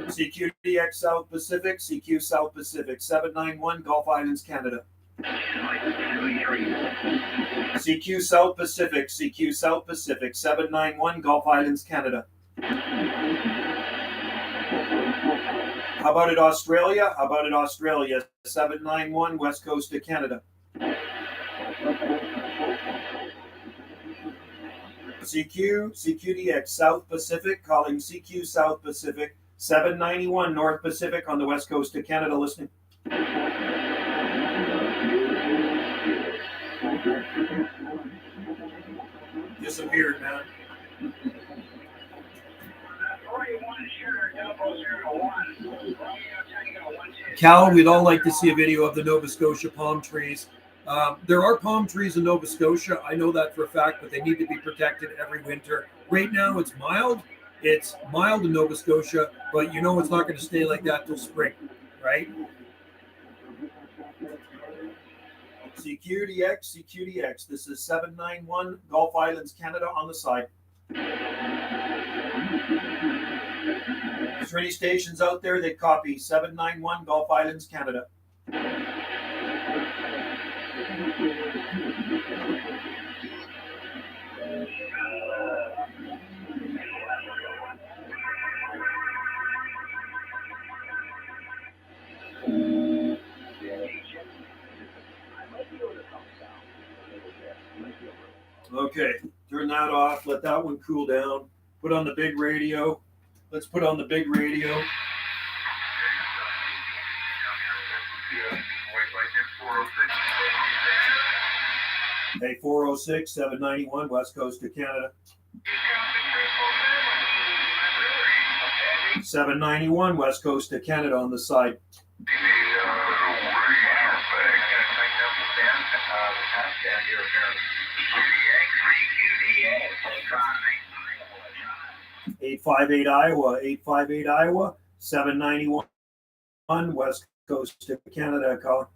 CQDX South Pacific, CQ South Pacific, 791 Gulf Islands, Canada. CQ South Pacific, CQ South Pacific, 791 Gulf Islands, Canada. How about it, Australia? How about it, Australia? 791 West Coast of Canada. CQDX South Pacific, calling CQ South Pacific, 791 North Pacific on the West Coast of Canada, listening. Disappeared, man. Cal, we'd all like to see a video of the Nova Scotia palm trees. There are palm trees in Nova Scotia. I know that for a fact, but they need to be protected every winter. Right now, it's mild. It's mild in Nova Scotia, but you know it's not going to stay like that till spring, right? CQDX. This is 791 Gulf Islands, Canada on the side. Is there any stations out there that copy 791 Gulf Islands, Canada? Okay, turn that off. Let that one cool down. Put on the big radio. Let's put on the big radio. Hey, 406, 791, west coast of Canada. 791, west coast of Canada on the side. Eight 58 Iowa, 858 Iowa, 791 west coast of Canada. Colin.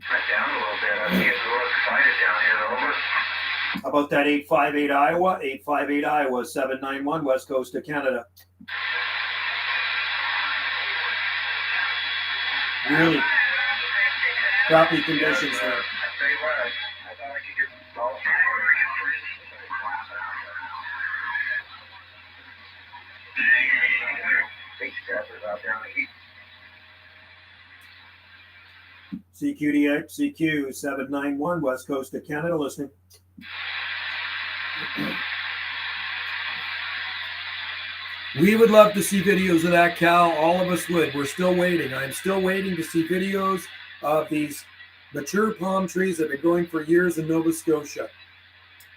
Right down a little bit. I think it's a little excited down here. Over. How about that 858 Iowa, 858 Iowa, 791 west coast of Canada. Really crappy conditions there. I tell you what, I thought I could get all big steppers out there on the heat. CQDX, CQ 791 west coast of Canada listening. We would love to see videos of that, Cal. All of us would. We're still waiting. I'm still waiting to see videos of these mature palm trees that have been growing for years in Nova Scotia.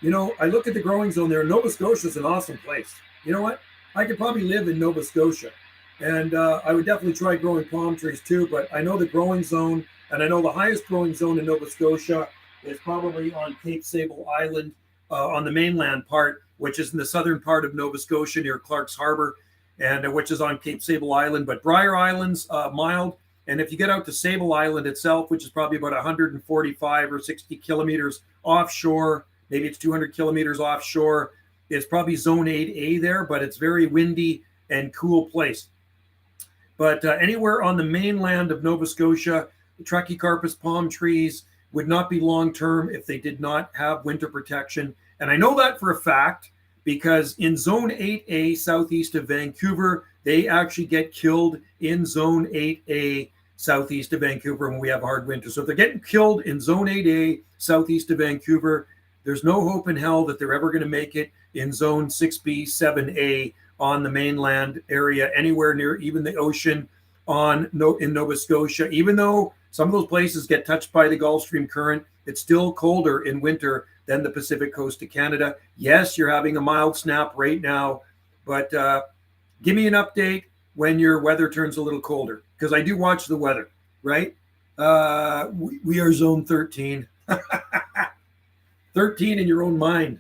You know, I look at the growing zone there. Nova Scotia is an awesome place. You know what? I could probably live in Nova Scotia. And I would definitely try growing palm trees too. But I know the growing zone, and I know the highest growing zone in Nova Scotia is probably on Cape Sable Island on the mainland part, which is in the southern part of Nova Scotia near Clark's Harbor, and which is on Cape Sable Island. But Briar Island's mild. And if you get out to Sable Island itself, which is probably about 145 or 60 kilometers offshore, maybe it's 200 kilometers offshore, it's probably zone 8A there, but it's very windy and cool place. But anywhere on the mainland of Nova Scotia, the Trachycarpus palm trees would not be long-term if they did not have winter protection. And I know that for a fact because in zone 8A southeast of Vancouver, they actually get killed in zone 8A southeast of Vancouver when we have hard winter. So if they're getting killed in zone 8A southeast of Vancouver, there's no hope in hell that they're ever going to make it in zone 6B, 7A on the mainland area, anywhere near even the ocean in Nova Scotia. Even though some of those places get touched by the Gulf Stream current, it's still colder in winter than the Pacific coast of Canada. Yes, you're having a mild snap right now, but give me an update when your weather turns a little colder, because I do watch the weather, right? We are zone 13. 13 in your own mind.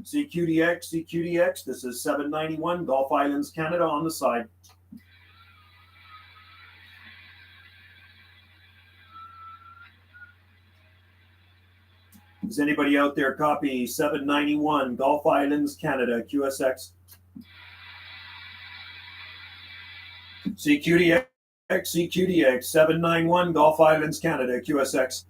CQDX, this is 791 Gulf Islands, Canada on the side. Does anybody out there copy 791 Gulf Islands, Canada, QSX? CQDX, 791 Gulf Islands, Canada, QSX.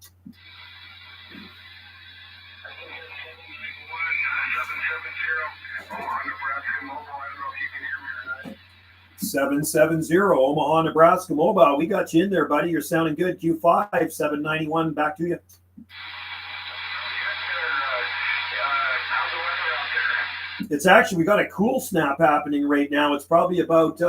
770 Omaha, Nebraska mobile. We got you in there, buddy. You're sounding good. Q5 791. Back to you. It's actually, we got a cool snap happening right now. It's probably about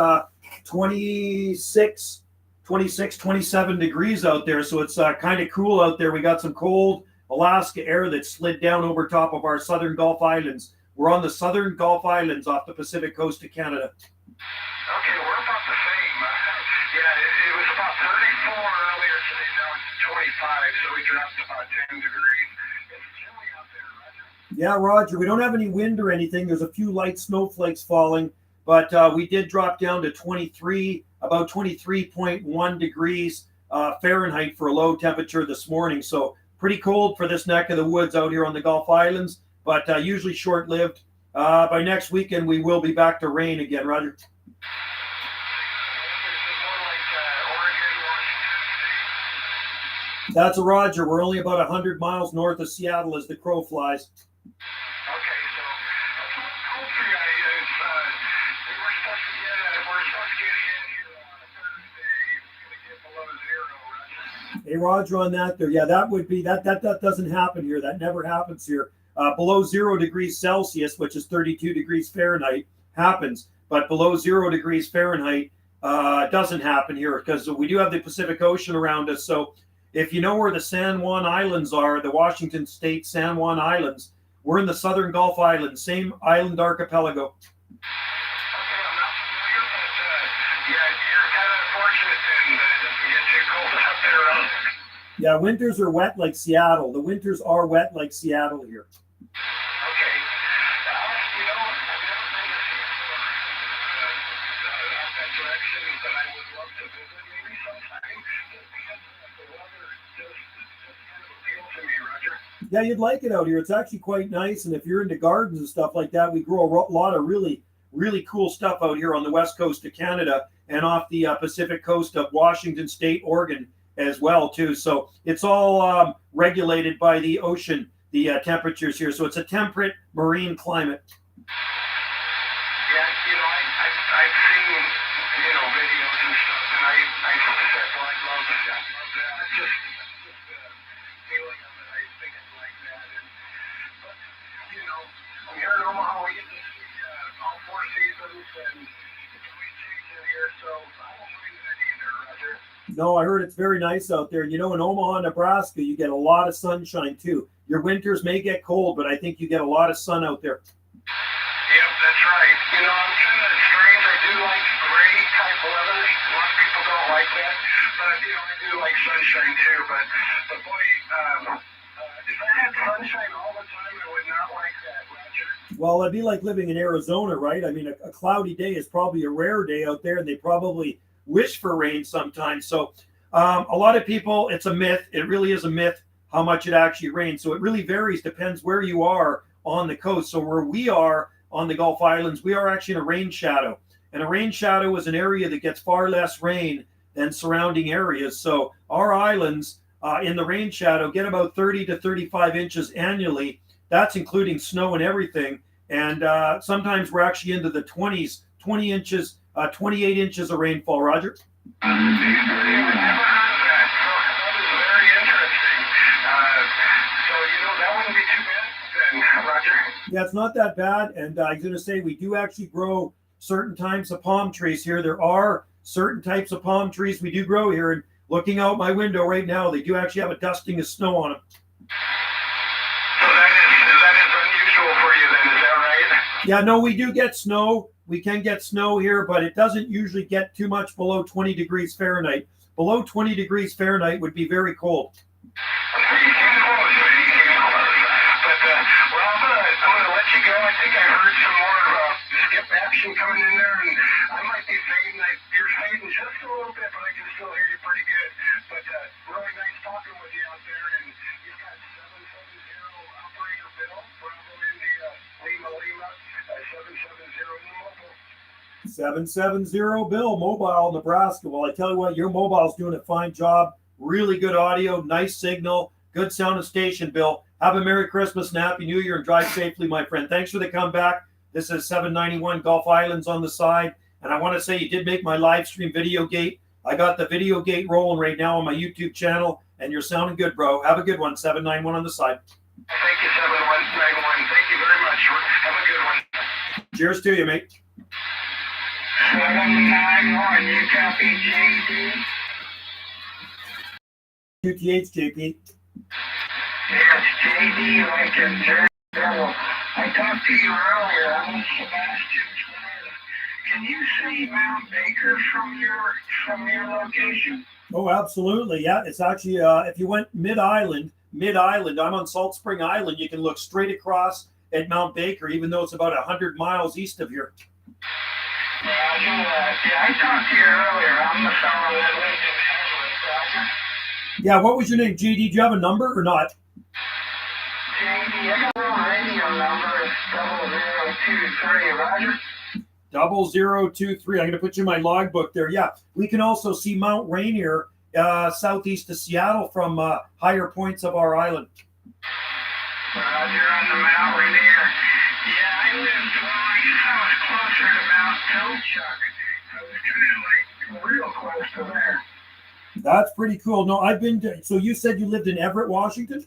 26, 27 degrees out there. So it's kind of cool out there. We got some cold Alaska air that slid down over top of our southern Gulf Islands. We're on the southern Gulf Islands off the Pacific coast of Canada. Okay, we're about the same. It was about 34 earlier today. Now it's 25, so we dropped about 10 degrees. It's chilly out there, Roger. Yeah, Roger. We don't have any wind or anything. There's a few light snowflakes falling, but we did drop down to 23, about 23.1 degrees Fahrenheit for a low temperature this morning. So pretty cold for this neck of the woods out here on the Gulf Islands, but usually short-lived. By next weekend, we will be back to rain again, Roger. That's a Roger. We're only about 100 miles north of Seattle as the crow flies. Okay, so hopefully we're supposed to get in here on Thursday. It's going to get below 0, Roger. Hey, Roger, on that there. Yeah, that would be, that doesn't happen here. That never happens here. Below 0 degrees Celsius, which is 32 degrees Fahrenheit, happens. But below 0 degrees Fahrenheit doesn't happen here because we do have the Pacific Ocean around us. So if you know where the San Juan Islands are, the Washington State San Juan Islands, we're in the southern Gulf Islands, same island archipelago. Yeah, winters are wet like Seattle. The winters are wet like Seattle here. Okay. You know, I've never been to that direction, but I would love to visit maybe sometime. Just because the weather just kind of appeals to me, Roger. Yeah, you'd like it out here. It's actually quite nice. And if you're into gardens and stuff like that, we grow a lot of really, really cool stuff out here on the west coast of Canada and off the Pacific coast of Washington State, Oregon as well, too. So it's all regulated by the ocean, the temperatures here. So it's a temperate marine climate. Yeah, you know, I've seen, you know, videos and stuff, and I said, well, I'd love that. Just feeling of it, I think I'd like that. But, you know, I'm here in Omaha, we get to see all four seasons, and it's always changing here, so I don't mind that either, Roger. No, I heard it's very nice out there. You know, in Omaha, Nebraska, you get a lot of sunshine, too. Your winters may get cold, but I think you get a lot of sun out there. Yep, that's right. You know, I'm kind of strange. I do like gray type weather. A lot of people don't like that, but you know, I do like sunshine too. But boy, if I had sunshine all the time, I would not like that, Roger. Well, it'd be like living in Arizona, right? I mean, a cloudy day is probably a rare day out there, and they probably wish for rain sometimes. So a lot of people, it's a myth. It really is a myth how much it actually rains. So it really varies, depends where you are on the coast. So where we are on the Gulf Islands, we are actually in a rain shadow. And a rain shadow is an area that gets far less rain than surrounding areas. So our islands in the rain shadow get about 30 to 35 inches annually. That's including snow and everything. And sometimes we're actually into the 20s, 20 inches, 28 inches of rainfall, Roger. Never heard of that. So that is very interesting. So, you know, that wouldn't be too bad then, Roger. Yeah, it's not that bad. And I was going to say, we do actually grow certain types of palm trees here. There are certain types of palm trees we do grow here. And looking out my window right now, they do actually have a dusting of snow on them. So that is unusual for you then, is that right? Yeah, no, we do get snow. We can get snow here, but it doesn't usually get too much below 20 degrees Fahrenheit. Below 20 degrees Fahrenheit would be very cold. Okay, you came close, man. You came close. But, well, I'm gonna let you go. I think I heard some more skip action coming in there, and I might be fading. You're fading just a little bit, but I can still hear you pretty good. But really nice talking with you out there, and you've got 770 operator Bill, Bravo India, Lima, 770 mobile. 770 Bill, Mobile, Nebraska. Well, I tell you what, your mobile's doing a fine job. Really good audio, nice signal, good sound and station, Bill. Have a Merry Christmas and Happy New Year and drive safely, my friend. Thanks for the comeback. This is 791 Gulf Islands on the side. And I want to say you did make my live stream videogate. I got the videogate rolling right now on my YouTube channel, and you're sounding good, bro. Have a good one, 791 on the side. Thank you, 7191. Thank you very much. Have a good one. Cheers to you, mate. 791, you copy JD? QTH, JP. Yes, JD, Lincoln, Jerry. I talked to you earlier. I'm Sebastian. Can you see Mount Baker from your location? Oh, absolutely. Yeah, it's actually, if you went mid-island, I'm on Salt Spring Island, you can look straight across at Mount Baker, even though it's about 100 miles east of here. Yeah, I talked to you earlier. I'm the fellow that lives in Everett, Roger. Yeah, what was your name, JD? Do you have a number or not? JD, I got a radio number. It's 0023, Roger. 0023. I'm going to put you in my logbook there. Yeah, we can also see Mount Rainier southeast of Seattle from higher points of our island. Roger, on the Mount Rainier. Yeah, I was closer to Mount Pilchuck. I was kind of like real close to there. That's pretty cool. No, I've been to, so you said you lived in Everett, Washington?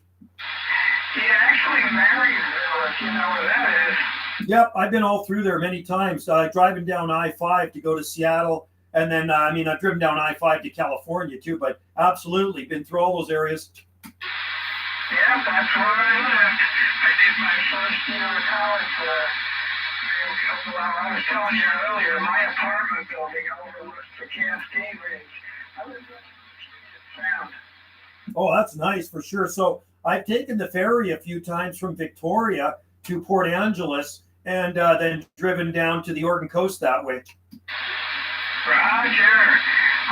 Yeah, actually Marysville, if you know where that is. Yep, I've been all through there many times, driving down I-5 to go to Seattle, And then, I mean, I've driven down I-5 to California too, but absolutely been through all those areas. Yeah, that's where I lived. I did my first year of college there. Well, I was telling you earlier, my apartment building overlooks the Cascade Ridge. I was sound. Oh, that's nice for sure. So I've taken the ferry a few times from Victoria to Port Angeles and then driven down to the Oregon coast that way. Roger.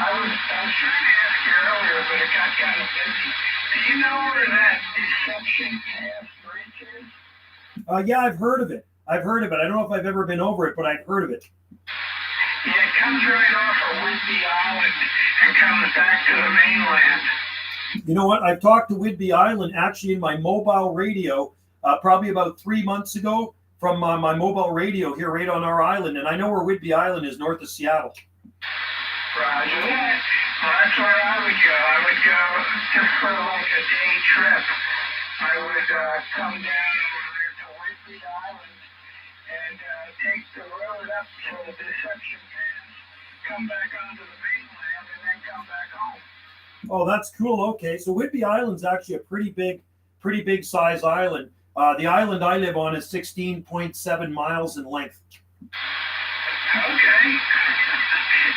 I was trying to ask you earlier, but it got kind of busy. Do you know where that Deception Pass bridge is? Yeah, I've heard of it. I don't know if I've ever been over it, but I've heard of it. Yeah, it comes right off of Whidbey Island and comes back to the mainland. You know what? I've talked to Whidbey Island actually in my mobile radio probably about 3 months ago from my mobile radio here right on our island. And I know where Whidbey Island is north of Seattle. Roger that. Well, that's where I would go. I would go just for like a day trip. I would come down over there to Whidbey Island and take the road up to the Deception Pass, come back onto the mainland, and then come back home. Oh, that's cool. Okay, so Whidbey Island's actually a pretty big size island. The island I live on is 16.7 miles in length. Okay.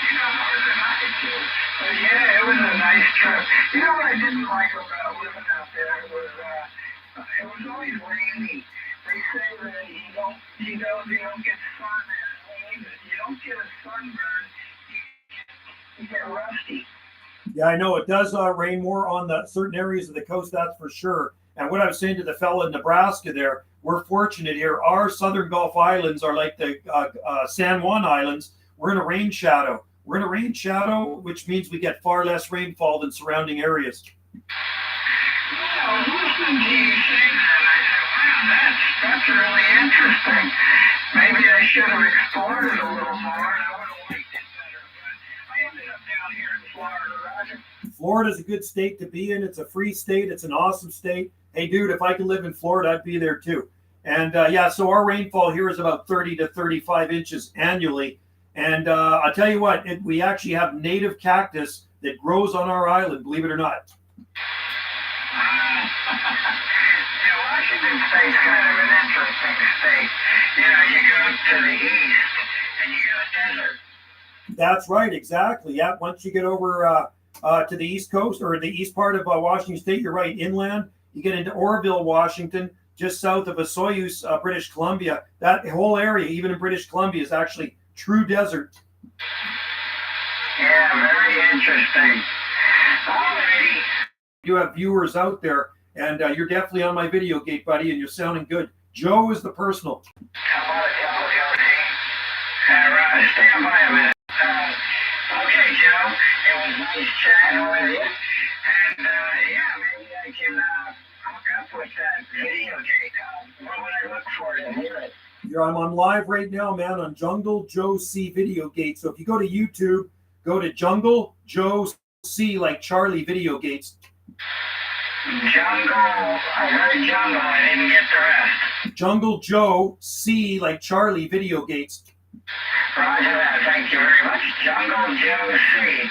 You know more than I do. But yeah, it was a nice trip. You know what I didn't like about living out there was it was always rainy. They say that you don't get sun and you don't get a sunburn, you get rusty. Yeah, I know it does rain more on the certain areas of the coast, that's for sure. And what I was saying to the fellow in Nebraska there, we're fortunate here. Our southern Gulf Islands are like the San Juan Islands. We're in a rain shadow. Which means we get far less rainfall than surrounding areas. Yeah, I was listening to you say that, and I said, wow, that's really interesting. Maybe I should have explored it a little more, and I would have liked it better. But I ended up down here in Florida, Roger. Florida's a good state to be in. It's a free state. It's an awesome state. Hey, dude, if I could live in Florida, I'd be there too. And yeah, so our rainfall here is about 30 to 35 inches annually. And I'll tell you what, we actually have native cactus that grows on our island, believe it or not. Yeah, Washington State's kind of an interesting state. You know, you go to the east and you got desert. That's right, exactly. Yeah, once you get over to the east coast or the east part of Washington State, you're right, inland. You get into Oroville, Washington, just south of Osoyoos, British Columbia. That whole area, even in British Columbia, is actually true desert. Yeah, very interesting. Alrighty. You have viewers out there, and you're definitely on my videogate, buddy, and you're sounding good. Joe is the personal. Come on, stand by a minute. Okay, Joe, it was nice chatting with you. And yeah, maybe I can hook up with that videogate. What would I look for to hear it? I'm on live right now, man, on Jungle Joe C Videogate. So if you go to YouTube, go to Jungle Joe C, like Charlie Videogates. Jungle, I heard jungle, I didn't get the rest. Jungle Joe C, like Charlie Videogates. Roger that, thank you very much. Jungle Joe C.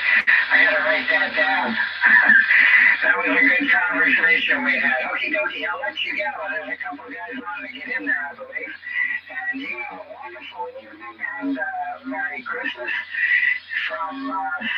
I gotta write that down. That was a good conversation we had. Okie dokie, I'll let you go. There's a couple of guys wanting to get in there, I believe. And you have a wonderful evening and Merry Christmas from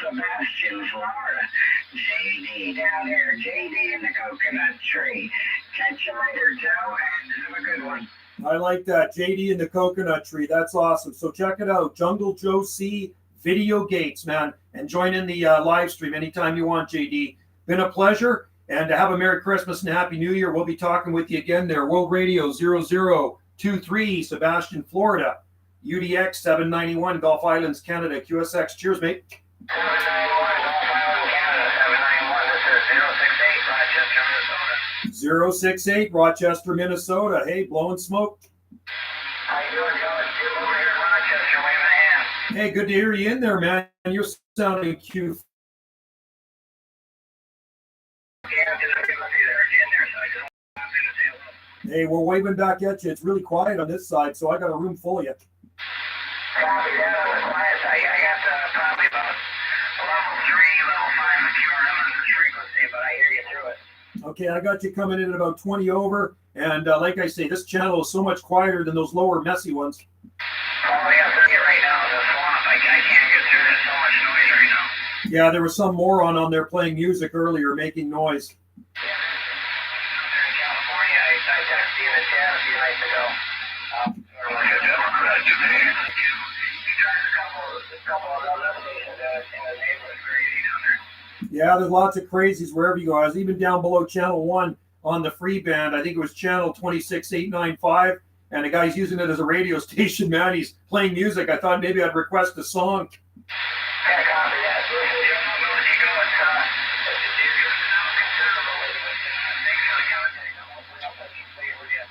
Sebastian, Florida. JD down here, JD in the coconut tree. Catch you later, Joe, and have a good one. I like that, JD in the coconut tree. That's awesome. So check it out, Jungle Joe C Videogates, man, and join in the live stream anytime you want, JD. Been a pleasure, and have a Merry Christmas and Happy New Year. We'll be talking with you again there. World Radio 0023, Sebastian, Florida. UDX 791, Gulf Islands, Canada. QSX. Cheers, mate. 068, Rochester, Minnesota. Hey, blowing smoke. How you doing, Joe? It's over here in Rochester, waving a hand. Hey, good to hear you in there, man. You're sounding cute. Hey, we're waving back at you. It's really quiet on this side, so I got a room full of you. Copy that on the quiet side. I got probably about Okay, I got you coming in at about 20 over. And like I say, this channel is so much quieter than those lower messy ones. Oh, yeah, right now, the swamp, I can't get through. There's so much noise right now. Yeah, there was some moron on there playing music earlier, making noise. Yeah, there in California, I texted Steve and Chad a few nights ago. Like a Democrat today. He drives a couple of other stations in the neighborhood crazy down there. Yeah, there's lots of crazies wherever you go. I was even down below channel 1 on the free band. I think it was channel 26895, and the guy's using it as a radio station, man. He's playing music. I thought maybe I'd request a song. Yeah, copy that. So if you don't know where you go, it's good to know considerable with thanks for the contact. Hopefully I'll touch base with you.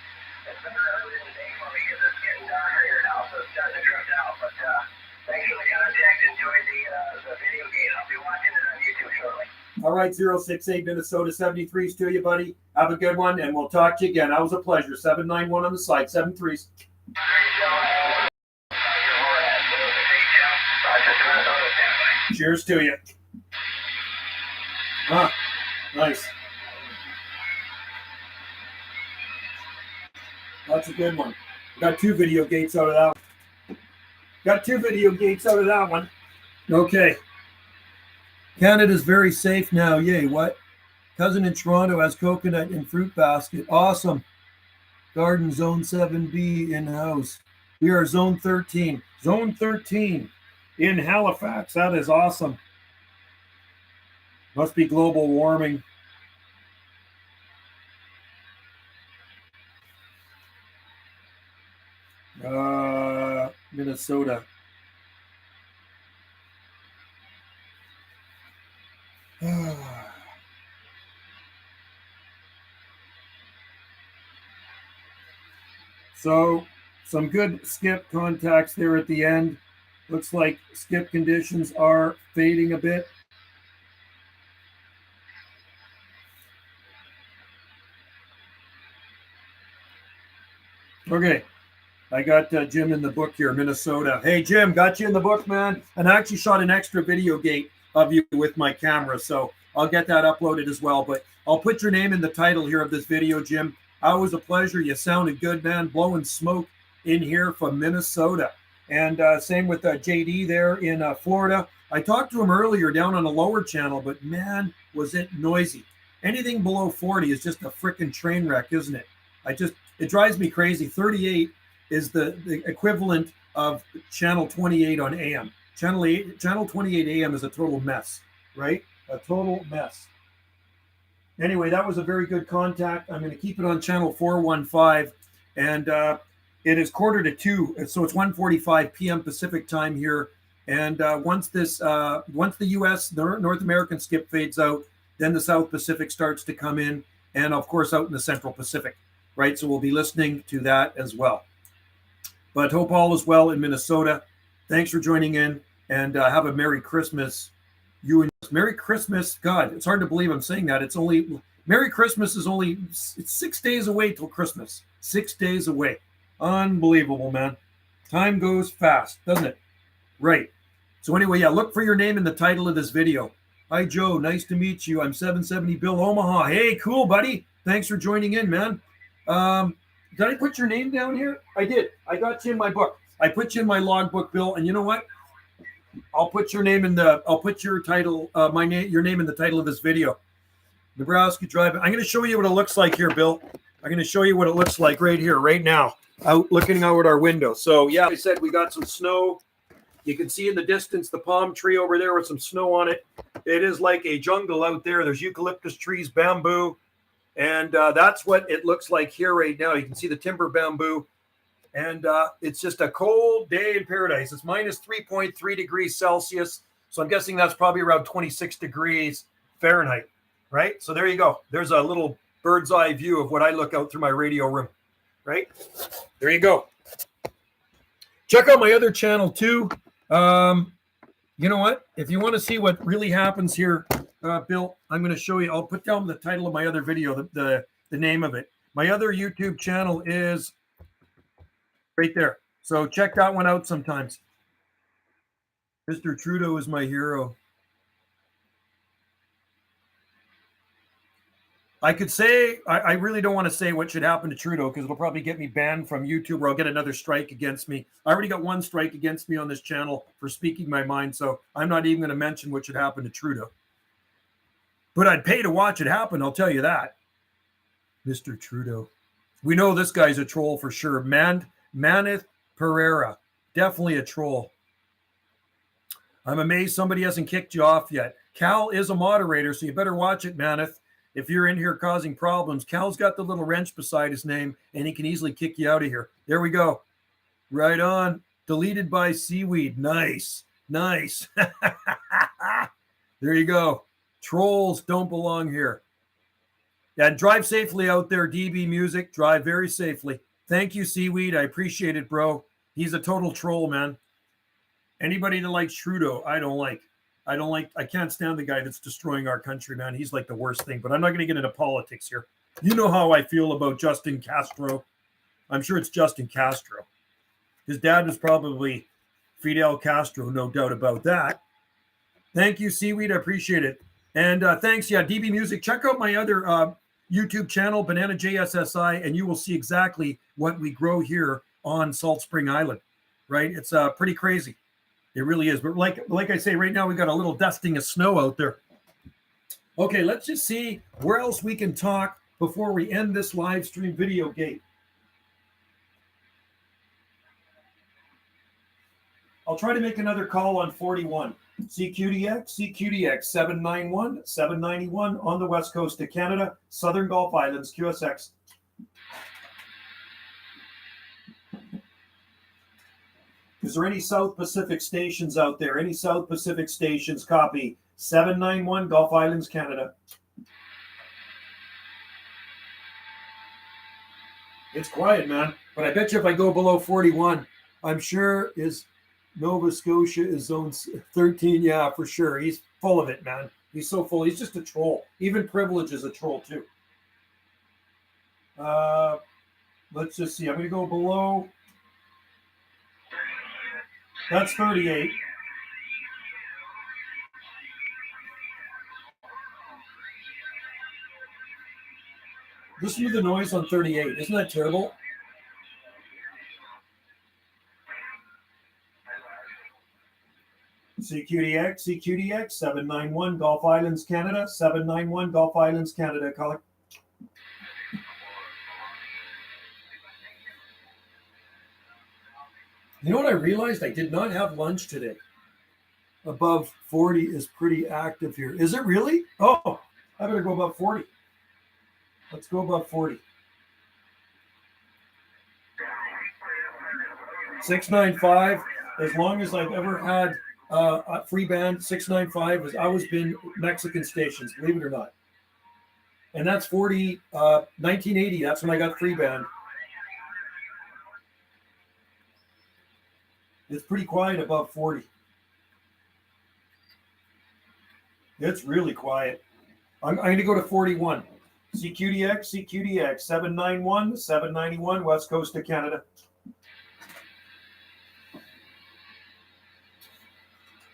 It's been early in the day for me because it's getting darker here now, so it's starting to drift out. But thanks for the contact. Enjoy the video game. I'll be watching it on YouTube shortly. All right, 068 Minnesota 73s to you, buddy. Have a good one, and we'll talk to you again. That was a pleasure. 791 on the side, 73s. Cheers to you. Ah, nice. That's a good one. Got 2 video gates out of that one. Got 2 video gates out of that one. Okay. Canada's very safe now. Yay, what? Cousin in Toronto has coconut and fruit basket. Awesome. Garden Zone 7B in-house. We are Zone 13. Zone 13 in Halifax. That is awesome. Must be global warming. Minnesota. So some good skip contacts there at the end. Looks like skip conditions are fading a bit. Okay, I got Jim in the book here, Minnesota. Hey, Jim, got you in the book, man. And I actually shot an extra video gate of you with my camera, so I'll get that uploaded as well. But I'll put your name in the title here of this video, Jim. Always a pleasure. You sounded good, man. Blowing smoke in here from Minnesota. And same with JD there in Florida. I talked to him earlier down on a lower channel, but man, was it noisy. Anything below 40 is just a freaking train wreck, isn't it? It drives me crazy. 38 is the equivalent of channel 28 on AM. Channel 28 AM is a total mess, right? A total mess. Anyway, that was a very good contact. I'm going to keep it on channel 415, and it is 1:45, so it's 1:45 p.m. Pacific time here. And once the U.S. North American skip fades out, then the South Pacific starts to come in, and of course out in the Central Pacific, right? So we'll be listening to that as well. But hope all is well in Minnesota. Thanks for joining in, and have a Merry Christmas. Merry Christmas. God, it's hard to believe I'm saying that. Merry Christmas is it's 6 days away till Christmas. 6 days away. Unbelievable, man. Time goes fast, doesn't it? Right. So anyway, yeah, look for your name in the title of this video. Hi, Joe. Nice to meet you. I'm 770 Bill Omaha. Hey, cool, buddy. Thanks for joining in, man. Did I put your name down here? I did. I got you in my book. I put you in my logbook, Bill. And you know what? I'll put your name in your title, your name in the title of this video. Nebraska Drive. I'm going to show you what it looks like here, Bill. I'm going to show you what it looks like right here, right now, looking out at our window. So yeah, I said we got some snow. You can see in the distance the palm tree over there with some snow on it. It is like a jungle out there. There's eucalyptus trees, bamboo, and that's what it looks like here right now. You can see the timber bamboo. And it's just a cold day in paradise. It's minus 3.3 degrees Celsius. So I'm guessing that's probably around 26 degrees Fahrenheit, right? So there you go. There's a little bird's eye view of what I look out through my radio room, right? There you go. Check out my other channel too. You know what? If you want to see what really happens here, Bill, I'm going to show you. I'll put down the title of my other video, the name of it. My other YouTube channel is right there. So check that one out sometimes. Mr. Trudeau is my hero. I could say, I really don't want to say what should happen to Trudeau because it'll probably get me banned from YouTube or I'll get another strike against me. I already got one strike against me on this channel for speaking my mind, so I'm not even going to mention what should happen to Trudeau. But I'd pay to watch it happen, I'll tell you that. Mr. Trudeau. We know this guy's a troll for sure. Manith Pereira, definitely a troll. I'm amazed somebody hasn't kicked you off yet. Cal is a moderator, so you better watch it, Manith. If you're in here causing problems, Cal's got the little wrench beside his name, and he can easily kick you out of here. There we go. Right on. Deleted by Seaweed. Nice. Nice. There you go. Trolls don't belong here. Yeah, drive safely out there, DB Music. Drive very safely. Thank you, Seaweed. I appreciate it, bro. He's a total troll, man. Anybody that likes Trudeau, I don't like. I can't stand the guy that's destroying our country, man. He's like the worst thing, but I'm not going to get into politics here. You know how I feel about Justin Castro. I'm sure it's Justin Castro. His dad was probably Fidel Castro, no doubt about that. Thank you, Seaweed. I appreciate it. And thanks, yeah, DB Music. Check out my other YouTube channel, Banana JSSI, and you will see exactly what we grow here on Salt Spring Island, right? It's pretty crazy. It really is. But like I say, right now we got a little dusting of snow out there. Okay, let's just see where else we can talk before we end this live stream videogate. I'll try to make another call on 41. CQDX 791, 791 on the west coast of Canada, Southern Gulf Islands, QSX. Is there any South Pacific stations out there? Any South Pacific stations? Copy. 791 Gulf Islands, Canada. It's quiet, man. But I bet you if I go below 41, I'm sure is Nova Scotia is zone 13. Yeah, for sure. He's full of it, man. He's so full. He's just a troll. Even Privilege is a troll, too. Let's just see. I'm going to go below. That's 38. Listen to the noise on 38. Isn't that terrible? CQDX 791 Gulf Islands, Canada. 791 Gulf Islands, Canada. Caller. You know what I realized? I did not have lunch today. Above 40 is pretty active here. Is it really? Oh, I better go above 40. Let's go above 40. 695. As long as I've ever had a free band, 695 has always been Mexican stations, believe it or not. And that's 40, 1980. That's when I got free band. It's pretty quiet above 40. It's really quiet. I'm going to go to 41. CQDX 791, 791, west coast of Canada.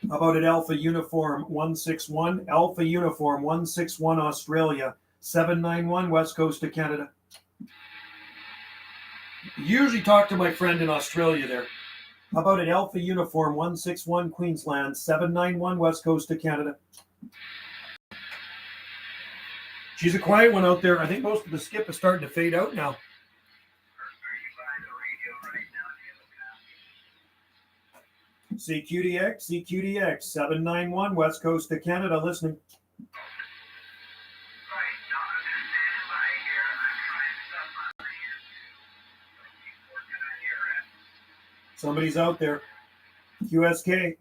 How about at Alpha Uniform 161? Alpha Uniform 161, Australia, 791, west coast of Canada. Usually talk to my friend in Australia there. How about at Alpha Uniform 161, Queensland, 791, west coast of Canada. She's a quiet one out there. I think most of the skip is starting to fade out now. CQDX 791, west coast of Canada, listening. Somebody's out there. QSK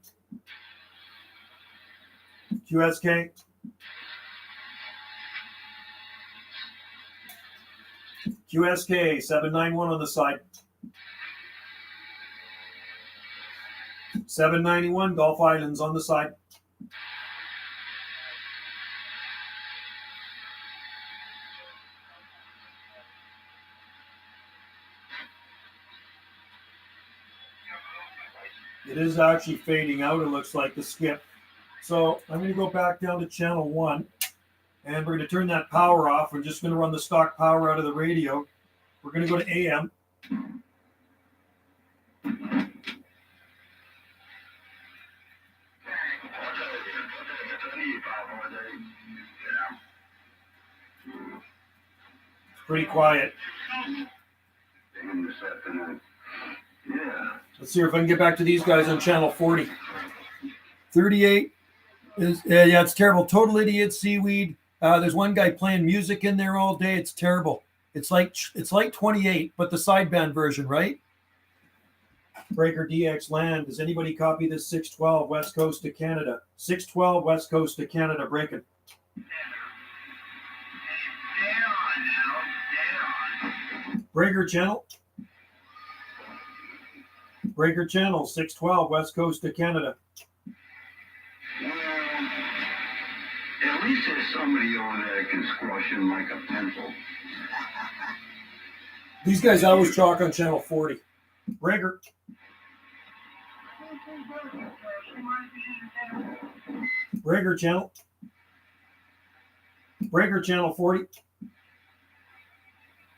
791 on the side. 791 Gulf Islands on the side. It is actually fading out, it looks like, the skip. So I'm going to go back down to channel 1. And we're going to turn that power off. We're just going to run the stock power out of the radio. We're going to go to AM. Pretty quiet. Let's see if I can get back to these guys on channel 40. 38 is, yeah, it's terrible. Total idiot, seaweed. There's one guy playing music in there all day. It's terrible. It's like 28, but the sideband version, right? Breaker DX land. Does anybody copy this 612 West Coast to Canada? 612 West Coast to Canada breaking. Breaker channel. Breaker channel 612 West Coast to Canada. At least there's somebody over there that can squash him like a pencil. These guys always talk on channel 40. Breaker. Breaker channel. Breaker channel 40.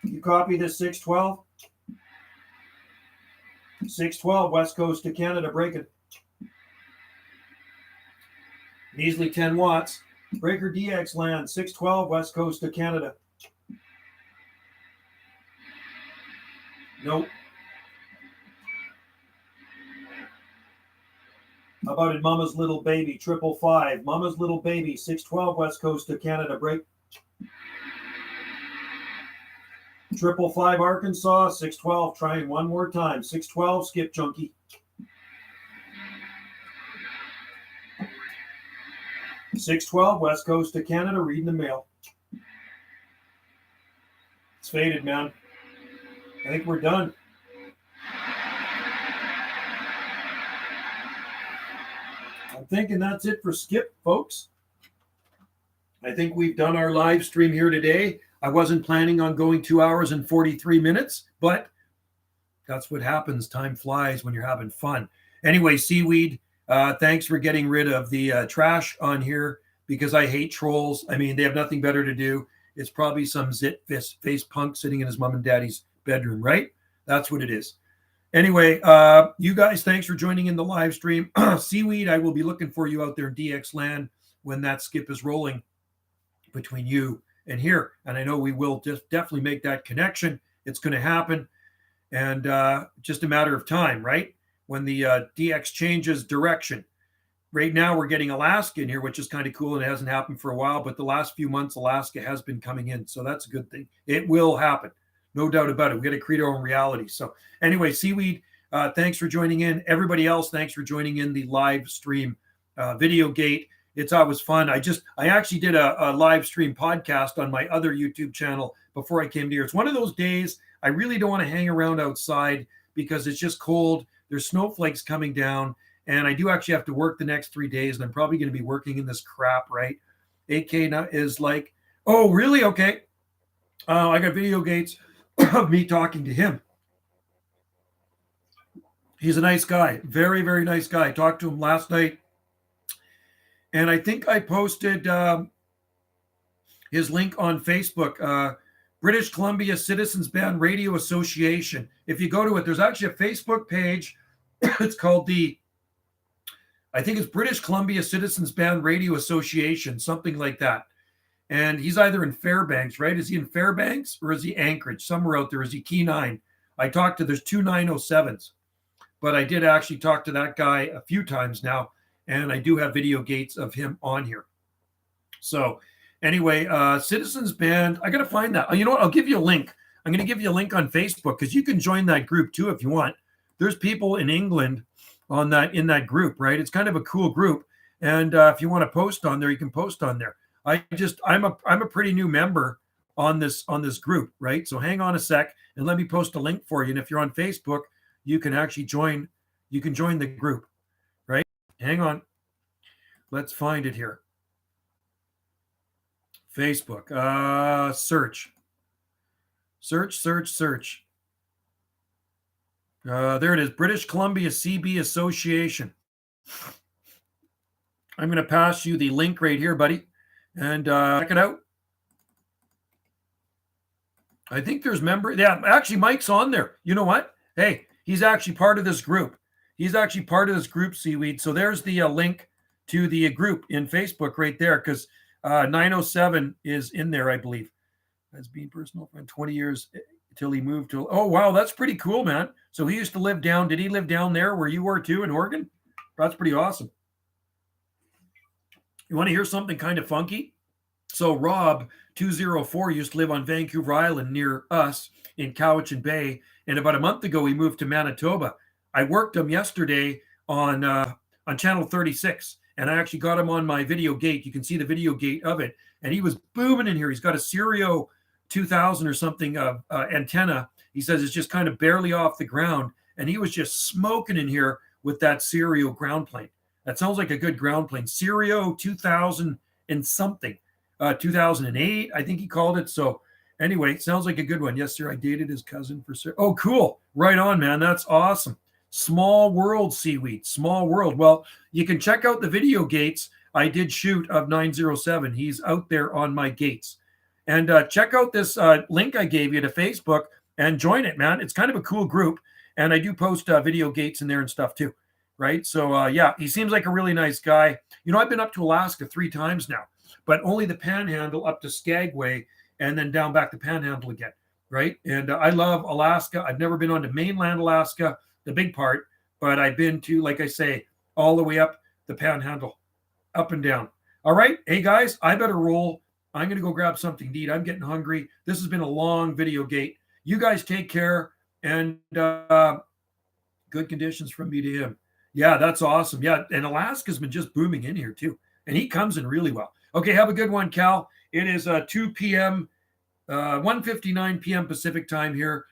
You copy this 612? 612 West Coast to Canada breaking. Measly 10 watts. Breaker DX land 612 West Coast to Canada. Nope. How about it, Mama's Little Baby 555? Mama's Little Baby 612 West Coast to Canada break. 555 Arkansas 612 trying one more time. 612 skip junkie. 612 West Coast to Canada reading the mail. It's faded, man. I think we're done. I'm thinking that's it for Skip, folks. I think we've done our live stream here today. I wasn't planning on going 2 hours and 43 minutes, but that's what happens. Time flies when you're having fun. Anyway, Seaweed, thanks for getting rid of the trash on here because I hate trolls. I mean, they have nothing better to do. It's probably some zit-face punk sitting in his mom and daddy's bedroom, right? That's what it is. Anyway, you guys, thanks for joining in the live stream. Seaweed, I will be looking for you out there in DX land when that skip is rolling between you and here. And I know we will just definitely make that connection. It's going to happen. And just a matter of time, right? When the DX changes direction. Right now, we're getting Alaska in here, which is kind of cool. And it hasn't happened for a while. But the last few months, Alaska has been coming in. So that's a good thing. It will happen. No doubt about it. We got to create our own reality. So anyway, Seaweed, thanks for joining in. Everybody else, thanks for joining in the live stream Videogate. It's always fun. I actually did a live stream podcast on my other YouTube channel before I came to here. It's one of those days I really don't want to hang around outside because it's just cold. There's snowflakes coming down. And I do actually have to work the next 3 days. And I'm probably going to be working in this crap, right? AK is like, oh, really? Okay. I got video gates of me talking to him. He's a nice guy. Very, very nice guy. I talked to him last night. And I think I posted his link on Facebook, British Columbia Citizens Band Radio Association. If you go to it, there's actually a Facebook page. It's called I think it's British Columbia Citizens Band Radio Association, something like that. And he's either in Fairbanks, right? Is he in Fairbanks or is he Anchorage? Somewhere out there. Is he Key 9? There's 2 907s. But I did actually talk to that guy a few times now. And I do have video gates of him on here. So anyway, Citizens Band, I got to find that. You know what? I'll give you a link. I'm going to give you a link on Facebook because you can join that group too if you want. There's people in England in that group, right? It's kind of a cool group. And if you want to post on there, you can post on there. I'm a pretty new member on this group, right? So hang on a sec and let me post a link for you. And if you're on Facebook, you can actually join the group, right? Hang on. Let's find it here. Facebook. Search. There it is. British Columbia CB Association. I'm going to pass you the link right here, buddy. and check it out. I think there's yeah, actually Mike's on there. You know what? Hey, he's actually part of this group. He's actually part of this group, Seaweed. So there's the link to the group in Facebook right there, because 907 is in there, I believe. That's being personal friend 20 years until he moved to. Oh, wow. That's pretty cool, man. So he used to live down. Did he live down there where you were too in Oregon? That's pretty awesome. You want to hear something kind of funky? So Rob 204 used to live on Vancouver Island near us in Cowichan Bay. And about a month ago, he moved to Manitoba. I worked him yesterday on channel 36. And I actually got him on my video gate. You can see the video gate of it. And he was booming in here. He's got a Serio 2000 or something antenna. He says it's just kind of barely off the ground. And he was just smoking in here with that Serio ground plane. That sounds like a good ground plane. Serio 2000 and something. 2008, I think he called it. So anyway, sounds like a good one. Yes, sir. I dated his cousin for sure. Oh, cool. Right on, man. That's awesome. Small world, Seaweed. Small world. Well, you can check out the video gates I did shoot of 907. He's out there on my gates. And check out this link I gave you to Facebook and join it, man. It's kind of a cool group. And I do post video gates in there and stuff too. Right. So, yeah, he seems like a really nice guy. You know, I've been up to Alaska 3 times now, but only the Panhandle up to Skagway and then down back to Panhandle again. Right. And I love Alaska. I've never been on to mainland Alaska, the big part, but I've been to, like I say, all the way up the Panhandle, up and down. All right. Hey, guys, I better roll. I'm going to go grab something to eat. I'm getting hungry. This has been a long video gate. You guys take care, and good conditions from me to him. Yeah, that's awesome. Yeah, and Alaska's been just booming in here too. And he comes in really well. Okay, have a good one, Cal. It is 2 p.m., 1:59 p.m. Pacific time here.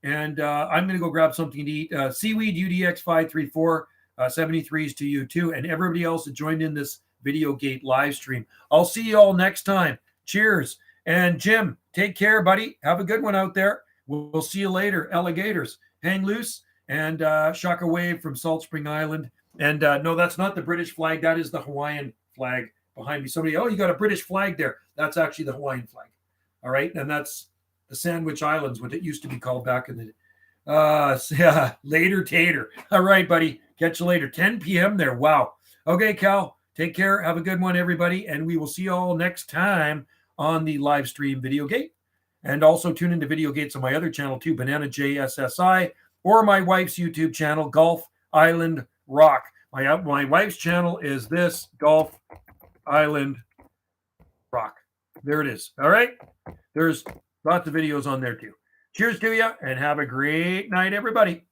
And I'm going to go grab something to eat. Seaweed UDX 534, 73s to you too. And everybody else that joined in this VideoGate live stream. I'll see you all next time. Cheers. And Jim, take care, buddy. Have a good one out there. We'll see you later. Alligators, hang loose. And Shaka Wave from Salt Spring Island. And no, that's not the British flag. That is the Hawaiian flag behind me. Somebody, oh, you got a British flag there. That's actually the Hawaiian flag. All right. And that's the Sandwich Islands, what it used to be called back in the yeah, later tater. All right, buddy. Catch you later. 10 p.m. there. Wow. Okay, Cal. Take care. Have a good one, everybody. And we will see you all next time on the live stream VideoGate. And also tune into VideoGates on my other channel too, Banana JSSI, or my wife's YouTube channel, Gulf Island Rock. My wife's channel is this, Gulf Island Rock. There it is. All right. There's lots of videos on there too. Cheers to you and have a great night, everybody.